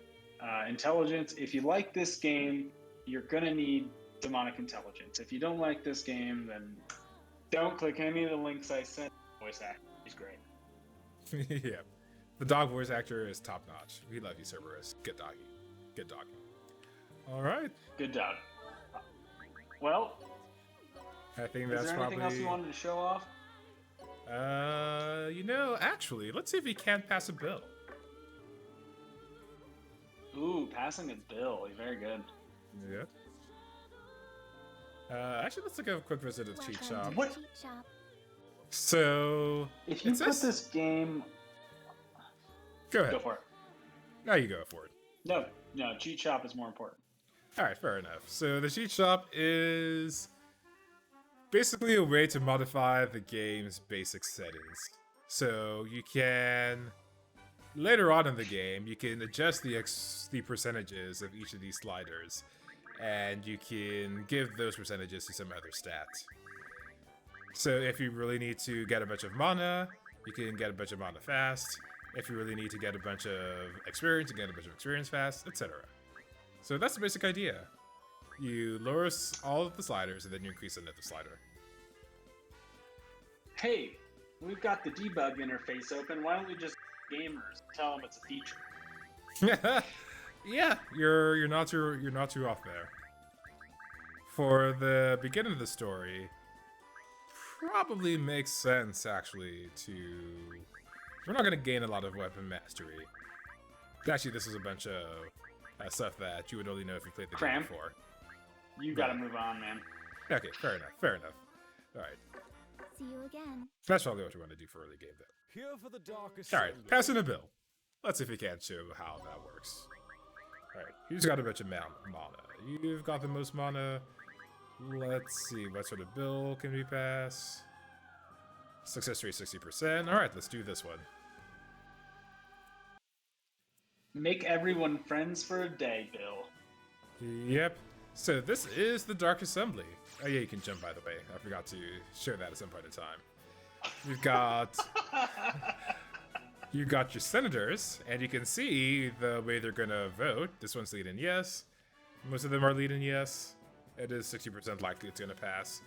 intelligence. If you like this game, you're gonna need demonic intelligence. If you don't like this game, then don't click any of the links I sent. Voice actor, he's great. Yeah. The dog voice actor is top notch. We love you, Cerberus. Good doggy. Good doggy. All right. Good dog. Well, I think is that's there anything probably. else you wanted to show off? Actually, let's see if he can't pass a bill. Ooh, passing a bill. Very good. Yeah. Actually, let's take a quick visit to the cheat shop. What? Cheat shop. So, If you it put says- this game, Go ahead. go for it. Now you go for it. No, cheat shop is more important. All right, fair enough. So the cheat shop is basically a way to modify the game's basic settings. So you can later on in the game, you can adjust the percentages of each of these sliders, and you can give those percentages to some other stats. So if you really need to get a bunch of mana, you can get a bunch of mana fast. If you really need to get a bunch of experience, you can get a bunch of experience fast, etc. So that's the basic idea. You lower all of the sliders, and then you increase another slider. Hey, we've got the debug interface open. Why don't we just gamers tell them it's a feature? Yeah, you're not too off there. For the beginning of the story, probably makes sense actually to. We're not gonna gain a lot of weapon mastery. Actually, this is a bunch of stuff that you would only know if you played the Cram. game before. You gotta move on, man. Okay, fair enough. Fair enough. All right, See you again. that's probably what you want to do for early game, though. Here for the darkest. All right, passing a bill. Let's see if we can show how that works. All right, who's got a bunch of mana? You've got the most mana. Let's see, what sort of bill can we pass? Success rate 60%. All right, let's do this one. Make everyone friends for a day, Bill. Yep. So this is the Dark Assembly. Oh yeah, you can jump, by the way. I forgot to show that at some point in time. You've got you got your senators, and you can see the way they're gonna vote. This one's leading yes. Most of them are leading yes. It is 60% likely it's gonna pass.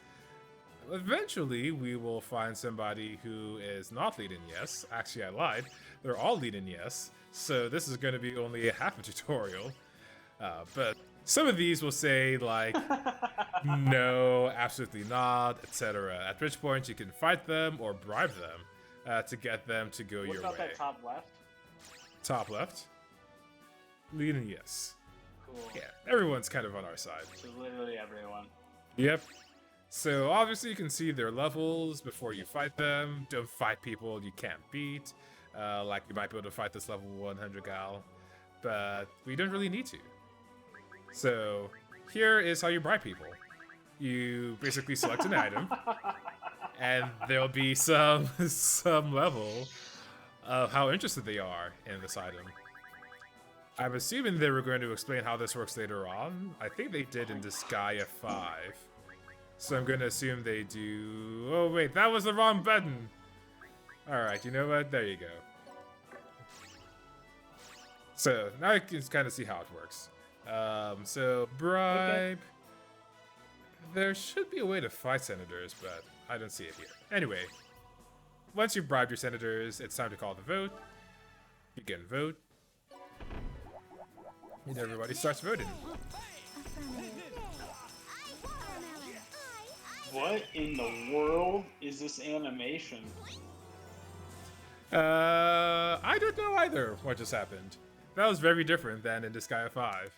Eventually, we will find somebody who is not leading yes. Actually, I lied. They're all leading yes. So this is going to be only a half a tutorial. But some of these will say, like, no, absolutely not, etc. At which point you can fight them or bribe them to get them to go What your about way. that top left? Top left. Leading yes. Cool. Yeah, everyone's kind of on our side. So literally everyone. Yep. So obviously you can see their levels before you fight them. Don't fight people you can't beat. Like you might be able to fight this level 100 gal, but we don't really need to. So here is how you bribe people. You basically select an item, and there'll be some level of how interested they are in this item. I'm assuming they were going to explain how this works later on. I think they did in Disgaea 5. So I'm going to assume they do... Oh wait, that was the wrong button! Alright, you know what? There you go. So, now you can kind of see how it works. So, bribe... Okay. There should be a way to fight senators, but I don't see it here. Anyway, once you've bribed your senators, it's time to call the vote. You can vote. And everybody starts voting. Affirmative. What in the world is this animation? I don't know either what just happened. That was very different than in Disgaea 5.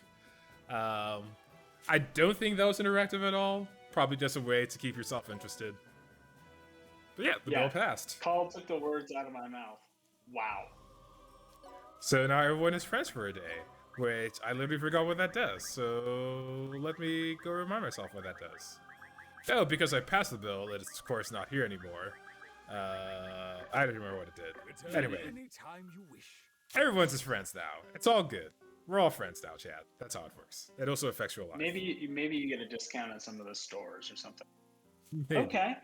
I don't think that was interactive at all. Probably just a way to keep yourself interested. But yeah, the bill passed. Paul took the words out of my mouth. Wow. So now everyone is friends for a day, which I literally forgot what that does. So let me go remind myself what that does. Oh, because I passed the bill, it's of course not here anymore. I don't remember what it did. Return Anyway, anytime you wish. everyone's just friends now. It's all good. We're all friends now, chat. That's how it works. It also affects your life. Maybe you get a discount at some of the stores or something. Maybe. Okay.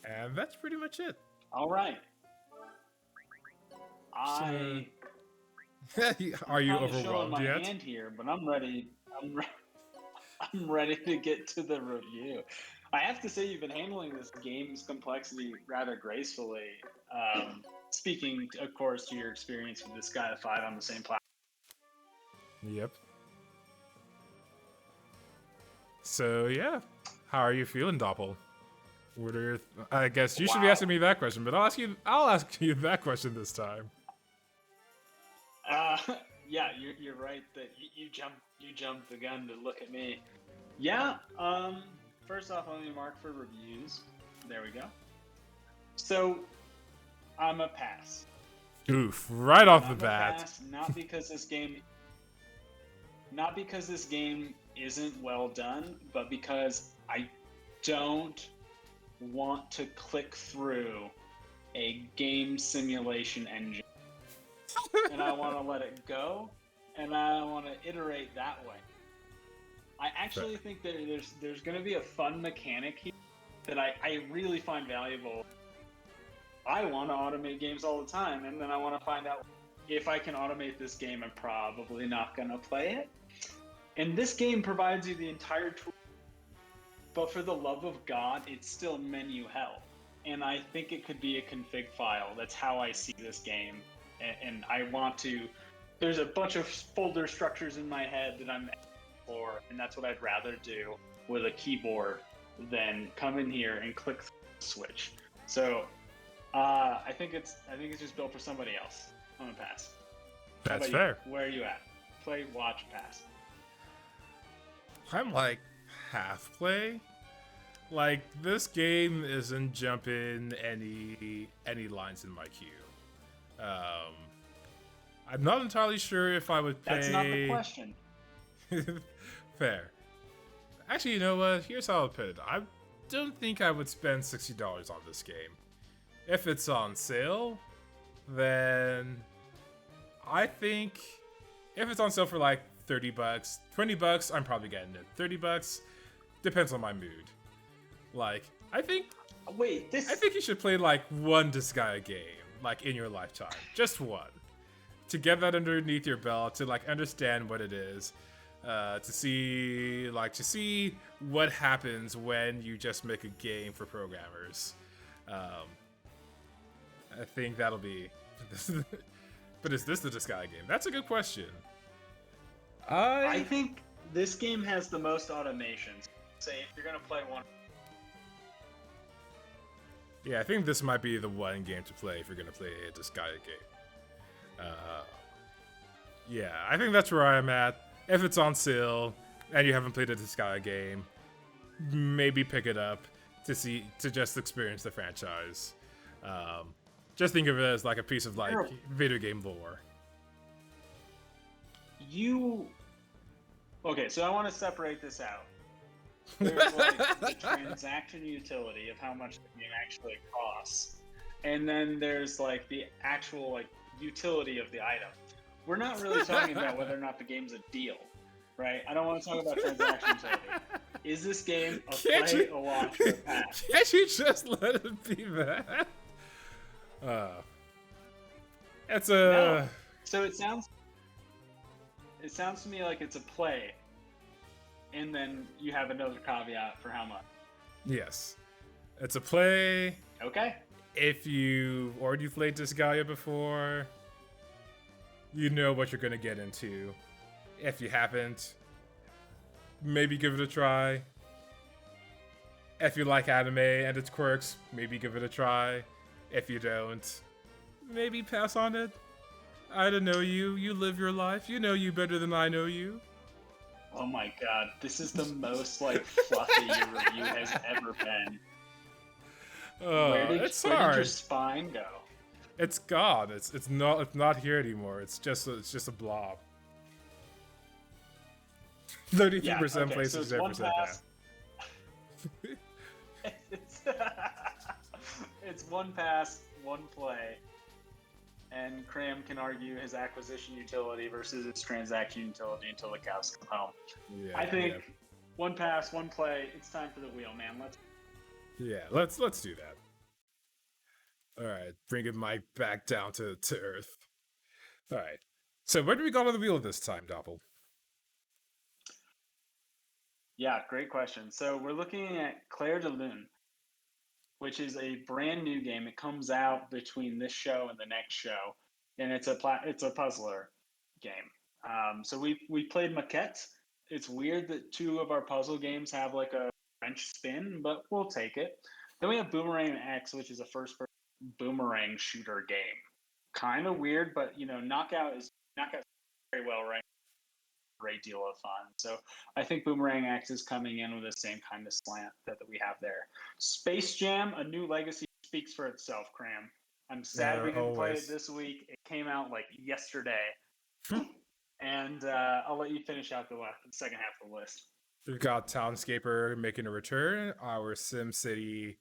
And that's pretty much it. All right. Are you kinda showing overwhelmed my yet? hand here, but I'm ready. I'm ready to get to the review. I have to say, you've been handling this game's complexity rather gracefully. Speaking, of course, to your experience with Disgaea 5 on the same platform. Yep. So yeah, how are you feeling, Doppel? What are I guess you should be asking me that question, but I'll ask you that question this time. Yeah, you're right that you jumped the gun to look at me. Yeah. First off, let me mark for reviews. There we go. So, I'm a pass. Oof! Right off the I'm a bat. pass, not because this game isn't well done, but because I don't want to click through a game simulation engine. And I want to let it go, and I want to iterate that way. I actually think that there's going to be a fun mechanic here that I really find valuable. I want to automate games all the time, and then I want to find out if I can automate this game. I'm probably not going to play it. And this game provides you the entire tool, but for the love of God, it's still menu hell. And I think it could be a config file. That's how I see this game. And I want to, there's a bunch of folder structures in my head that I'm for, and that's what I'd rather do with a keyboard than come in here and click the switch. So I think it's just built for somebody else. I'm gonna pass. How That's about fair. you? Where are you at? Play, watch, pass. I'm like half play. Like this game isn't jumping any lines in my queue. I'm not entirely sure if I would pay. That's not the question. Fair. Actually, you know what? Here's how I'll put it. I don't think I would spend $60 on this game. If it's on sale, then I think if it's on sale for like $30, $20, I'm probably getting it. $30 depends on my mood. Like, I think you should play like one Disgaea game, like in your lifetime, just one, to get that underneath your belt, to like understand what it is, to see what happens when you just make a game for programmers. I think that'll be. But is this the Disgaea game? That's a good question. I think this game has the most automations. Say if you're gonna play one. Yeah, I think this might be the one game to play if you're gonna play a Disgaea game. Yeah, I think that's where I'm at. If it's on sale and you haven't played a Disgaea game, maybe pick it up to just experience the franchise. Just think of it as like a piece of like video game lore. Okay, so I want to separate this out. There's like the transaction utility of how much the game actually costs, and then there's like the actual like utility of the item. We're not really talking about whether or not the game's a deal, right? I don't want to talk about transaction utility. Is this game a play, a watch, or a pass? Can't you just let it be that? It's a. No. So it sounds to me like it's a play, and then you have another caveat for how much. Yes, it's a play. Okay. If you've already played Disgaea before, you know what you're gonna get into. If you haven't, maybe give it a try. If you like anime and its quirks, maybe give it a try. If you don't, maybe pass on it. I don't know you. You live your life. You know you better than I know you. Oh my god, this is the most like fluffy your review has ever been. Where did your spine go? It's gone. It's not here anymore. It's just a blob. 33% places, 0% it's It's one pass, one play, and Cram can argue his acquisition utility versus its transaction utility until the cows come home. Yeah, I think one pass, one play. It's time for the wheel, man. let's do that. All right, bringing Mike back down to earth. All right, so where do we go on the wheel this time, Doppel? Yeah, great question. So we're looking at Claire de Lune, which is a brand new game. It comes out between this show and the next show, and it's a puzzler game. So we played maquettes. It's weird that two of our puzzle games have like a French spin, but we'll take it. Then we have Boomerang X, which is a first-person boomerang shooter game. Kind of weird, but Knockout is very well ranked. Great deal of fun. So I think Boomerang X is coming in with the same kind of slant that we have there. Space Jam: A New Legacy speaks for itself, Cram. I'm sad we didn't play it this week. It came out like yesterday. And I'll let you finish out the second half of the list. We've got Townscaper making a return. Our SimCity.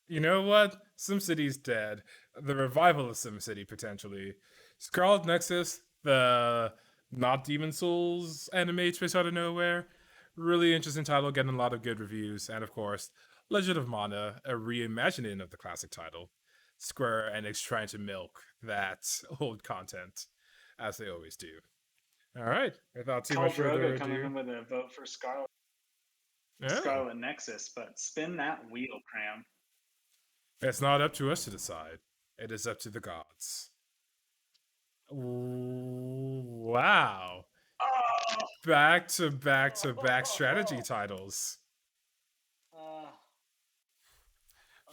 You know what? SimCity's dead. The revival of SimCity, potentially. Scarlet Nexus, the not Demon Souls anime twist out of nowhere. Really interesting title, getting a lot of good reviews. And of course, Legend of Mana, a reimagining of the classic title. Square Enix trying to milk that old content, as they always do. All right, without too much further ado, coming in with a vote for Scarlet Nexus, but spin that wheel, Cram. It's not up to us to decide. It is up to the gods. Ooh, wow. Oh. Back to back strategy titles.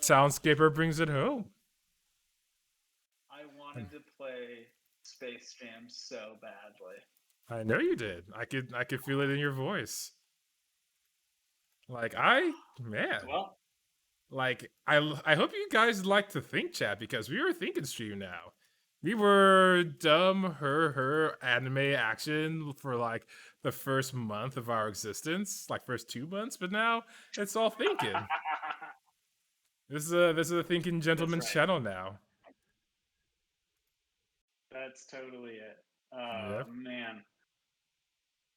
Soundscaper brings it home. I wanted to play Space Jam so badly. I know you did. I could feel it in your voice. Man. Like, I hope you guys like the Think Chat, because we were thinking stream now. We were dumb her anime action for like the first month of our existence, like first 2 months, but now it's all thinking. This is a thinking gentleman's channel now. That's totally it. Man.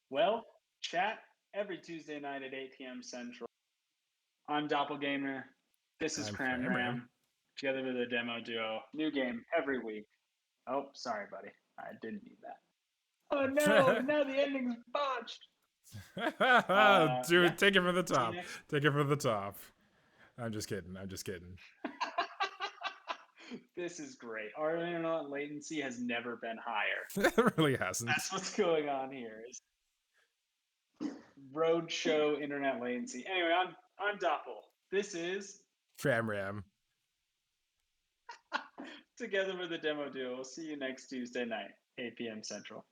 Well, chat every Tuesday night at 8 p.m. Central. I'm Doppelgamer. This is Cram Ram. Together with a demo duo. New game every week. Oh, sorry, buddy. I didn't need that. Oh no! Now the ending's botched. Dude, take it from the top. Take it from the top. I'm just kidding. This is great. Our internet latency has never been higher. It really hasn't. That's what's going on here. Roadshow internet latency. Anyway, I'm Doppel. This is Cram Ram. Together with the demo duo. We'll see you next Tuesday night, 8 p.m. Central.